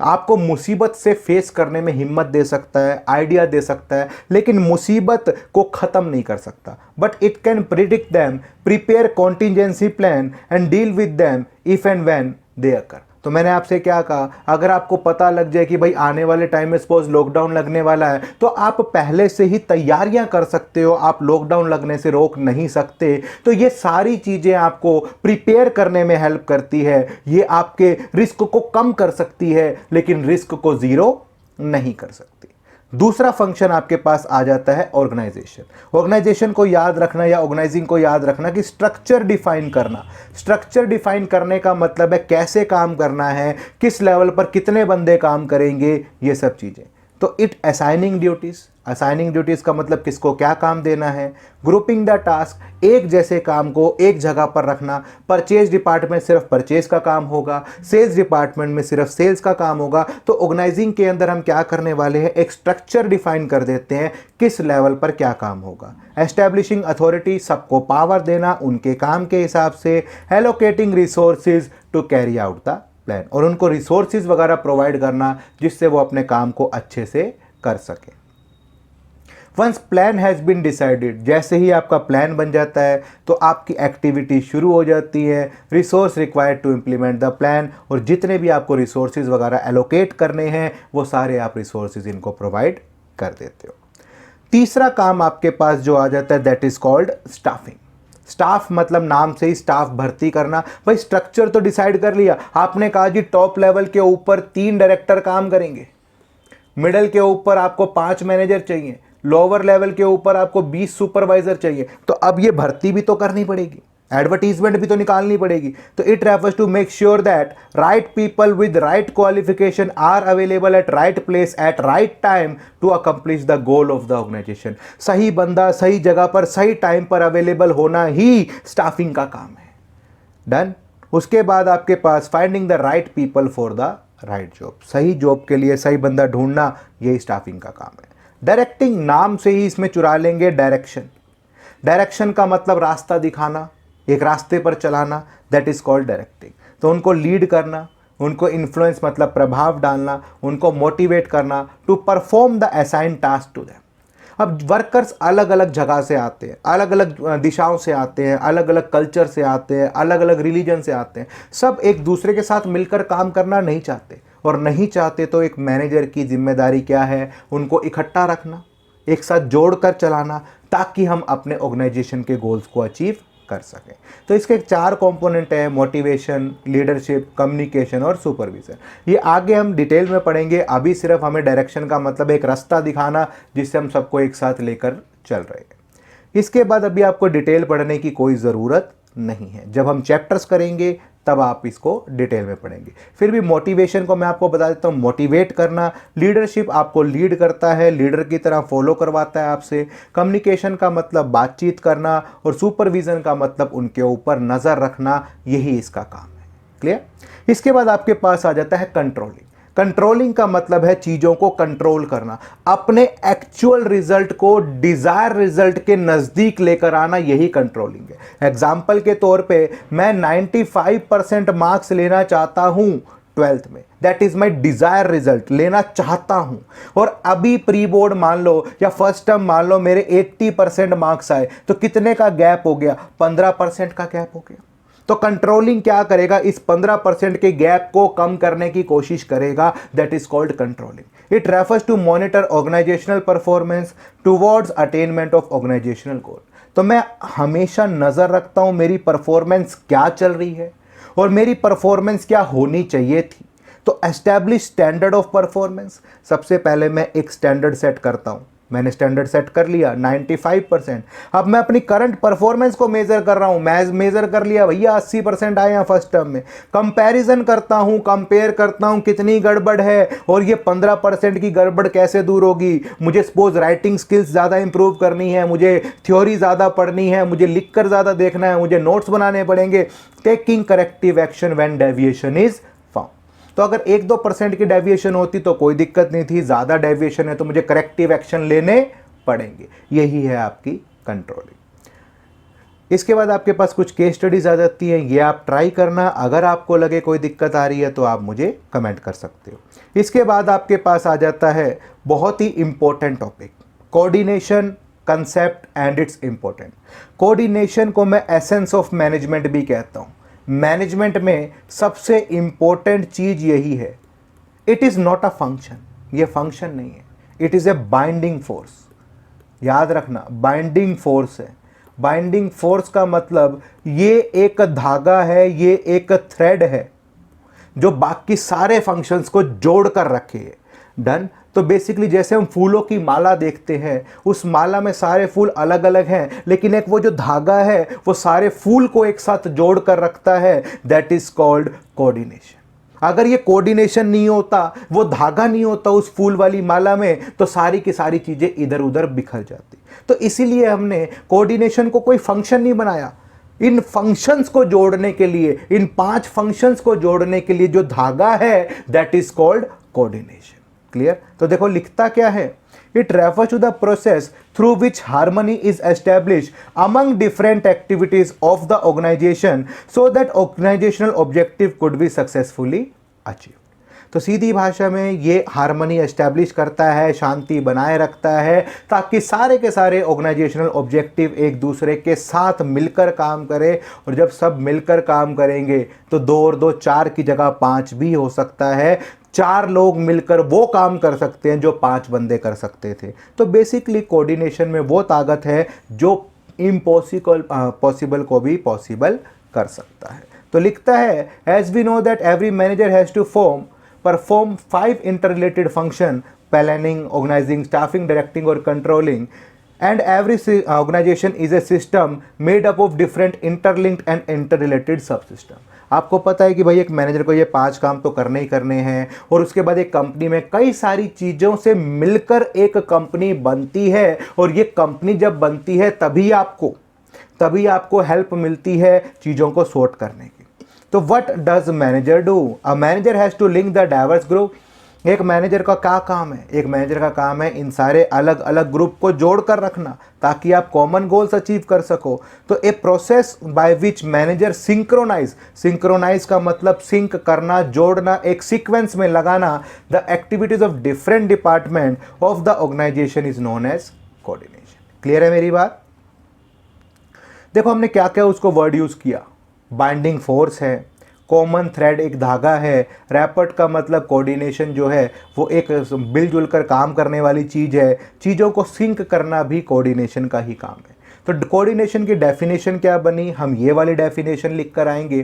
आपको मुसीबत से फेस करने में हिम्मत दे सकता है, आइडिया दे सकता है, लेकिन मुसीबत को ख़त्म नहीं कर सकता। But it can predict them, prepare contingency plan and deal with them if and when they occur. तो मैंने आपसे क्या कहा, अगर आपको पता लग जाए कि भाई आने वाले टाइम में सपोज लॉकडाउन लगने वाला है, तो आप पहले से ही तैयारियां कर सकते हो। आप लॉकडाउन लगने से रोक नहीं सकते, तो ये सारी चीज़ें आपको प्रिपेयर करने में हेल्प करती है। ये आपके रिस्क को कम कर सकती है, लेकिन रिस्क को ज़ीरो नहीं कर सकती। दूसरा फंक्शन आपके पास आ जाता है ऑर्गेनाइजेशन। ऑर्गेनाइजेशन को याद रखना या ऑर्गेनाइजिंग को याद रखना कि स्ट्रक्चर डिफाइन करना। स्ट्रक्चर डिफाइन करने का मतलब है कैसे काम करना है, किस लेवल पर कितने बंदे काम करेंगे, ये सब चीज़ें। तो it assigning duties, assigning duties का मतलब किसको क्या काम देना है। ग्रुपिंग द टास्क, एक जैसे काम को एक जगह पर रखना। परचेज डिपार्टमेंट सिर्फ परचेज का काम होगा, सेल्स डिपार्टमेंट में सिर्फ सेल्स का काम होगा। तो ऑर्गेनाइजिंग के अंदर हम क्या करने वाले हैं, एक स्ट्रक्चर डिफाइन कर देते हैं किस लेवल पर क्या काम होगा। एस्टैब्लिशिंग अथॉरिटी, सबको पावर देना उनके काम के हिसाब से। Allocating resources to carry out the plan, और उनको रिसोर्सेज वगैरह प्रोवाइड करना जिससे वो अपने काम को अच्छे से कर सके। Once plan has been decided, जैसे ही आपका प्लान बन जाता है तो आपकी एक्टिविटी शुरू हो जाती है। Resource required to implement the plan, और जितने भी आपको रिसोर्सेज वगैरह एलोकेट करने हैं वो सारे आप रिसोर्सेज इनको प्रोवाइड कर देते हो। तीसरा काम आपके पास जो आ जाता है that is called staffing. Staff मतलब नाम से ही स्टाफ भर्ती करना। भाई स्ट्रक्चर तो डिसाइड कर लिया, आपने कहा जी टॉप लेवल के ऊपर 3 डायरेक्टर काम करेंगे, मिडिल के ऊपर आपको 5 मैनेजर चाहिए, लोअर लेवल के ऊपर आपको 20 सुपरवाइजर चाहिए। तो अब ये भर्ती भी तो करनी पड़ेगी, एडवर्टीजमेंट भी तो निकालनी पड़ेगी। तो it refers to make sure that right people with right qualification are available at right place at right time to accomplish the goal of the organisation. सही बंदा सही जगह पर सही टाइम पर अवेलेबल होना ही स्टाफिंग का काम है। डन। उसके बाद आपके पास finding the right people for the right job, सही जॉब के लिए सही बंदा ढूंढना, यही स्टाफिंग का काम है। डायरेक्टिंग, नाम से ही इसमें चुरा लेंगे डायरेक्शन। डायरेक्शन का मतलब रास्ता दिखाना, एक रास्ते पर चलाना, दैट इज कॉल्ड डायरेक्टिंग। तो उनको लीड करना, उनको इन्फ्लुएंस मतलब प्रभाव डालना, उनको मोटिवेट करना to perform the assign task to them. अब वर्कर्स अलग अलग जगह से आते हैं, अलग अलग दिशाओं से आते हैं, अलग अलग कल्चर से आते हैं, अलग अलग रिलीजन से आते हैं। सब एक दूसरे के साथ मिलकर काम करना नहीं चाहते, और नहीं चाहते तो एक मैनेजर की जिम्मेदारी क्या है, उनको इकट्ठा रखना, एक साथ जोड़कर चलाना, ताकि हम अपने ऑर्गेनाइजेशन के गोल्स को अचीव कर सकें। तो इसके 4 कंपोनेंट हैं, मोटिवेशन, लीडरशिप, कम्युनिकेशन और सुपरविजन। ये आगे हम डिटेल में पढ़ेंगे, अभी सिर्फ हमें डायरेक्शन का मतलब एक रास्ता दिखाना जिससे हम सबको एक साथ लेकर चल रहे हैं। इसके बाद अभी आपको डिटेल पढ़ने की कोई ज़रूरत नहीं है, जब हम चैप्टर्स करेंगे तब आप इसको डिटेल में पढ़ेंगे। फिर भी मोटिवेशन को मैं आपको बता देता हूँ, मोटिवेट करना। लीडरशिप आपको लीड करता है, लीडर की तरह फॉलो करवाता है आपसे। कम्युनिकेशन का मतलब बातचीत करना, और सुपरविजन का मतलब उनके ऊपर नज़र रखना, यही इसका काम है। क्लियर। इसके बाद आपके पास आ जाता है कंट्रोलिंग। कंट्रोलिंग का मतलब है चीज़ों को कंट्रोल करना, अपने एक्चुअल रिजल्ट को डिज़ायर रिजल्ट के नज़दीक लेकर आना, यही कंट्रोलिंग है। एग्जाम्पल के तौर पे मैं 95% मार्क्स लेना चाहता हूँ 12th में, that is my desire result, लेना चाहता हूँ। और अभी प्री बोर्ड मान लो या फर्स्ट टर्म मान लो मेरे 80% मार्क्स आए, तो कितने का गैप हो गया, 15% का गैप हो गया। तो कंट्रोलिंग क्या करेगा, इस 15% के गैप को कम करने की कोशिश करेगा, that is called controlling. It refers to monitor organizational performance towards attainment of organizational goal. तो मैं हमेशा नजर रखता हूं मेरी परफॉर्मेंस क्या चल रही है और मेरी परफॉर्मेंस क्या होनी चाहिए थी। तो एस्टैब्लिश स्टैंडर्ड ऑफ परफॉर्मेंस, सबसे पहले मैं एक स्टैंडर्ड सेट करता हूं। मैंने स्टैंडर्ड सेट कर लिया 95%। अब मैं अपनी करंट परफॉर्मेंस को मेजर कर रहा हूं। मैं मेजर कर लिया भैया 80% आए हैं फर्स्ट टर्म में। कंपैरिजन करता हूं, कंपेयर करता हूं कितनी गड़बड़ है और ये 15% की गड़बड़ कैसे दूर होगी। मुझे सपोज राइटिंग स्किल्स ज़्यादा इंप्रूव करनी है, मुझे थ्योरी ज़्यादा पढ़नी है, मुझे लिख कर ज़्यादा देखना है, मुझे नोट्स बनाने पड़ेंगे। Taking corrective action when deviation is. तो अगर 1-2% की डेविएशन होती तो कोई दिक्कत नहीं थी, ज़्यादा डेविएशन है तो मुझे करेक्टिव एक्शन लेने पड़ेंगे। यही है आपकी कंट्रोलिंग। इसके बाद आपके पास कुछ केस स्टडीज आ जाती हैं, ये आप ट्राई करना। अगर आपको लगे कोई दिक्कत आ रही है तो आप मुझे कमेंट कर सकते हो। इसके बाद आपके पास आ जाता है बहुत ही important topic, coordination concept and its important. Coordination को मैं एसेंस ऑफ मैनेजमेंट भी कहता हूँ। मैनेजमेंट में सबसे इंपॉर्टेंट चीज यही है, it is not a function, ये फंक्शन नहीं है, it is a binding force. याद रखना, बाइंडिंग फोर्स है। बाइंडिंग फोर्स का मतलब ये एक धागा है, ये एक थ्रेड है जो बाकी सारे फंक्शंस को जोड़ कर रखे है। डन। तो बेसिकली जैसे हम फूलों की माला देखते हैं, उस माला में सारे फूल अलग अलग हैं, लेकिन एक वो जो धागा है वो सारे फूल को एक साथ जोड़ कर रखता है, दैट इज कॉल्ड कोऑर्डिनेशन। अगर ये कोऑर्डिनेशन नहीं होता, वो धागा नहीं होता उस फूल वाली माला में, तो सारी की सारी चीजें इधर उधर बिखर जाती। तो इसीलिए हमने कोऑर्डिनेशन को कोई फंक्शन नहीं बनाया। इन फंक्शंस को जोड़ने के लिए, इन 5 फंक्शंस को जोड़ने के लिए जो धागा है, that is called coordination. Clear? तो देखो लिखता क्या है, it refers to the process through which harmony is establish among different activities of the organisation so that organisational objective could be successfully achieve. तो सीधी भाषा में ये हार्मनी एस्टैब्लिश करता है, शांति बनाए रखता है, ताकि सारे के सारे ऑर्गेनाइजेशनल ऑब्जेक्टिव एक दूसरे के साथ मिलकर काम करें। और जब सब मिलकर काम करेंगे तो 2 और 2 4 की जगह 5 भी हो सकता है। 4 लोग मिलकर वो काम कर सकते हैं जो 5 बंदे कर सकते थे। तो बेसिकली कोऑर्डिनेशन में वो ताकत है जो पॉसिबल को भी पॉसिबल कर सकता है। तो लिखता है, as we know that every manager has to perform 5 interrelated function: planning, organizing, staffing, directing or controlling, and every organization is a system made up of different interlinked and interrelated subsystem। आपको पता है कि भाई एक manager को ये 5 काम तो करने ही करने हैं, और उसके बाद एक कंपनी में कई सारी चीज़ों से मिलकर एक कंपनी बनती है, और ये कंपनी जब बनती है तभी आपको हेल्प मिलती है चीज़ों को सॉर्ट करने की। तो what does manager do? A manager has to link the diverse group. एक मैनेजर का क्या काम है? एक मैनेजर का काम है इन सारे अलग अलग ग्रुप को जोड़ कर रखना, ताकि आप कॉमन गोल्स अचीव कर सको। तो a process by which manager synchronise का मतलब सिंक करना, जोड़ना, एक सीक्वेंस में लगाना the activities of different department of the organisation is known as coordination. Clear है मेरी बात? देखो हमने क्या क्या उसको वर्ड यूज किया। बाइंडिंग फोर्स है, कॉमन थ्रेड एक धागा है, रैपर्ट का मतलब कोऑर्डिनेशन जो है वो एक मिलजुल कर काम करने वाली चीज़ है, चीज़ों को सिंक करना भी कोऑर्डिनेशन का ही काम है। तो कोऑर्डिनेशन की डेफिनेशन क्या बनी? हम ये वाली डेफिनेशन लिख कर आएंगे।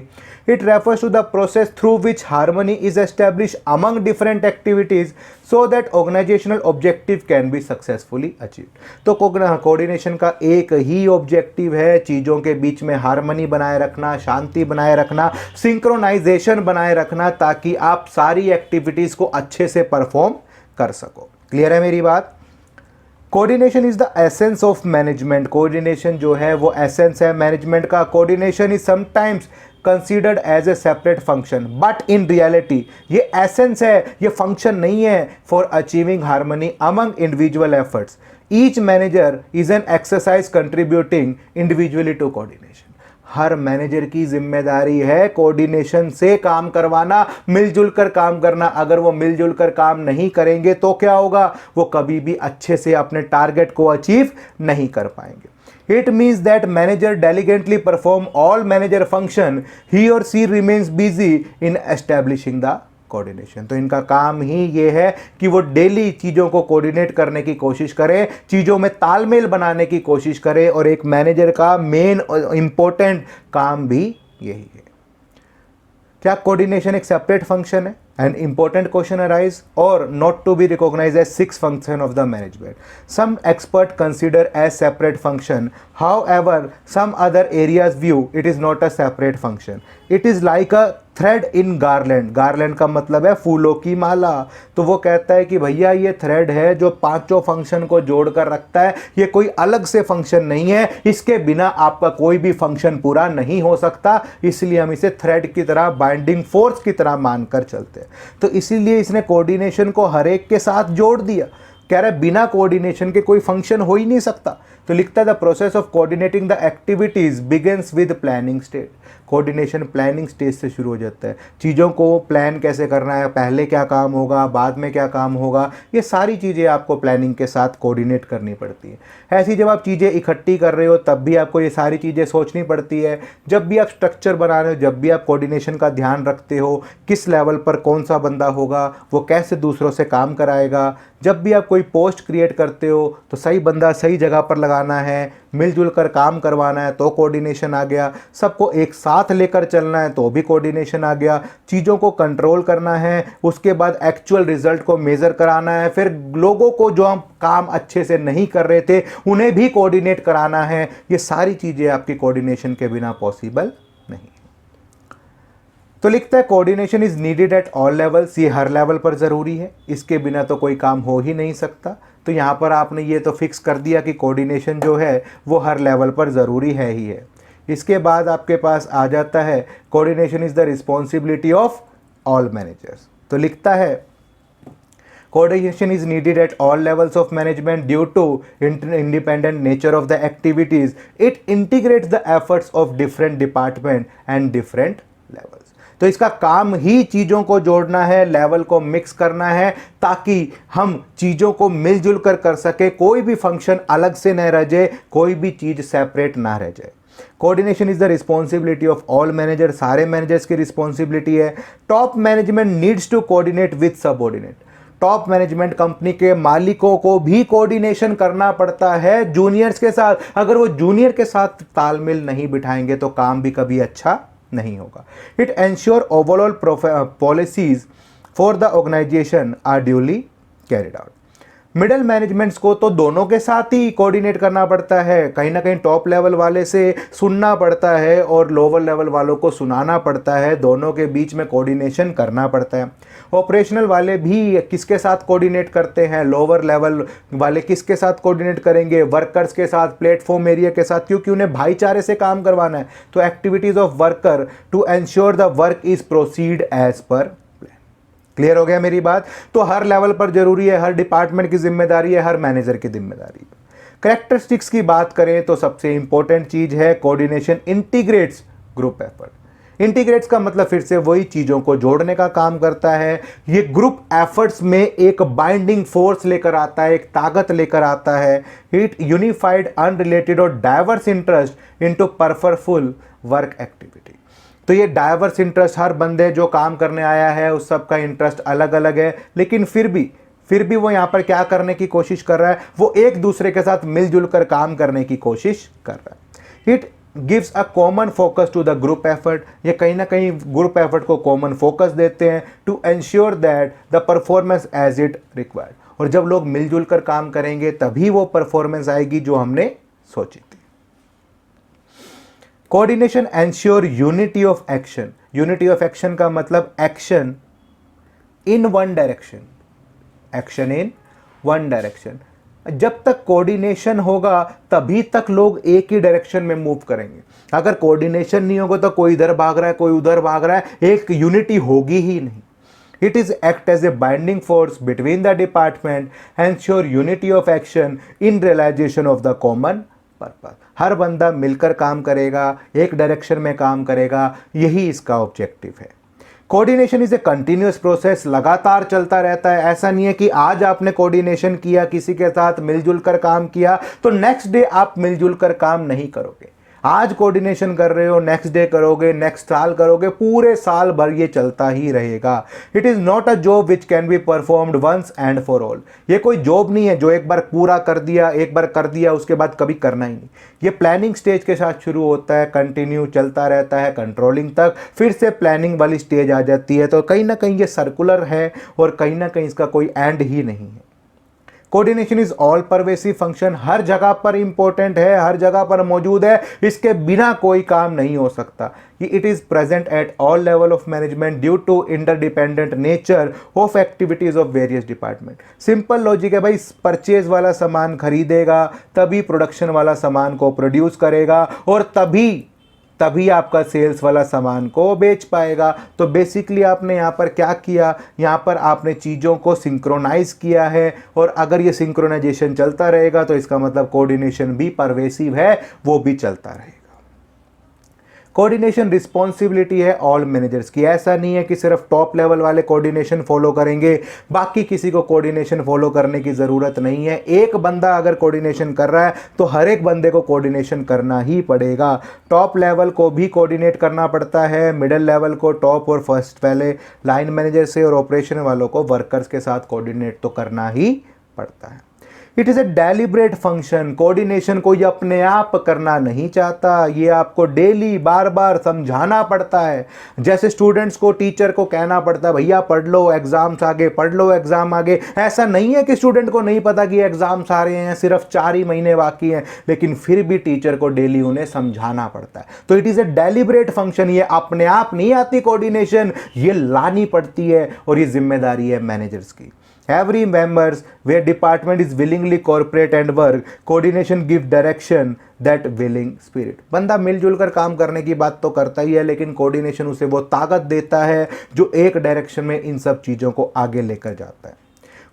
It refers to the process through which harmony is establish among different activities so that organisational objective can be successfully achieve. तो कोऑर्डिनेशन का एक ही ऑब्जेक्टिव है, चीज़ों के बीच में हार्मनी बनाए रखना, शांति बनाए रखना, सिंक्रोनाइजेशन बनाए रखना, ताकि आप सारी एक्टिविटीज़ को अच्छे से परफॉर्म कर सको। क्लियर है मेरी बात? Coordination is the essence of management. Coordination जो है वो एसेंस है मैनेजमेंट का। Coordination is sometimes considered as a separate function, but in reality ये एसेंस है, ये फंक्शन नहीं है for achieving harmony among individual efforts. Each manager is an exercise contributing individually to coordination. हर मैनेजर की जिम्मेदारी है कोऑर्डिनेशन से काम करवाना, मिलजुल कर काम करना। अगर वो मिलजुल कर काम नहीं करेंगे तो क्या होगा? वो कभी भी अच्छे से अपने टारगेट को अचीव नहीं कर पाएंगे। It means that manager diligently perform all manager function, he और she remains busy in establishing the coordination. तो इनका काम ही ये है कि वो डेली चीज़ों को कोऑर्डिनेट करने की कोशिश करें, चीज़ों में तालमेल बनाने की कोशिश करें, और एक मैनेजर का मेन और इंपॉर्टेंट काम भी यही है। क्या कोऑर्डिनेशन एक सेपरेट फंक्शन है? An important question arise or not to be recognized as 6 function of the management. Some expert consider as separate function. However, some other areas view it is not a separate function. It is like a thread in garland. Garland का मतलब है फूलों की माला। तो वो कहता है कि भैया ये थ्रेड है जो 5 फंक्शन को जोड़कर रखता है, ये कोई अलग से फंक्शन नहीं है, इसके बिना आपका कोई भी फंक्शन पूरा नहीं हो सकता, इसलिए हम इसे थ्रेड की तरह, बाइंडिंग फोर्स की तरह मानकर चलते हैं। तो इसीलिए इसने कोऑर्डिनेशन को हर एक के साथ जोड़ दिया। कह रहा है बिना कोऑर्डिनेशन के कोई फंक्शन हो ही नहीं सकता। तो लिखता है the process of coordinating the activities begins with planning stage. Coordination planning stage से शुरू हो जाता है। चीज़ों को प्लान कैसे करना है, पहले क्या काम होगा, बाद में क्या काम होगा, ये सारी चीज़ें आपको प्लानिंग के साथ कोऑर्डिनेट करनी पड़ती है। ऐसी जब आप चीज़ें इकट्ठी कर रहे हो तब भी आपको ये सारी चीज़ें सोचनी पड़ती है। जब भी आप स्ट्रक्चर बना रहे हो, जब भी आप कोऑर्डिनेशन का ध्यान रखते हो, किस लेवल पर कौन सा बंदा होगा, वो कैसे दूसरों से काम कराएगा। जब भी आप कोई पोस्ट क्रिएट करते हो तो सही बंदा सही जगह पर लगाना है, मिलजुल कर काम करवाना है तो कोऑर्डिनेशन आ गया। सबको एक साथ लेकर चलना है तो भी कोऑर्डिनेशन आ गया। चीज़ों को कंट्रोल करना है, उसके बाद एक्चुअल रिजल्ट को मेज़र कराना है। फिर लोगों को जो हम काम अच्छे से नहीं कर रहे थे उन्हें भी कोऑर्डिनेट कराना है। ये सारी चीज़ें आपकी कोऑर्डिनेशन के बिना पॉसिबल नहीं। तो लिखता है coordination is needed at all levels. ये हर लेवल पर ज़रूरी है, इसके बिना तो कोई काम हो ही नहीं सकता। तो यहाँ पर आपने ये तो फिक्स कर दिया कि कोऑर्डिनेशन जो है वो हर लेवल पर ज़रूरी है ही है। इसके बाद आपके पास आ जाता है coordination is the responsibility of all managers. तो लिखता है coordination is needed at all levels of management due to independent nature of the activities. It integrates the efforts of different department and different levels. तो इसका काम ही चीज़ों को जोड़ना है, लेवल को मिक्स करना है ताकि हम चीज़ों को मिलजुल कर कर सके। कोई भी फंक्शन अलग से न रह जाए, कोई भी चीज़ सेपरेट ना रह जाए। Coordination is the responsibility of all manager. सारे मैनेजर्स की रिस्पॉन्सिबिलिटी है। Top management needs to coordinate with subordinate. Top management company के मालिकों को भी कोऑर्डिनेशन करना पड़ता है जूनियर्स के साथ। अगर वो जूनियर के साथ तालमेल नहीं बिठाएंगे तो काम भी कभी अच्छा नहीं होगा। It ensure overall policies for the organisation are duly carried out. Middle managements को तो दोनों के साथ ही कोऑर्डिनेट करना पड़ता है। कहीं ना कहीं टॉप लेवल वाले से सुनना पड़ता है और लोअर लेवल वालों को सुनाना पड़ता है। दोनों के बीच में कोऑर्डिनेशन करना पड़ता है। ऑपरेशनल वाले भी किसके साथ कोऑर्डिनेट करते हैं, लोअर लेवल वाले किसके साथ कोऑर्डिनेट करेंगे, वर्कर्स के साथ, प्लेटफॉर्म एरिया के साथ, क्योंकि उन्हें भाईचारे से काम करवाना है। तो activities of worker to ensure the work is proceed as per. Clear हो गया मेरी बात? तो हर लेवल पर जरूरी है, हर डिपार्टमेंट की जिम्मेदारी है, हर मैनेजर की जिम्मेदारी है। कैरेक्टरिस्टिक्स की बात करें तो सबसे इंपॉर्टेंट चीज है coordination integrates group effort. Integrates का मतलब फिर से वही, चीजों को जोड़ने का काम करता है। ये ग्रुप एफर्ट्स में एक बाइंडिंग फोर्स लेकर आता है, एक ताकत लेकर आता है। इट यूनिफाइड अनरिलेटेड और diverse interest into purposeful work activity. तो ये डाइवर्स इंटरेस्ट, हर बंदे जो काम करने आया है उस सब का इंटरेस्ट अलग अलग है, लेकिन फिर भी वो यहाँ पर क्या करने की कोशिश कर रहा है, वो एक दूसरे के साथ मिलजुल कर काम करने की कोशिश कर रहा है। It gives a common focus to the group effort. ये कहीं ना कहीं ग्रुप एफर्ट को कॉमन फोकस देते हैं to ensure that the performance as it required. और जब लोग मिलजुल कर काम करेंगे तभी वो परफॉर्मेंस आएगी जो हमने सोची थी। Coordination ensure unity of action. Unity of action का मतलब action in one direction, action in one direction. जब तक कोऑर्डिनेशन होगा तभी तक लोग एक ही डायरेक्शन में मूव करेंगे। अगर कोऑर्डिनेशन नहीं होगा तो कोई इधर भाग रहा है, कोई उधर भाग रहा है, एक यूनिटी होगी ही नहीं। It is act as a binding force between the department, ensure unity of action in realization of the common purpose. हर बंदा मिलकर काम करेगा, एक डायरेक्शन में काम करेगा, यही इसका ऑब्जेक्टिव है। Coordination is a continuous process, लगातार चलता रहता है। ऐसा नहीं है कि आज आपने कोऑर्डिनेशन किया, किसी के साथ मिलजुल कर काम किया तो नेक्स्ट डे आप मिलजुल कर काम नहीं करोगे। आज कोऑर्डिनेशन कर रहे हो, नेक्स्ट डे करोगे, नेक्स्ट साल करोगे, पूरे साल भर ये चलता ही रहेगा। It is not a job which can be performed once and for all. ये कोई जॉब नहीं है जो एक बार पूरा कर दिया, एक बार कर दिया उसके बाद कभी करना ही नहीं। ये प्लानिंग स्टेज के साथ शुरू होता है, कंटिन्यू चलता रहता है कंट्रोलिंग तक, फिर से प्लानिंग वाली स्टेज आ जाती है। तो कहीं ना कहीं ये सर्कुलर है और कहीं ना कहीं इसका कोई एंड ही नहीं है। Coordination is all pervasive function, हर जगह पर इंपॉर्टेंट है, हर जगह पर मौजूद है, इसके बिना कोई काम नहीं हो सकता। It is present at all level of management due to interdependent nature of activities of various department. Simple logic है भाई, परचेज वाला सामान खरीदेगा तभी प्रोडक्शन वाला सामान को प्रोड्यूस करेगा और तभी तभी आपका सेल्स वाला सामान को बेच पाएगा। तो बेसिकली आपने यहाँ पर क्या किया, यहाँ पर आपने चीज़ों को सिंक्रोनाइज किया है, और अगर ये सिंक्रोनाइजेशन चलता रहेगा तो इसका मतलब कोऑर्डिनेशन भी परवेसिव है, वो भी चलता रहेगा। कोऑर्डिनेशन रिस्पॉन्सिबिलिटी है ऑल मैनेजर्स की। ऐसा नहीं है कि सिर्फ टॉप लेवल वाले कोऑर्डिनेशन फॉलो करेंगे, बाकी किसी को कोऑर्डिनेशन फॉलो करने की ज़रूरत नहीं है। एक बंदा अगर कोऑर्डिनेशन कर रहा है तो हर एक बंदे को कोऑर्डिनेशन करना ही पड़ेगा। टॉप लेवल को भी कोऑर्डिनेट करना पड़ता है, मिडिल लेवल को टॉप और फर्स्ट वाले लाइन मैनेजर से, और ऑपरेशन वालों को वर्कर्स के साथ कोऑर्डिनेट तो करना ही पड़ता है। It is a deliberate function. Coordination को ये अपने आप करना नहीं चाहता, ये आपको डेली बार बार समझाना पड़ता है। जैसे स्टूडेंट्स को टीचर को कहना पड़ता है भैया पढ़ लो एग्जाम्स आगे, पढ़ लो एग्जाम आगे। ऐसा नहीं है कि स्टूडेंट को नहीं पता कि एग्जाम्स आ रहे हैं, सिर्फ 4 ही महीने बाकी हैं, लेकिन फिर भी टीचर को डेली उन्हें समझाना पड़ता है। तो it is a deliberate function. ये अपने आप नहीं आती कोऑर्डिनेशन, ये लानी पड़ती है, और ये जिम्मेदारी है मैनेजर्स की। Every members where department is willingly cooperate and work, coordination give direction that willing spirit। बंदा मिलजुल कर काम करने की बात तो करता ही है, लेकिन कोऑर्डिनेशन उसे वो ताकत देता है जो एक डायरेक्शन में इन सब चीज़ों को आगे लेकर जाता है।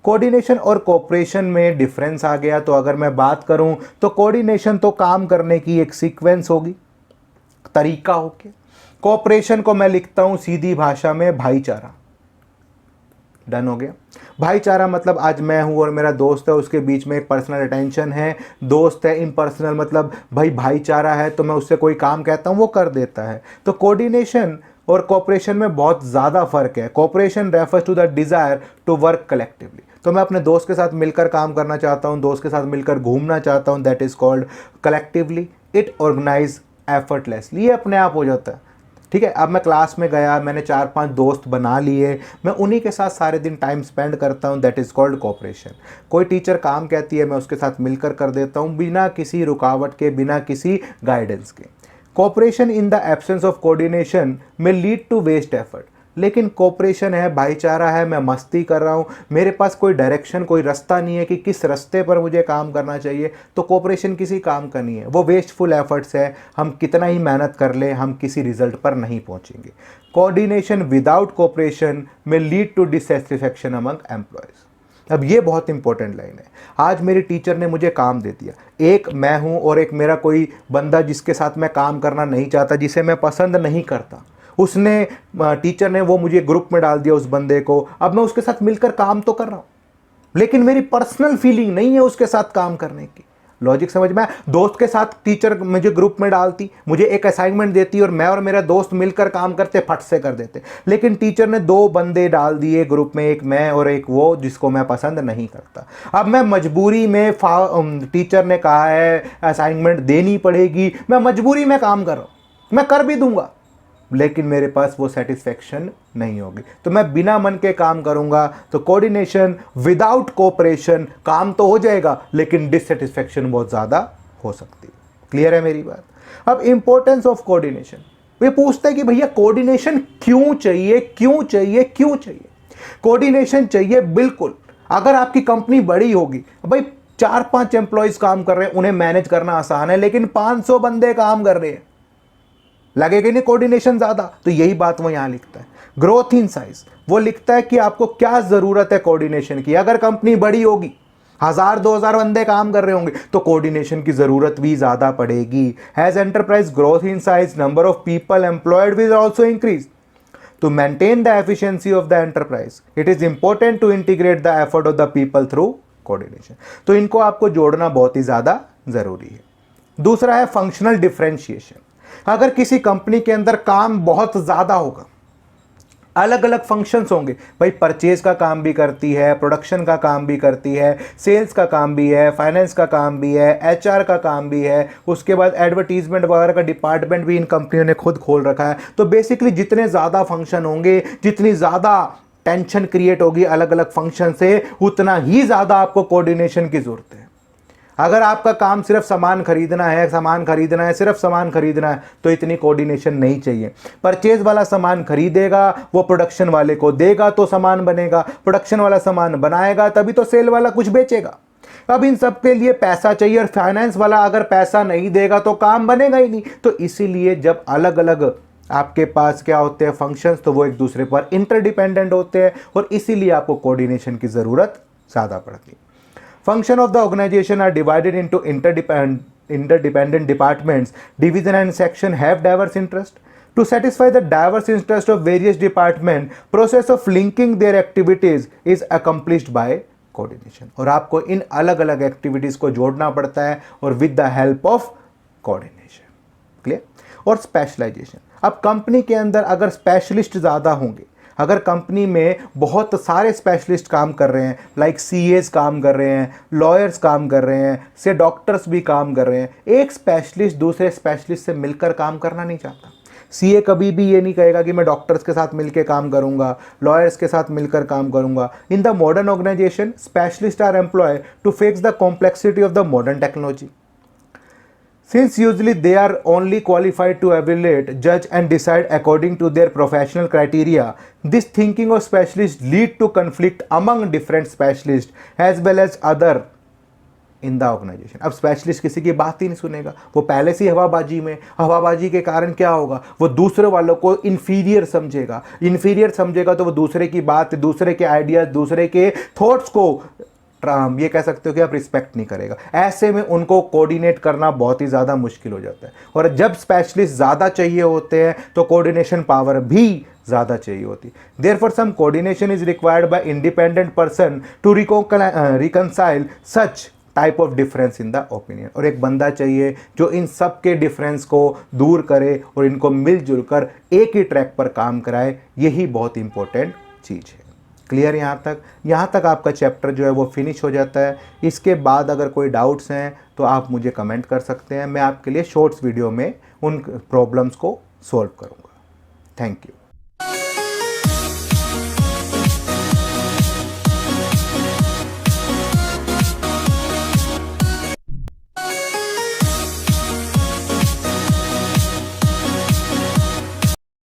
कोऑर्डिनेशन और कोऑपरेशन में डिफरेंस आ गया। तो अगर मैं बात करूं तो कोऑर्डिनेशन तो काम करने की एक सीक्वेंस होगी, तरीका होके। कोऑपरेशन को मैं लिखता हूं सीधी भाषा में भाईचारा। डन हो गया। भाईचारा मतलब आज मैं हूं और मेरा दोस्त है, उसके बीच में एक पर्सनल अटेंशन है, दोस्त है। इम्पर्सनल मतलब भाई भाईचारा है, तो मैं उससे कोई काम कहता हूं वो कर देता है। तो कोऑर्डिनेशन और कोऑपरेशन में बहुत ज़्यादा फर्क है। Cooperation refers to the desire to work collectively. तो मैं अपने दोस्त के साथ मिलकर काम करना चाहता हूँ, दोस्त के साथ मिलकर घूमना चाहता हूँ, that is called collectively. It organise effortlessly, ये अपने आप हो जाता है। ठीक है, अब मैं क्लास में गया, मैंने 4-5 दोस्त बना लिए, मैं उन्हीं के साथ सारे दिन टाइम स्पेंड करता हूँ, दैट इज़ कॉल्ड कोऑपरेशन। कोई टीचर काम कहती है, मैं उसके साथ मिलकर कर देता हूँ, बिना किसी रुकावट के, बिना किसी गाइडेंस के। Cooperation in the absence of coordination में लीड टू वेस्ट एफर्ट। लेकिन कोऑपरेशन है, भाईचारा है, मैं मस्ती कर रहा हूँ, मेरे पास कोई डायरेक्शन, कोई रास्ता नहीं है कि किस रास्ते पर मुझे काम करना चाहिए, तो कोऑपरेशन किसी काम का नहीं है, वो वेस्टफुल एफर्ट्स है। हम कितना ही मेहनत कर लें, हम किसी रिजल्ट पर नहीं पहुँचेंगे। Coordination without cooperation may lead to dissatisfaction among employees. अब ये बहुत इंपॉर्टेंट लाइन है। आज मेरी टीचर ने मुझे काम दे दिया, एक मैं हूँ और एक मेरा कोई बंदा जिसके साथ मैं काम करना नहीं चाहता, जिसे मैं पसंद नहीं करता, उसने टीचर ने वो मुझे ग्रुप में डाल दिया उस बंदे को। अब मैं उसके साथ मिलकर काम तो कर रहा हूँ, लेकिन मेरी पर्सनल फीलिंग नहीं है उसके साथ काम करने की। लॉजिक समझ में आया? दोस्त के साथ टीचर मुझे ग्रुप में डालती, मुझे एक असाइनमेंट देती और मैं और मेरा दोस्त मिलकर काम करते, फट से कर देते। लेकिन टीचर ने 2 बंदे डाल दिए ग्रुप में, एक मैं और एक वो जिसको मैं पसंद नहीं करता। अब मैं मजबूरी में टीचर ने कहा है असाइनमेंट देनी पड़ेगी, मैं मजबूरी में काम कर रहा हूँ, मैं कर भी दूंगा, लेकिन मेरे पास वो सेटिस्फैक्शन नहीं होगी, तो मैं बिना मन के काम करूंगा। तो कोऑर्डिनेशन विदाउट कोऑपरेशन काम तो हो जाएगा, लेकिन डिससेटिस्फैक्शन बहुत ज़्यादा हो सकती है। क्लियर है मेरी बात? अब इंपॉर्टेंस ऑफ कोऑर्डिनेशन, वे पूछते हैं कि भैया कोऑर्डिनेशन क्यों चाहिए, क्यों चाहिए, क्यों चाहिए? कोऑर्डिनेशन चाहिए बिल्कुल। अगर आपकी कंपनी बड़ी होगी, भाई 4-5 एम्प्लॉयज़ काम कर रहे हैं, उन्हें मैनेज करना आसान है, लेकिन 500 बंदे काम कर रहे हैं, लगेगा नहीं कोऑर्डिनेशन ज़्यादा? तो यही बात वो यहाँ लिखता है। ग्रोथ इन साइज, वो लिखता है कि आपको क्या ज़रूरत है कोऑर्डिनेशन की। अगर कंपनी बड़ी होगी, 1000-2000 बंदे काम कर रहे होंगे, तो कोऑर्डिनेशन की ज़रूरत भी ज़्यादा पड़ेगी। As enterprise growth in size, number of people employed will also increase. To maintain the efficiency of the enterprise, it is important to integrate the effort of the people through coordination। तो इनको आपको जोड़ना बहुत ही ज़्यादा ज़रूरी है। दूसरा है फंक्शनल डिफरेंशिएशन। अगर किसी कंपनी के अंदर काम बहुत ज़्यादा होगा, अलग अलग फंक्शंस होंगे, भाई परचेज का काम भी करती है, प्रोडक्शन का काम भी करती है, सेल्स का काम भी है, फाइनेंस का काम भी है, एचआर का काम भी है, उसके बाद एडवर्टीजमेंट वगैरह का डिपार्टमेंट भी इन कंपनियों ने खुद खोल रखा है। तो बेसिकली जितने ज़्यादा फंक्शन होंगे, जितनी ज़्यादा टेंशन क्रिएट होगी अलग अलग फंक्शन से, उतना ही ज़्यादा आपको कोऑर्डिनेशन की ज़रूरत है। अगर आपका काम सिर्फ सामान खरीदना है, सिर्फ सामान खरीदना है, तो इतनी कोऑर्डिनेशन नहीं चाहिए। परचेज वाला सामान खरीदेगा, वो प्रोडक्शन वाले को देगा तो सामान बनेगा, प्रोडक्शन वाला सामान बनाएगा तभी तो सेल वाला कुछ बेचेगा। अब इन सब के लिए पैसा चाहिए और फाइनेंस वाला अगर पैसा नहीं देगा तो काम बनेगा ही नहीं। तो इसीलिए जब अलग अलग आपके पास क्या होते हैं फंक्शंस, तो वो एक दूसरे पर इंटरडिपेंडेंट होते हैं और इसीलिए आपको कोऑर्डिनेशन की ज़रूरत ज़्यादा पड़ती है। Function of the organisation are divided into interdependent departments. Division and section have diverse interest. To satisfy the diverse interest of various departments, process of linking their activities is accomplished by coordination. और आपको इन अलग अलग activities को जोड़ना पड़ता है और with the help of coordination. Clear? और स्पेशलाइजेशन, अब कंपनी के अंदर अगर स्पेशलिस्ट ज़्यादा होंगे, अगर कंपनी में बहुत सारे स्पेशलिस्ट काम कर रहे हैं, लाइक सीएस काम कर रहे हैं, लॉयर्स काम कर रहे हैं, से डॉक्टर्स भी काम कर रहे हैं, एक स्पेशलिस्ट दूसरे स्पेशलिस्ट से मिलकर काम करना नहीं चाहता। सीए कभी भी ये नहीं कहेगा कि मैं डॉक्टर्स के साथ मिलकर काम करूंगा, लॉयर्स के साथ मिलकर काम करूंगा। In the modern organisation specialist are employ to fix the complexity of the modern technology. Since usually they are only qualified to evaluate, judge and decide according to their professional criteria, this thinking of specialists lead to conflict among different specialists as well as other in the organization. अब specialist किसी की बात ही नहीं सुनेगा, वो पहले से हवाबाजी के कारण क्या होगा, वो दूसरे वालों को इन्फीरियर समझेगा तो वो दूसरे की बात, दूसरे के आइडियाज, दूसरे के थॉट्स को ये कह सकते हो कि आप रिस्पेक्ट नहीं करेगा। ऐसे में उनको कोऑर्डिनेट करना बहुत ही ज़्यादा मुश्किल हो जाता है। और जब स्पेशलिस्ट ज़्यादा चाहिए होते हैं तो कोऑर्डिनेशन पावर भी ज़्यादा चाहिए होती है। Therefore some coordination is required by independent person to reconcile such type of difference in the opinion. और एक बंदा चाहिए जो इन सब के डिफरेंस को दूर करे और इनको मिलजुल कर एक ही ट्रैक पर काम कराए। यही बहुत इंपॉर्टेंट चीज़ है। क्लियर? यहाँ तक आपका चैप्टर जो है वो फिनिश हो जाता है। इसके बाद अगर कोई डाउट्स हैं तो आप मुझे कमेंट कर सकते हैं, मैं आपके लिए शॉर्ट्स वीडियो में उन प्रॉब्लम्स को सॉल्व करूँगा। Thank you.